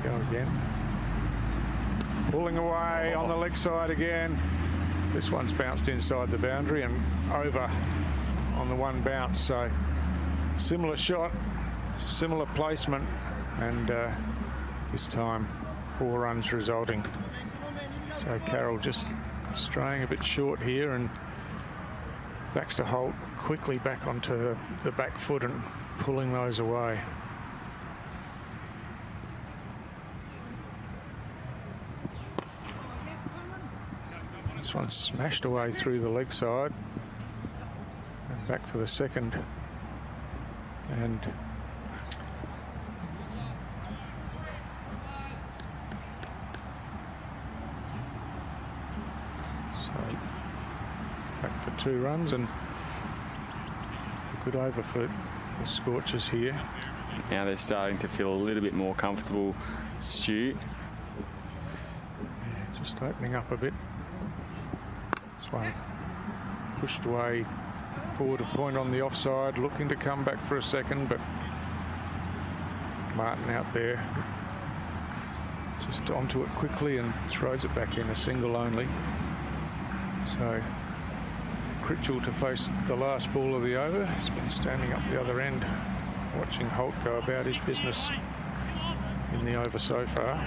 go again. Pulling away on the leg side again. This one's bounced inside the boundary and over on the one bounce. So similar shot, similar placement, and this time 4 runs resulting. So Carroll just straying a bit short here, and Baxter Holt quickly back onto the back foot and pulling those away. This one smashed away through the leg side and back for the second. And so back for 2 runs, and a good over for the Scorchers here. Now they're starting to feel a little bit more comfortable, Stu. Yeah, just opening up a bit. This one pushed away forward a point on the offside, looking to come back for a second, but Martin out there just onto it quickly and throws it back in, a single only. So Critchell to face the last ball of the over. He's been standing up the other end watching Holt go about his business in the over so far.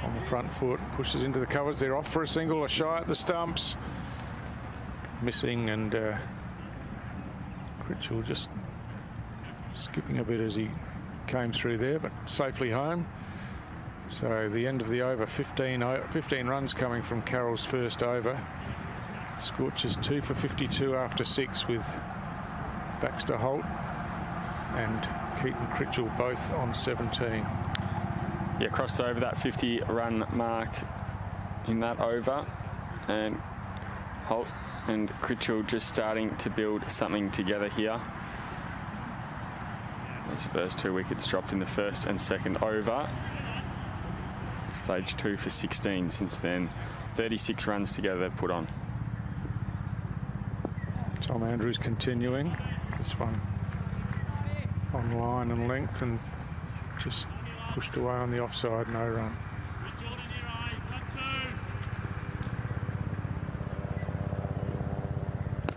On the front foot, pushes into the covers. They're off for a single, a shy at the stumps. Missing, and Critchell just skipping a bit as he came through there, but safely home. So the end of the over, 15 runs coming from Carroll's first over. Scorchers 2 for 52 after 6, with Baxter Holt and Keaton Critchell both on 17. Yeah, crossed over that 50-run mark in that over, and Holt and Critchell just starting to build something together here. Those first 2 wickets dropped in the first and second over. Stage 2 for 16 since then. 36 runs together they've put on. Tom Andrews continuing. This one on line and length, and just pushed away on the offside, no run.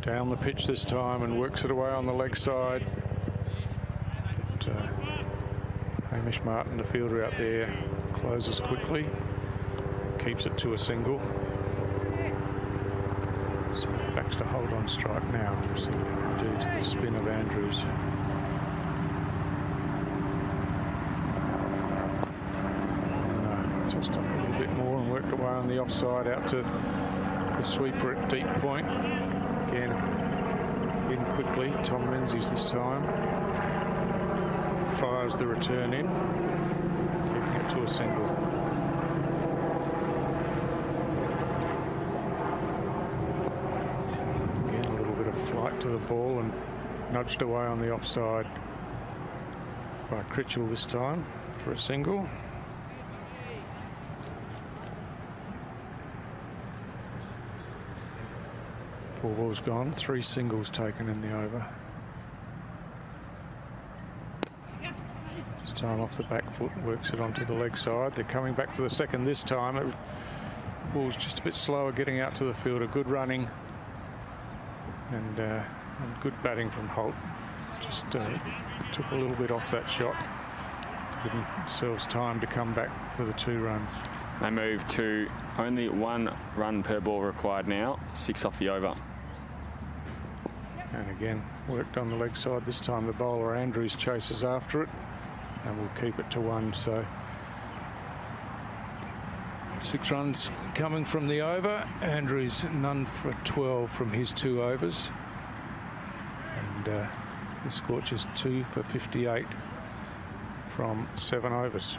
Down the pitch this time and works it away on the leg side. But, Hamish Martin, the fielder out there, closes quickly, keeps it to a single. So Baxter Holt on strike now, see what he can do to the spin of Andrews. And, just a little bit more and worked away on the offside out to the sweeper at deep point. Again, in quickly. Tom Menzies this time fires the return in, keeping it to a single. Again, a little bit of flight to the ball and nudged away on the offside by Critchell this time for a single. Four balls gone, 3 singles taken in the over. This time off the back foot, works it onto the leg side. They're coming back for the second this time. It ball's just a bit slower getting out to the fielder. Good running and good batting from Holt. Just took a little bit off that shot. Give themselves time to come back for the 2 runs. They move to only 1 run per ball required now, 6 off the over. And again, worked on the leg side. This time the bowler Andrews chases after it and will keep it to 1. So 6 runs coming from the over. Andrews none for 12 from his 2 overs. And the Scorchers 2 for 58 from 7 overs.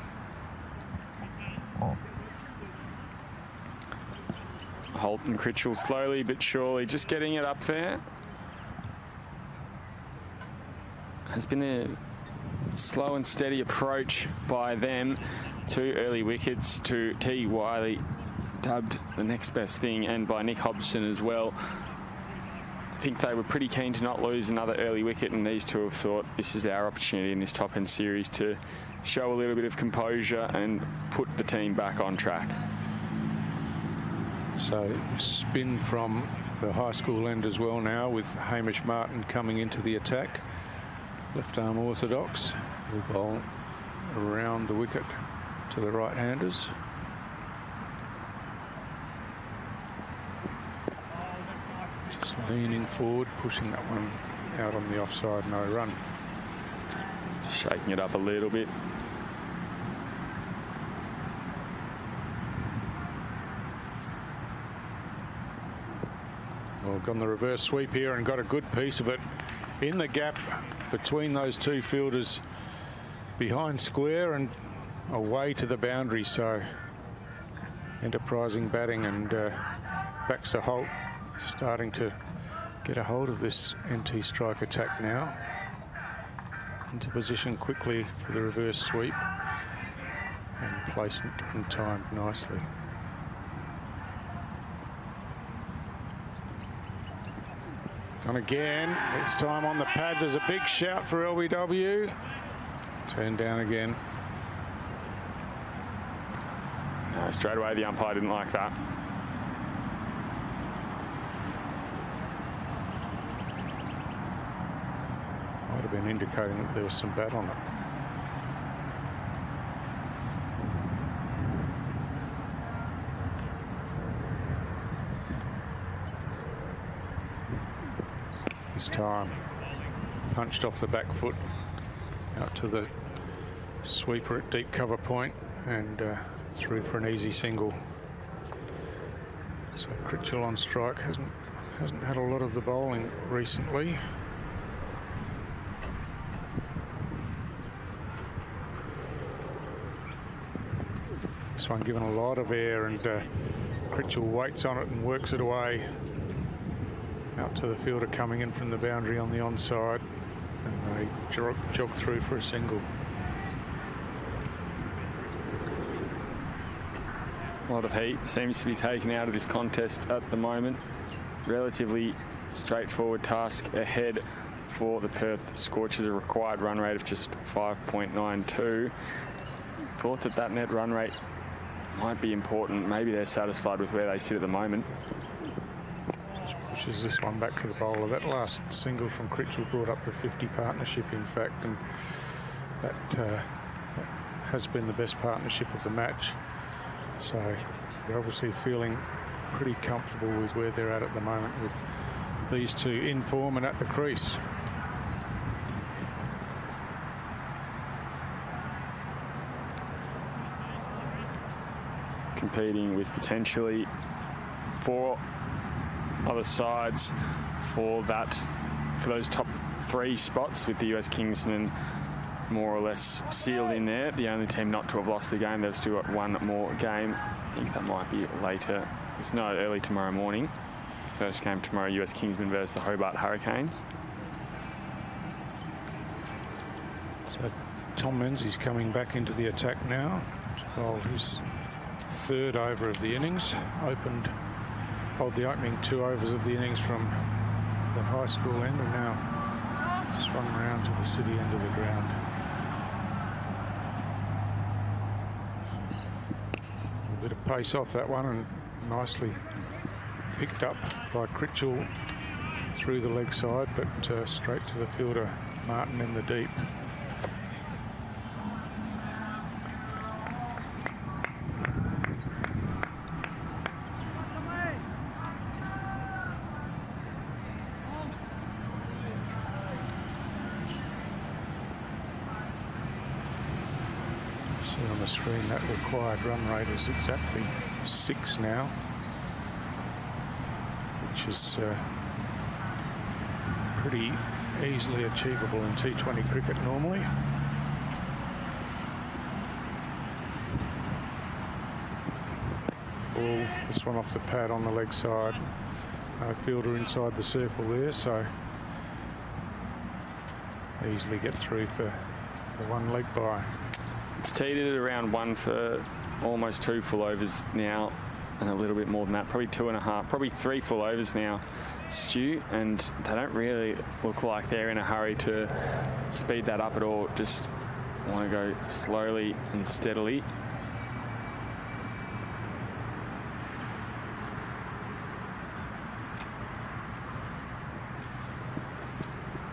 Holt and Critchell slowly but surely just getting it up there. Has been a slow and steady approach by them. 2 early wickets to T. Wiley, dubbed the next best thing, and by Nick Hobson as well. I think they were pretty keen to not lose another early wicket, and these two have thought this is our opportunity in this top end series to show a little bit of composure and put the team back on track. So spin from the high school end as well now, with Hamish Martin coming into the attack. Left arm orthodox, will bowl around the wicket to the right-handers. Just leaning forward, pushing that one out on the offside, no run. Shaking it up a little bit. Well, gone the reverse sweep here and got a good piece of it in the gap between those two fielders behind square and away to the boundary. So enterprising batting, and Baxter Holt starting to get a hold of this NT strike attack now. Into position quickly for the reverse sweep and placed and timed nicely. And again, this time on the pad, there's a big shout for LBW. Turned down again. No, straight away the umpire didn't like that. Might have been indicating that there was some bat on it. This time punched off the back foot out to the sweeper at deep cover point and through for an easy single. So Critchell on strike hasn't had a lot of the bowling recently. This one given a lot of air, and Critchell waits on it and works it away out to the fielder coming in from the boundary on the onside, and they jog through for a single. A lot of heat seems to be taken out of this contest at the moment. Relatively straightforward task ahead for the Perth Scorchers, a required run rate of just 5.92. Thought that net run rate might be important. Maybe they're satisfied with where they sit at the moment. Just pushes this one back to the bowler. That last single from Critchell brought up the 50 partnership, in fact, and that has been the best partnership of the match. So they're obviously feeling pretty comfortable with where they're at the moment, with these two in form and at the crease. Competing with potentially 4 other sides for those top 3 spots, with the US Kingsmen more or less sealed in there. The only team not to have lost the game. They've still got one more game. I think that might be later. It's no, early tomorrow morning. First game tomorrow, US Kingsmen versus the Hobart Hurricanes. So Tom Menzies coming back into the attack now to bowl his 3rd over of the innings. Bowled the opening 2 overs of the innings from the high school end, and now swung round to the city end of the ground. A bit of pace off that one, and nicely picked up by Critchell through the leg side, but straight to the fielder Martin in the deep. See on the screen that required run rate is exactly 6 now, which is pretty easily achievable in T20 cricket normally. Ball, this one off the pad on the leg side. No fielder inside the circle there, so easily get through for the 1 leg bye. It's teed at around 1 for almost 2 full overs now, and a little bit more than that, probably 2.5, probably 3 full overs now, Stu, and they don't really look like they're in a hurry to speed that up at all. Just want to go slowly and steadily.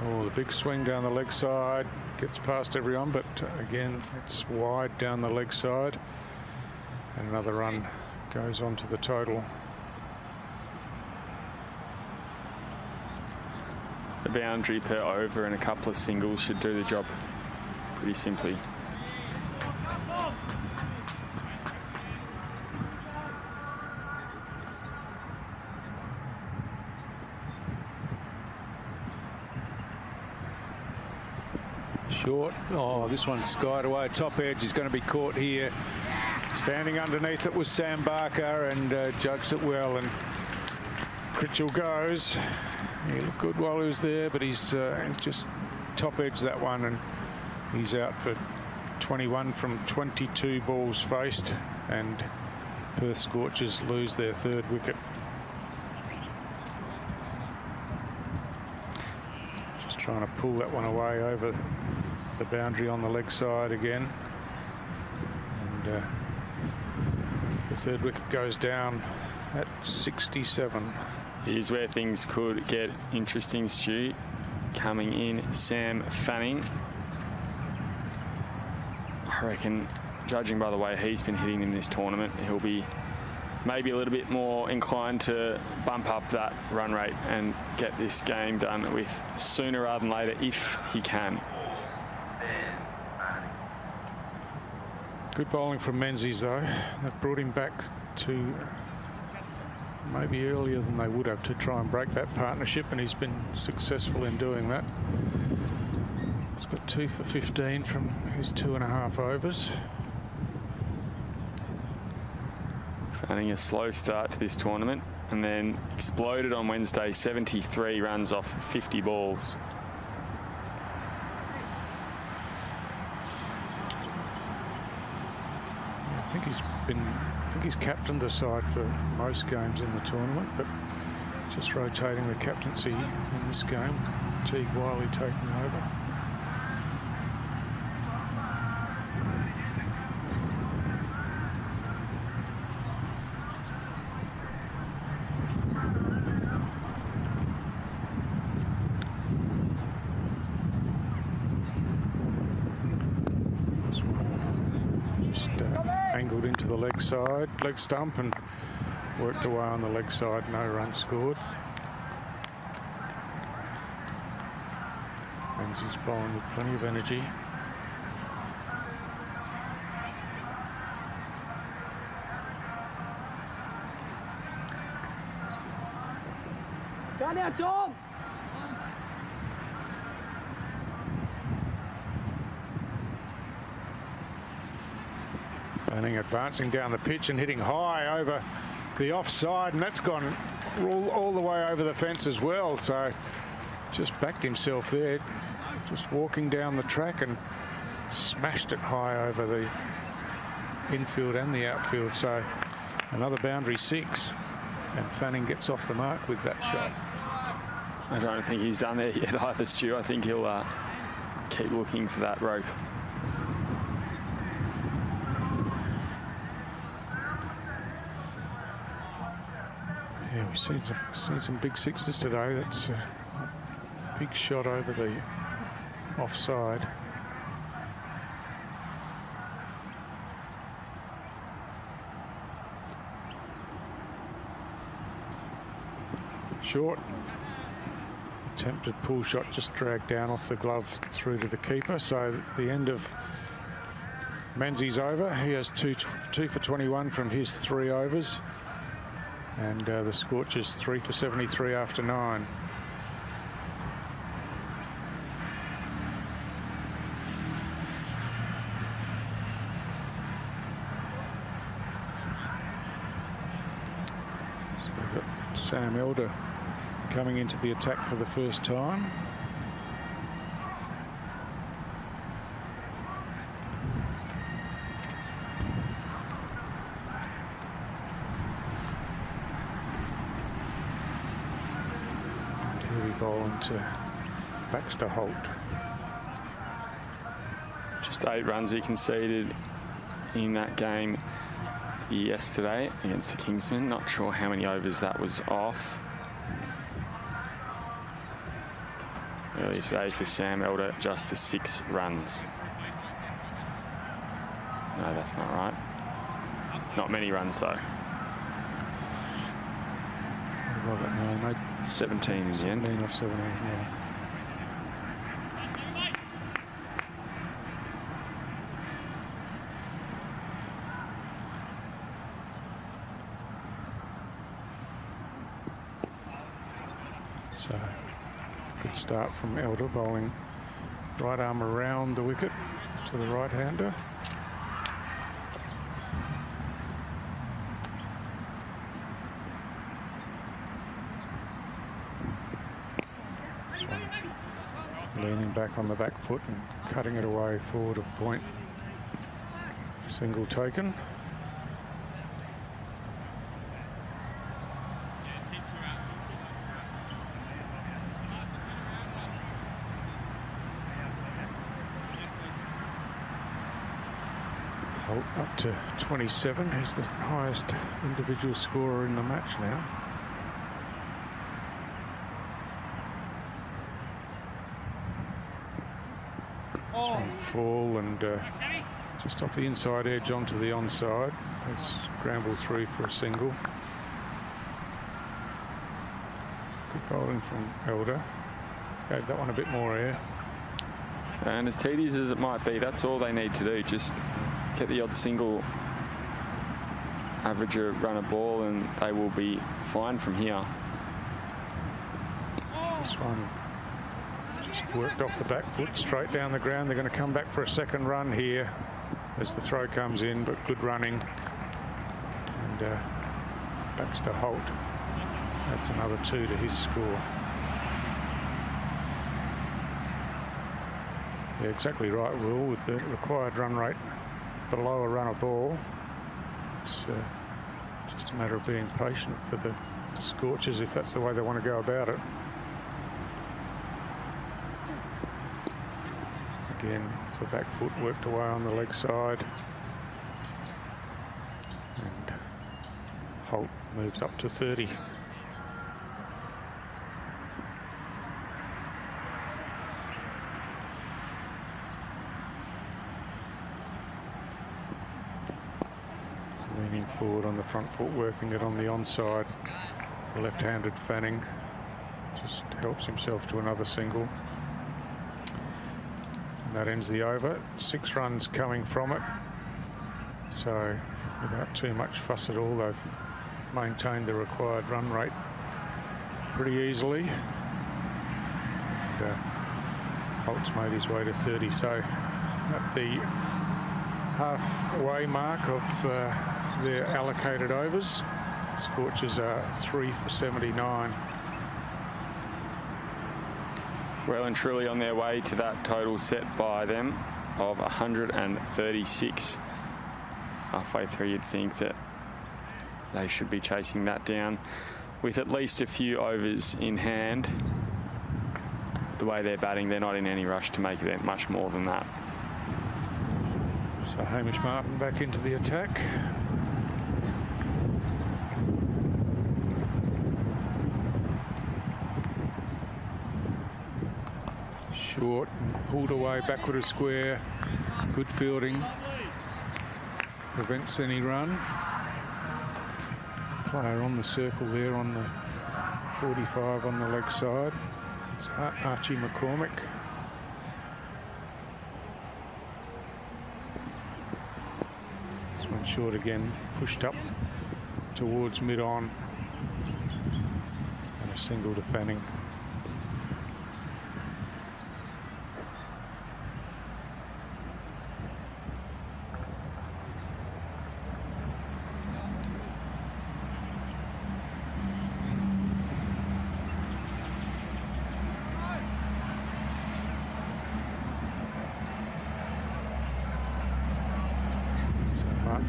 Oh, the big swing down the leg side, gets past everyone, but again, it's wide down the leg side, and another run goes on to the total. The boundary per over and a couple of singles should do the job pretty simply. Short. Oh, this one's skied away. Top edge is going to be caught here. Standing underneath it was Sam Barker and judged it well. And Critchell goes. He looked good while he was there, but he's just top edged that one, and he's out for 21 from 22 balls faced, and Perth Scorchers lose their third wicket. Just trying to pull that one away over the boundary on the leg side again, and the third wicket goes down at 67. Here's where things could get interesting, Stu. Coming in, Sam Fanning. I reckon, judging by the way he's been hitting in this tournament, he'll be maybe a little bit more inclined to bump up that run rate and get this game done with sooner rather than later, if he can. Good bowling from Menzies, though. They've brought him back to maybe earlier than they would have to try and break that partnership, and he's been successful in doing that. He's got 2 for 15 from his 2.5 overs. Finding a slow start to this tournament, and then exploded on Wednesday, 73 runs off 50 balls. I think he's captained the side for most games in the tournament, but just rotating the captaincy in this game. Teague Wiley taking over. Angled into the leg stump, and worked away on the leg side. No run scored. Menzies bowling with plenty of energy. Go now, Tom! Fanning advancing down the pitch and hitting high over the offside, and that's gone all the way over the fence as well. So just backed himself there, just walking down the track, and smashed it high over the infield and the outfield. So another boundary 6, and Fanning gets off the mark with that shot. I don't think he's done there yet either, Stu. I think he'll keep looking for that rope. Yeah, we've seen some big 6s today. That's a big shot over the offside. Short. Attempted pull shot, just dragged down off the glove through to the keeper. So the end of Menzies' over. He has 2 for 21 from his 3 overs. And the Scorchers 3 for 73 after 9. So we've got Sam Elder coming into the attack for the first time. Bowling to Baxter Holt. Just 8 runs he conceded in that game yesterday against the Kingsmen. Not sure how many overs that was off. Earlier today for Sam Elder, just the 6 runs. No, that's not right. Not many runs though. Robert, no, made 17 in the end. 17 off 17, yeah. So, good start from Elder, bowling Right arm around the wicket to the right-hander. Leaning back on the back foot and cutting it away forward of point. Single taken. Holt up to 27. He's the highest individual scorer in the match now. This one fall and just off the inside edge onto the onside. Let's scramble through for a single. Good bowling from Elder. Gave that one a bit more air. And as tedious as it might be, that's all they need to do. Just get the odd single, average a run a ball, and they will be fine from here. This one just worked off the back foot, straight down the ground. They're going to come back for a second run here as the throw comes in, but good running. And Baxter Holt. That's another 2 to his score. Yeah, exactly right, Will, with the required run rate below a run a ball. It's just a matter of being patient for the Scorchers if that's the way they want to go about it. Again, the back foot worked away on the leg side. And Holt moves up to 30. Leaning forward on the front foot, working it on the onside. The left-handed Fanning just helps himself to another single. And that ends the over. 6 runs coming from it. So without too much fuss at all, they've maintained the required run rate pretty easily. And, Holt's made his way to 30. So at the halfway mark of their allocated overs, Scorchers are 3 for 79. Well and truly on their way to that total set by them of 136. Halfway through, you'd think that they should be chasing that down with at least a few overs in hand. The way they're batting, they're not in any rush to make it much more than that. So Hamish Martin back into the attack. Short and pulled away backward of square. Good fielding. Prevents any run. Player on the circle there on the 45 on the leg side. It's Archie McCormick. This one short again, pushed up towards mid-on. And a single to Fanning.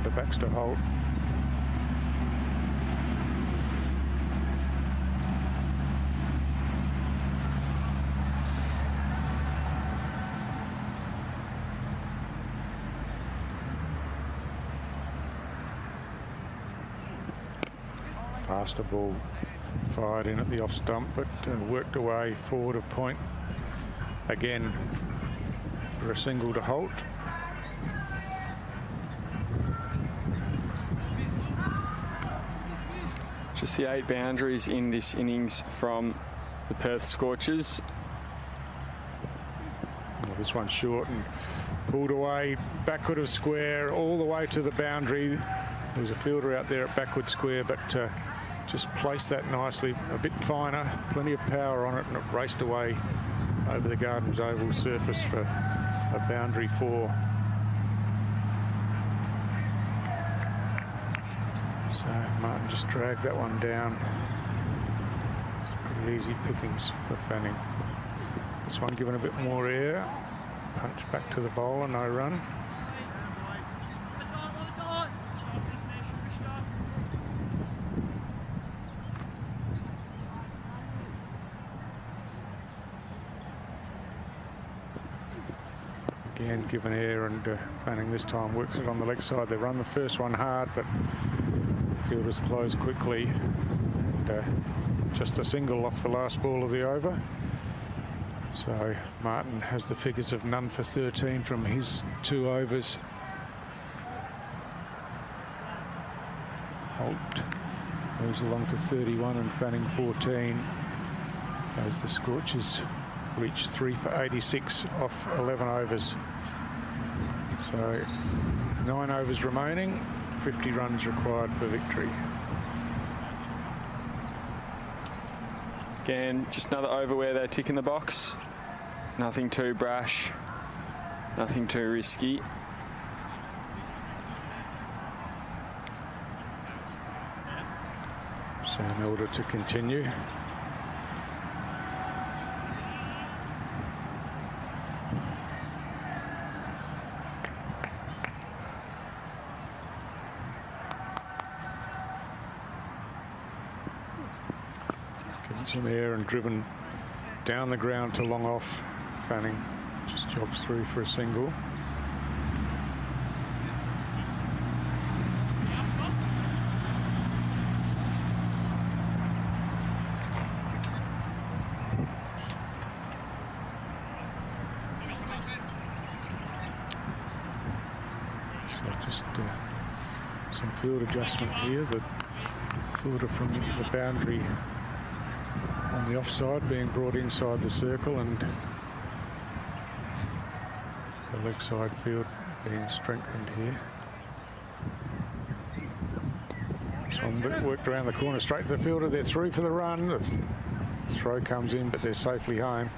To Baxter Holt. Faster ball fired in at the off stump, but worked away forward of point again for a single to Holt. Just the 8 boundaries in this innings from the Perth Scorchers. Well, this one's short and pulled away backward of square all the way to the boundary. There was a fielder out there at backward square, but just placed that nicely, a bit finer, plenty of power on it, and it raced away over the Gardens oval surface for a boundary 4. So Martin just dragged that one down. It's pretty easy pickings for Fanning. This one given a bit more air. Punch back to the bowler, no run. Again, given air, and Fanning this time works it on the leg side. They run the first one hard, but fielders close quickly. And just a single off the last ball of the over. So Martin has the figures of none for 13 from his 2 overs. Holt moves along to 31 and Fanning 14 as the Scorchers reach 3 for 86 off 11 overs. So 9 overs remaining, 50 runs required for victory. Again, just another over where they're ticking the box. Nothing too brash, nothing too risky. So in order to continue. Getting some air and driven down the ground to long off. Fanning just jogs through for a single. So just some field adjustment here. The fielder from the boundary on the offside being brought inside the circle, and the leg side field being strengthened here. So worked around the corner straight to the fielder. They're through for the run. The throw comes in, but they're safely home.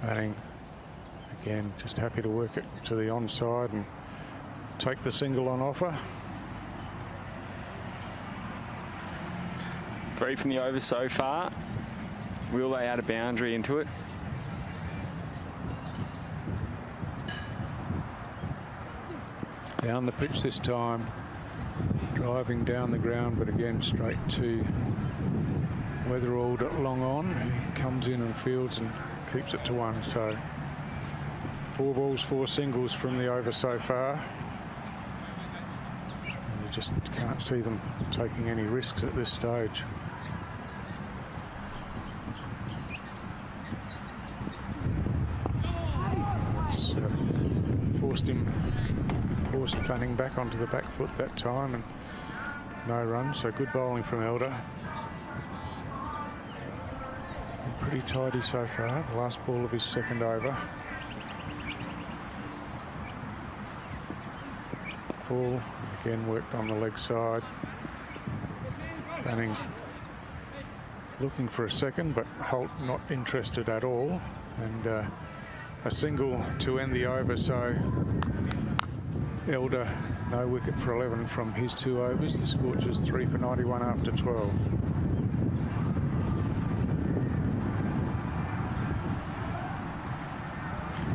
Fanning again just happy to work it to the onside and take the single on offer. 3 from the over so far. Will they add a boundary into it? Down the pitch this time, driving down the ground, but again straight to Weatherald at long on. He comes in and fields and keeps it to 1. So 4 balls, 4 singles from the over so far. And you just can't see them taking any risks at this stage. Forced Fanning back onto the back foot that time, and no run. So good bowling from Elder. Pretty tidy so far. The last ball of his second over. Full again worked on the leg side. Fanning looking for a second, but Holt not interested at all, and a single to end the over. So Elder no wicket for 11 from his 2 overs. The Scorchers 3 for 91 after 12.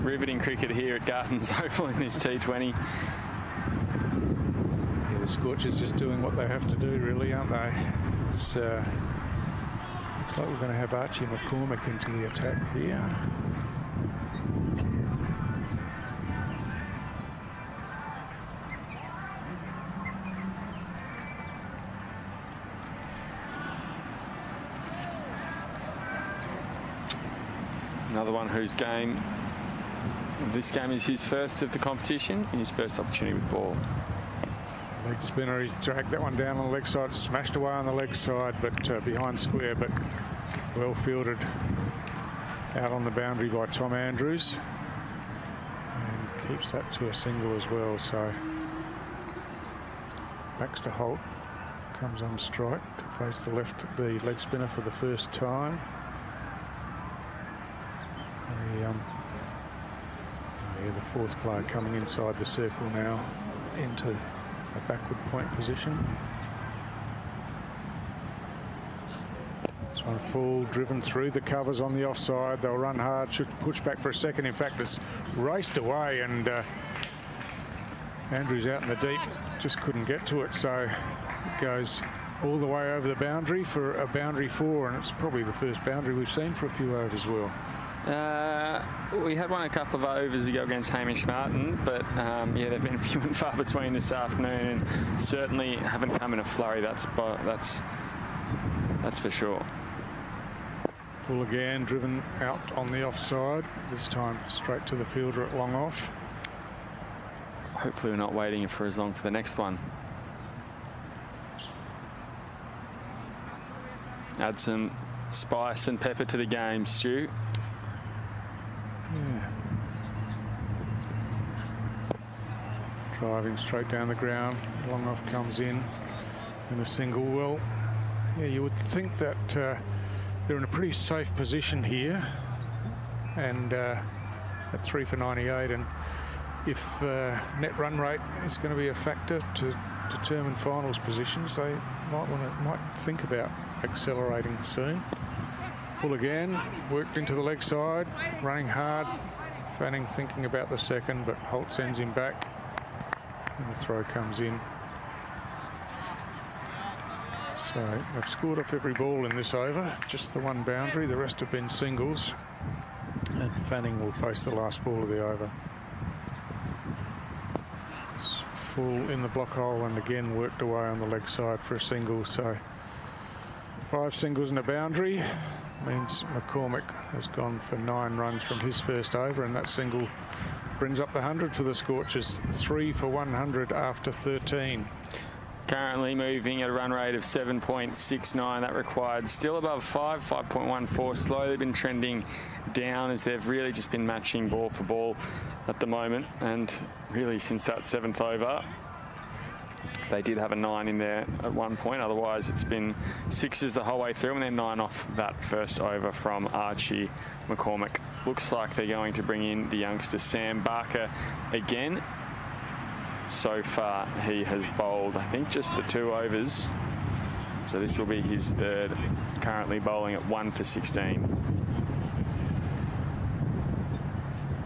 Riveting cricket here at Gardens Oval in this T20. Yeah, the Scorchers just doing what they have to do, really, aren't they? It's looks like we're going to have Archie McCormick into the attack here. Another one whose game, this game is his first of the competition and his first opportunity with ball. Leg spinner, he's dragged that one down on the leg side, smashed away on the leg side, but behind square, but well fielded out on the boundary by Tom Andrews. keeps that to a single as well. So Baxter Holt comes on strike to face the leg spinner for the first time. The fourth player coming inside the circle now into a backward point position. This one full, driven through the covers on the offside. They'll run hard, should push back for a second. In fact, it's raced away, and Andrews out in the deep, just couldn't get to it. So it goes all the way over the boundary for a boundary 4, and it's probably the first boundary we've seen for a few overs as well. We had one a couple of overs ago against Hamish Martin, but yeah, they've been few and far between this afternoon, and certainly haven't come in a flurry. That's for sure. Full again, driven out on the offside. This time straight to the fielder at long off. Hopefully we're not waiting for as long for the next one. Add some spice and pepper to the game, Stu. Yeah. Driving straight down the ground. Long off comes in a single. Well, yeah, you would think that they're in a pretty safe position here, and at 3 for 98, and if net run rate is going to be a factor to determine finals positions, they might think about accelerating soon. Full again, worked into the leg side, running hard. Fanning thinking about the second, but Holt sends him back, and the throw comes in. So they've scored off every ball in this over, just the one boundary. The rest have been singles, and Fanning will face the last ball of the over. It's full in the block hole, and again worked away on the leg side for a single. So 5 singles and a boundary means McCormick has gone for 9 runs from his first over, and that single brings up the 100 for the Scorchers. 3 for 100 after 13. Currently moving at a run rate of 7.69. That required still above 5.14. Slowly been trending down as they've really just been matching ball for ball at the moment, and really since that 7th over. They did have a 9 in there at one point. Otherwise, it's been 6s the whole way through, and then 9 off that first over from Archie McCormick. Looks like they're going to bring in the youngster Sam Barker again. So far, he has bowled, I think, just the 2 overs. So this will be his 3rd. Currently bowling at 1 for 16.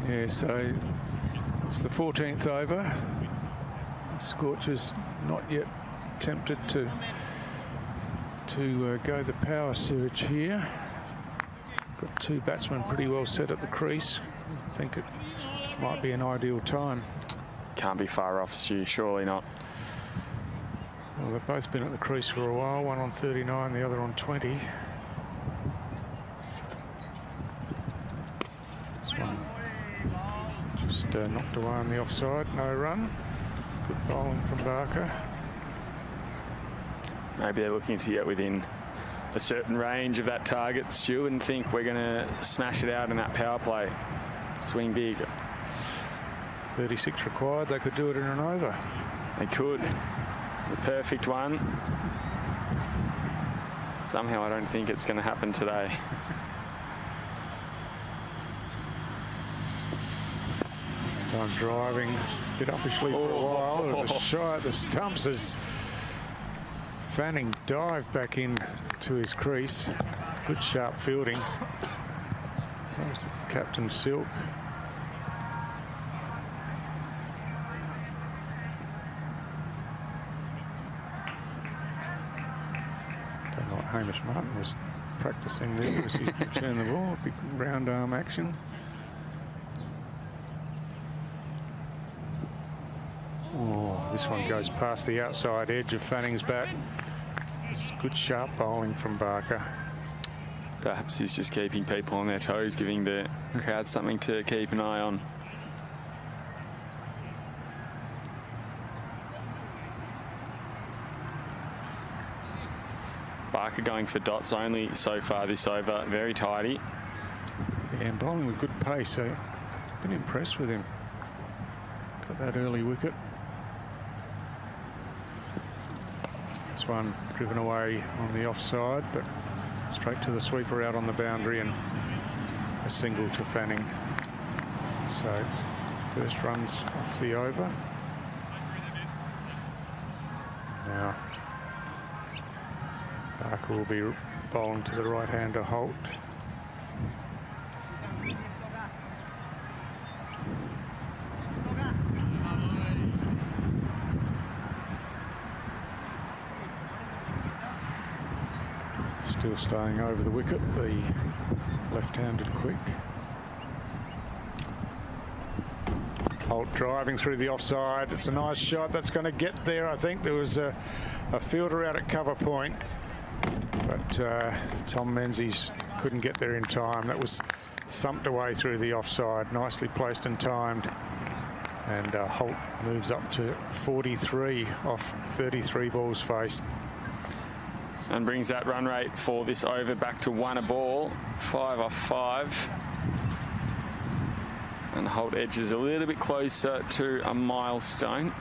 Yeah, so it's the 14th over. Scorchers not yet tempted to go the power surge here. Got 2 batsmen pretty well set at the crease. I think it might be an ideal time. Can't be far off, Stu, surely not. Well, they've both been at the crease for a while, one on 39, the other on 20. This one just knocked away on the offside, no run. Good bowling from Barker. Maybe they're looking to get within a certain range of that target, Stu, and think we're going to smash it out in that power play. Swing big. 36 required. They could do it in an over. They could. The perfect one. Somehow I don't think it's going to happen today. This time driving a bit uppishly for a while. There was a shy at the stumps as Fanning dived back in to his crease. Good sharp fielding. That was Captain Silk. Hamish Martin was practicing there as he returned the ball. Big round arm action. Oh, this one goes past the outside edge of Fanning's bat. It's good sharp bowling from Barker. Perhaps he's just keeping people on their toes, giving the crowd something to keep an eye on. Barker going for dots only so far this over. Very tidy. Yeah, and bowling with good pace. So I've been impressed with him. at that early wicket. This one driven away on the offside, but straight to the sweeper out on the boundary and a single to Fanning. So first runs off the over. Now Barker will be bowling to the right-hander Holt. Still staying over the wicket, the left-handed quick. Holt driving through the offside. It's a nice shot. That's going to get there, I think. There was a fielder out at cover point, but Tom Menzies couldn't get there in time. That was thumped away through the offside. Nicely placed and timed. And Holt moves up to 43 off 33 balls faced. And brings that run rate for this over back to 1 a ball, 5 off 5. And Holt edges a little bit closer to a milestone.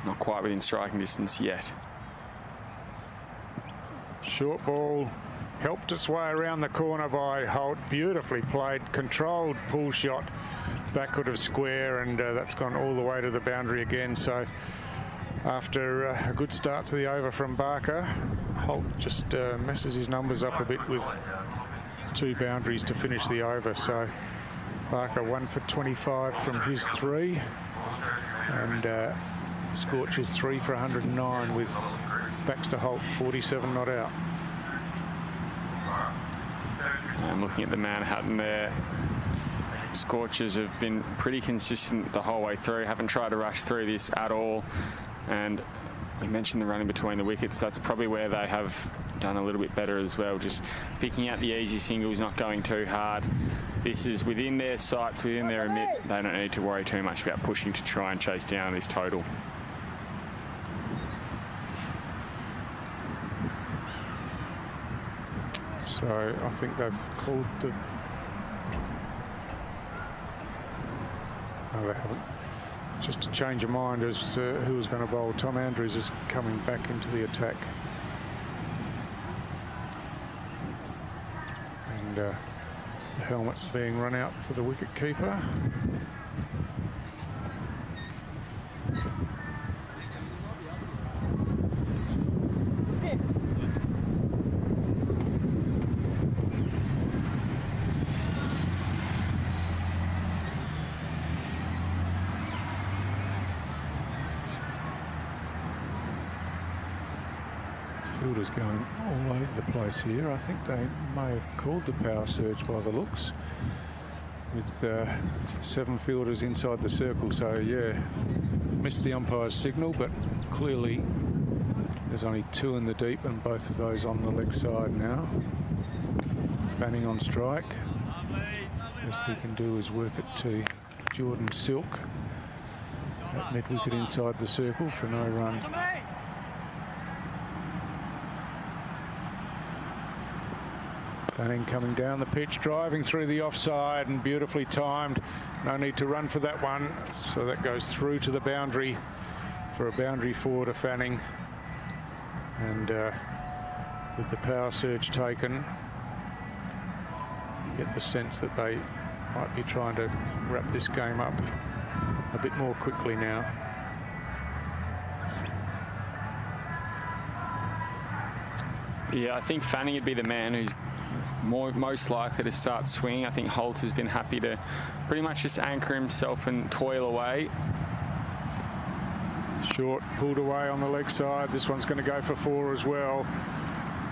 Not quite within striking distance yet. Short ball helped its way around the corner by Holt. Beautifully played, controlled pull shot backward of square, and that's gone all the way to the boundary again. So after a good start to the over from Barker, Holt just messes his numbers up a bit with 2 boundaries to finish the over. So Barker 1 for 25 from his 3, and Scorchers 3 for 109 with Baxter Holt 47 not out. I'm looking at the Manhattan there. Scorchers have been pretty consistent the whole way through, haven't tried to rush through this at all. And we mentioned the running between the wickets. That's probably where they have done a little bit better as well, just picking out the easy singles, not going too hard. This is within their sights, within their remit. They don't need to worry too much about pushing to try and chase down this total. So I think they've called the... No, they haven't. Just a change of mind as to who was going to bowl. Tom Andrews is coming back into the attack. And the helmet being run out for the wicket-keeper. Fielders going all over the place here. I think they may have called the power surge by the looks, with 7 fielders inside the circle. So yeah, missed the umpire's signal, but clearly there's only 2 in the deep, and both of those on the leg side now. Fanning on strike. Best he can do is work it to Jordan Silk at mid-wicket inside the circle for no run. Fanning coming down the pitch, driving through the offside, and beautifully timed. No need to run for that one. So that goes through to the boundary for a boundary 4 to Fanning. And with the power surge taken, you get the sense that they might be trying to wrap this game up a bit more quickly now. Yeah, I think Fanning would be the man who's most likely to start swinging. I think Holt has been happy to pretty much just anchor himself and toil away. Short pulled away on the leg side. This one's going to go for 4 as well.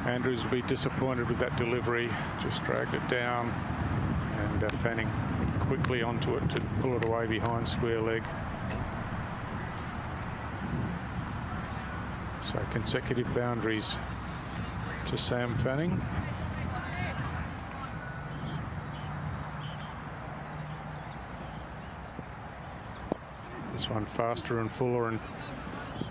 Andrews will be disappointed with that delivery. Just dragged it down, and Fanning quickly onto it to pull it away behind square leg. So consecutive boundaries to Sam Fanning. This one faster and fuller and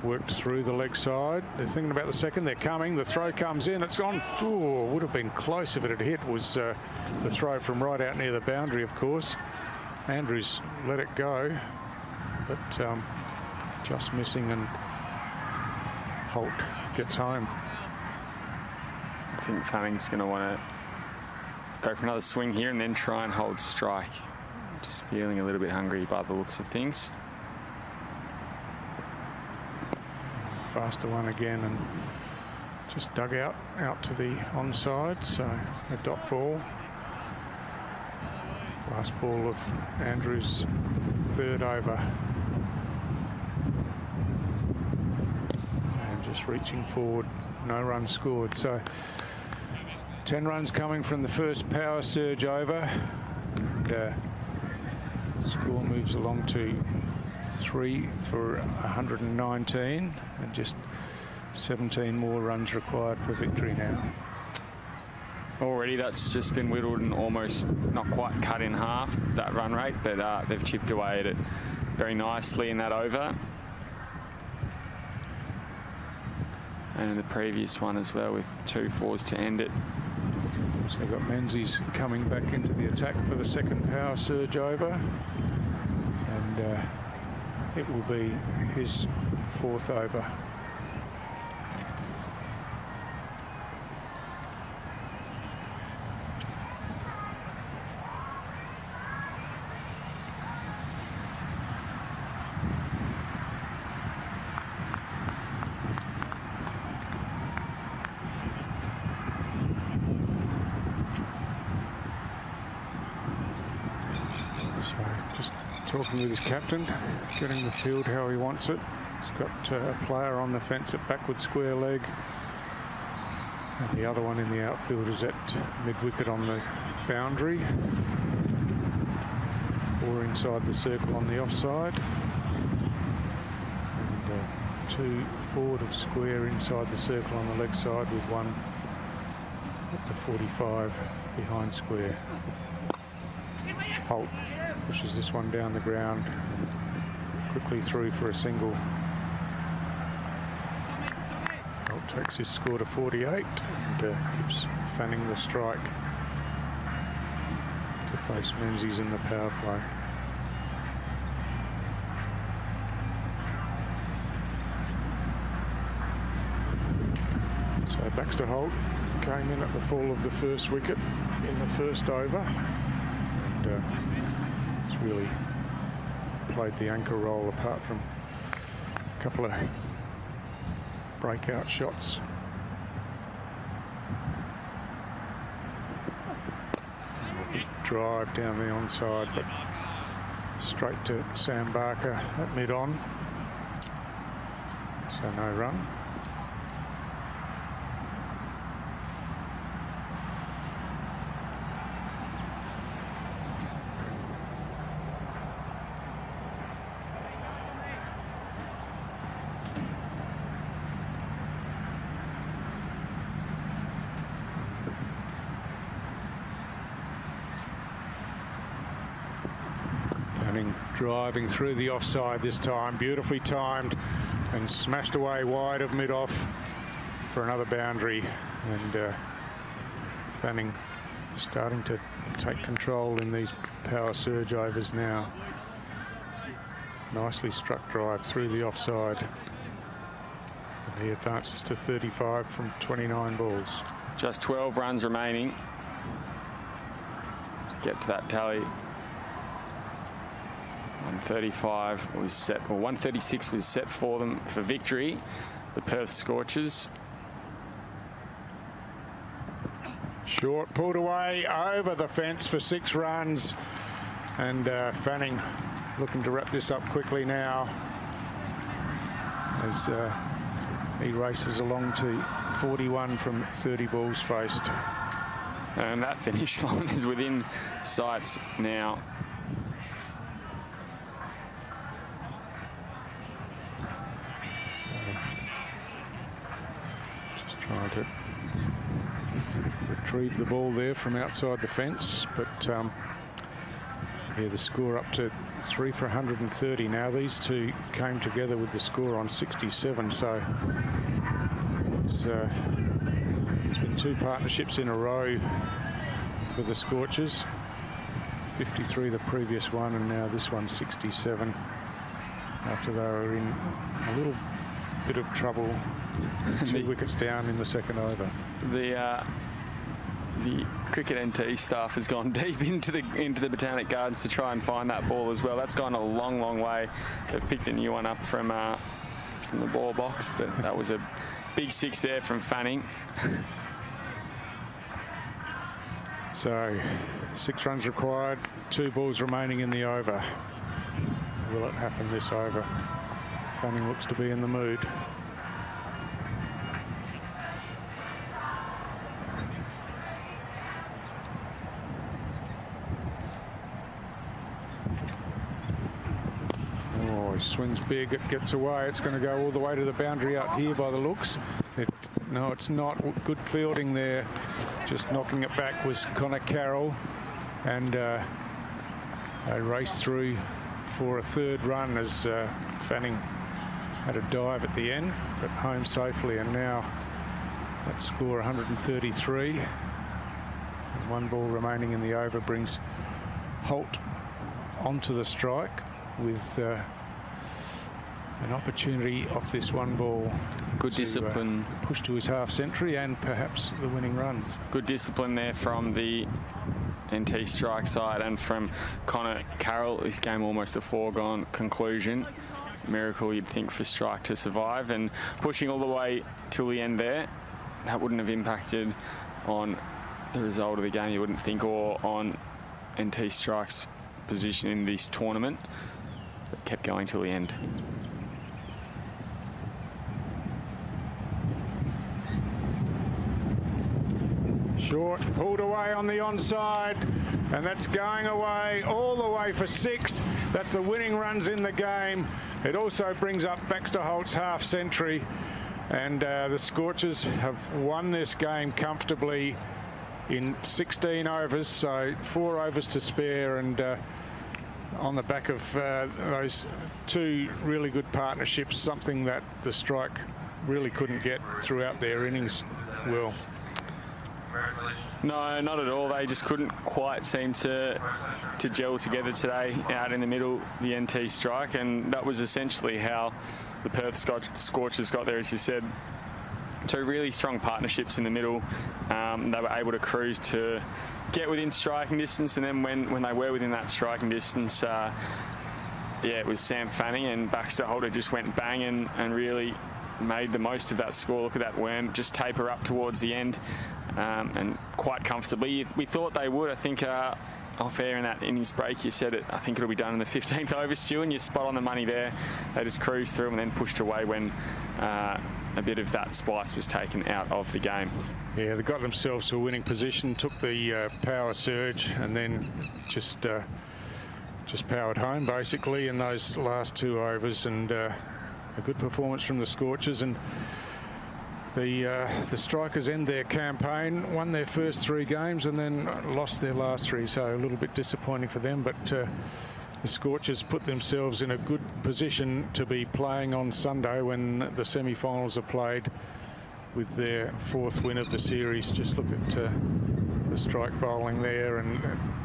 worked through the leg side. They're thinking about the second. They're coming. The throw comes in. It's gone. Oh, would have been close if it had hit. Was the throw from right out near the boundary, of course. Andrews let it go, but just missing, and Holt gets home. I think Fanning's going to want to go for another swing here and then try and hold strike. Just feeling a little bit hungry by the looks of things. Faster one again, and just dug out to the onside, so a dot ball. Last ball of Andrews' third over. And just reaching forward, no runs scored. So 10 runs coming from the first power surge over. And score moves along to 3 for 119, and just 17 more runs required for victory now. Already that's just been whittled and almost not quite cut in half, that run rate, but they've chipped away at it very nicely in that over. And in the previous one as well, with 2 fours to end it. So we've got Menzies coming back into the attack for the second power surge over. And it will be his 4th over. Talking with his captain, getting the field how he wants it. He's got a player on the fence at backward square leg, and the other one in the outfield is at mid-wicket on the boundary, or inside the circle on the offside, and 2 forward of square inside the circle on the leg side, with 1 at the 45 behind square. Holt pushes this one down the ground, quickly through for a single. Holt takes his score to 48 and gives Fanning the strike to face Menzies in the power play. So Baxter Holt came in at the fall of the first wicket in the first over, and really played the anchor role, apart from a couple of breakout shots. Drive down the onside, but straight to Sam Barker at mid-on, so no run. Driving through the offside this time, beautifully timed, and smashed away wide of mid-off for another boundary. And Fanning starting to take control in these power surge overs now. Nicely struck drive through the offside. And he advances to 35 from 29 balls. Just 12 runs remaining to get to that tally. 135 was set, or 136 was set for them for victory, the Perth Scorchers. Short, pulled away over the fence for 6 runs, and Fanning looking to wrap this up quickly now as he races along to 41 from 30 balls faced. And that finish line is within sights now. Trying to retrieve the ball there from outside the fence, but yeah, the score up to 3 for 130 now. These two came together with the score on 67, so it's been 2 partnerships in a row for the Scorchers. 53 the previous one, and now this one 67 after they were in a little bit of trouble, 2 wickets down in the second over. The cricket NT staff has gone deep into the Botanic Gardens to try and find that ball as well. That's gone a long way. They've picked a new one up from the ball box, but that was a big 6 there from Fanning. So 6 runs required, 2 balls remaining in the over. Will it happen this over? Fanning looks to be in the mood. Oh, he swings big, it gets away. It's going to go all the way to the boundary out here by the looks. No, it's not. Good fielding there. Just knocking it back was Connor Carroll, and they raced through for a 3rd run as Fanning had a dive at the end, but home safely. And now that score 133. 1 ball remaining in the over brings Holt onto the strike with an opportunity off this 1 ball. Good discipline. Push to his half century and perhaps the winning runs. Good discipline there from the NT strike side and from Connor Carroll. This game almost a foregone conclusion. Miracle, you'd think, for strike to survive, and pushing all the way till the end there. That wouldn't have impacted on the result of the game, you wouldn't think, or on NT strike's position in this tournament, but kept going till the end. Short, pulled away on the onside, and that's going away all the way for 6. That's the winning runs in the game. It also brings up Baxter Holt's half century, and the Scorchers have won this game comfortably in 16 overs, so 4 overs to spare, and on the back of those 2 really good partnerships, something that the strike really couldn't get throughout their innings. Will. No, not at all. They just couldn't quite seem to gel together today out in the middle, the NT strike, and that was essentially how the Perth Scorchers got there, as you said. 2 really strong partnerships in the middle. They were able to cruise to get within striking distance, and then when they were within that striking distance, it was Sam Fanning and Baxter Holder just went bang and really made the most of that score. Look at that worm just taper up towards the end, and quite comfortably. We thought they would. I think off air in that innings break, you said it. I think it'll be done in the 15th over, Stu, and you're spot on the money there. They just cruised through and then pushed away when a bit of that spice was taken out of the game. Yeah, they got themselves to a winning position, took the power surge, and then just powered home basically in those last 2 overs, and a good performance from the Scorchers. And the Strikers end their campaign, won their first 3 games and then lost their last 3, so a little bit disappointing for them, but the Scorchers put themselves in a good position to be playing on Sunday when the semi-finals are played, with their 4th win of the series. Just look at the strike bowling there, and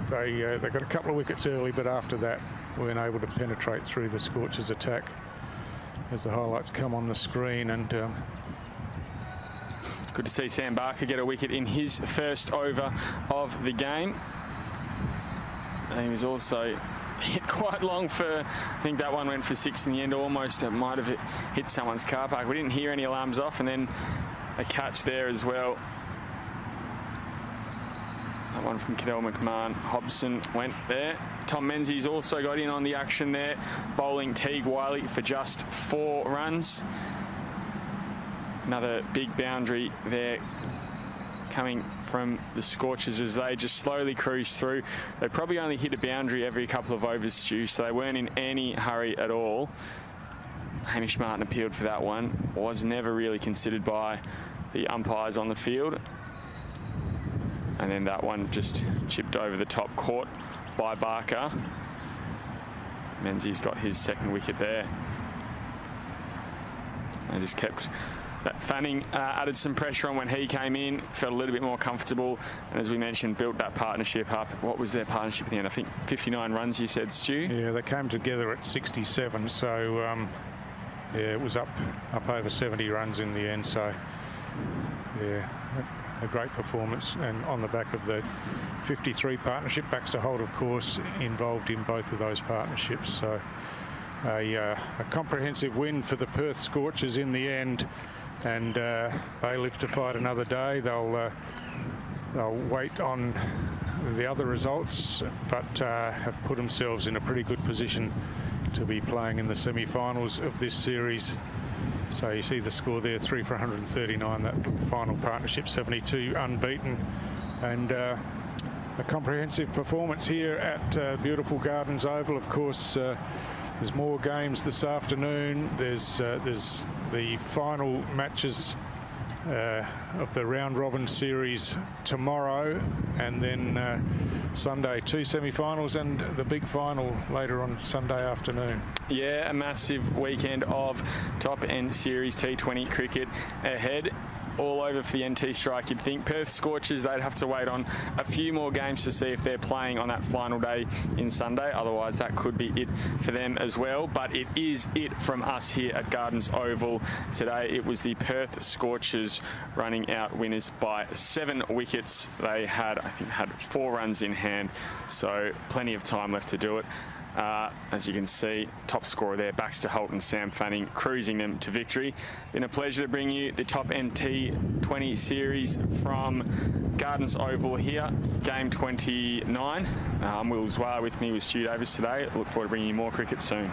they got a couple of wickets early, but after that weren't able to penetrate through the Scorchers' attack, as the highlights come on the screen. And good to see Sam Barker get a wicket in his first over of the game. And he was also hit quite long for, I think that one went for 6 in the end, almost. It might have hit someone's car park. We didn't hear any alarms off, and then a catch there as well. That one from Cadell McMahon. Hobson went there. Tom Menzies also got in on the action there, bowling Teague Wiley for just 4 runs. Another big boundary there coming from the Scorchers as they just slowly cruise through. They probably only hit a boundary every couple of overs, Stu, so they weren't in any hurry at all. Hamish Martin appealed for that one. Was never really considered by the umpires on the field. And then that one just chipped over the top, caught by Barker. Menzies got his 2nd wicket there. They just kept That Fanning added some pressure on when he came in, felt a little bit more comfortable, and as we mentioned, built that partnership up. What was their partnership at the end? I think 59 runs, you said, Stu? Yeah, they came together at 67, so yeah, it was up over 70 runs in the end. So yeah, a great performance, and on the back of the 53 partnership. Baxter Holt, of course, involved in both of those partnerships. So a comprehensive win for the Perth Scorchers in the end, and they live to fight another day. They'll wait on the other results, but have put themselves in a pretty good position to be playing in the semi-finals of this series. So you see the score there, 3 for 139, that final partnership, 72 unbeaten, and a comprehensive performance here at beautiful Gardens Oval. Of course, there's more games this afternoon. There's the final matches of the round robin series tomorrow, and then Sunday 2 semi-finals and the big final later on Sunday afternoon. Yeah, a massive weekend of top end series T20 cricket ahead. All over for the NT strike, you'd think. Perth Scorchers, they'd have to wait on a few more games to see if they're playing on that final day in Sunday. Otherwise, that could be it for them as well. But it is it from us here at Gardens Oval today. It was the Perth Scorchers running out winners by 7 wickets. They had, I think, 4 runs in hand, so plenty of time left to do it. As you can see, top scorer there, Baxter Holt and Sam Fanning, cruising them to victory. Been a pleasure to bring you the top End T20 Series from Gardens Oval here, game 29. Will Zwar with me with Stu Davis today. Look forward to bringing you more cricket soon.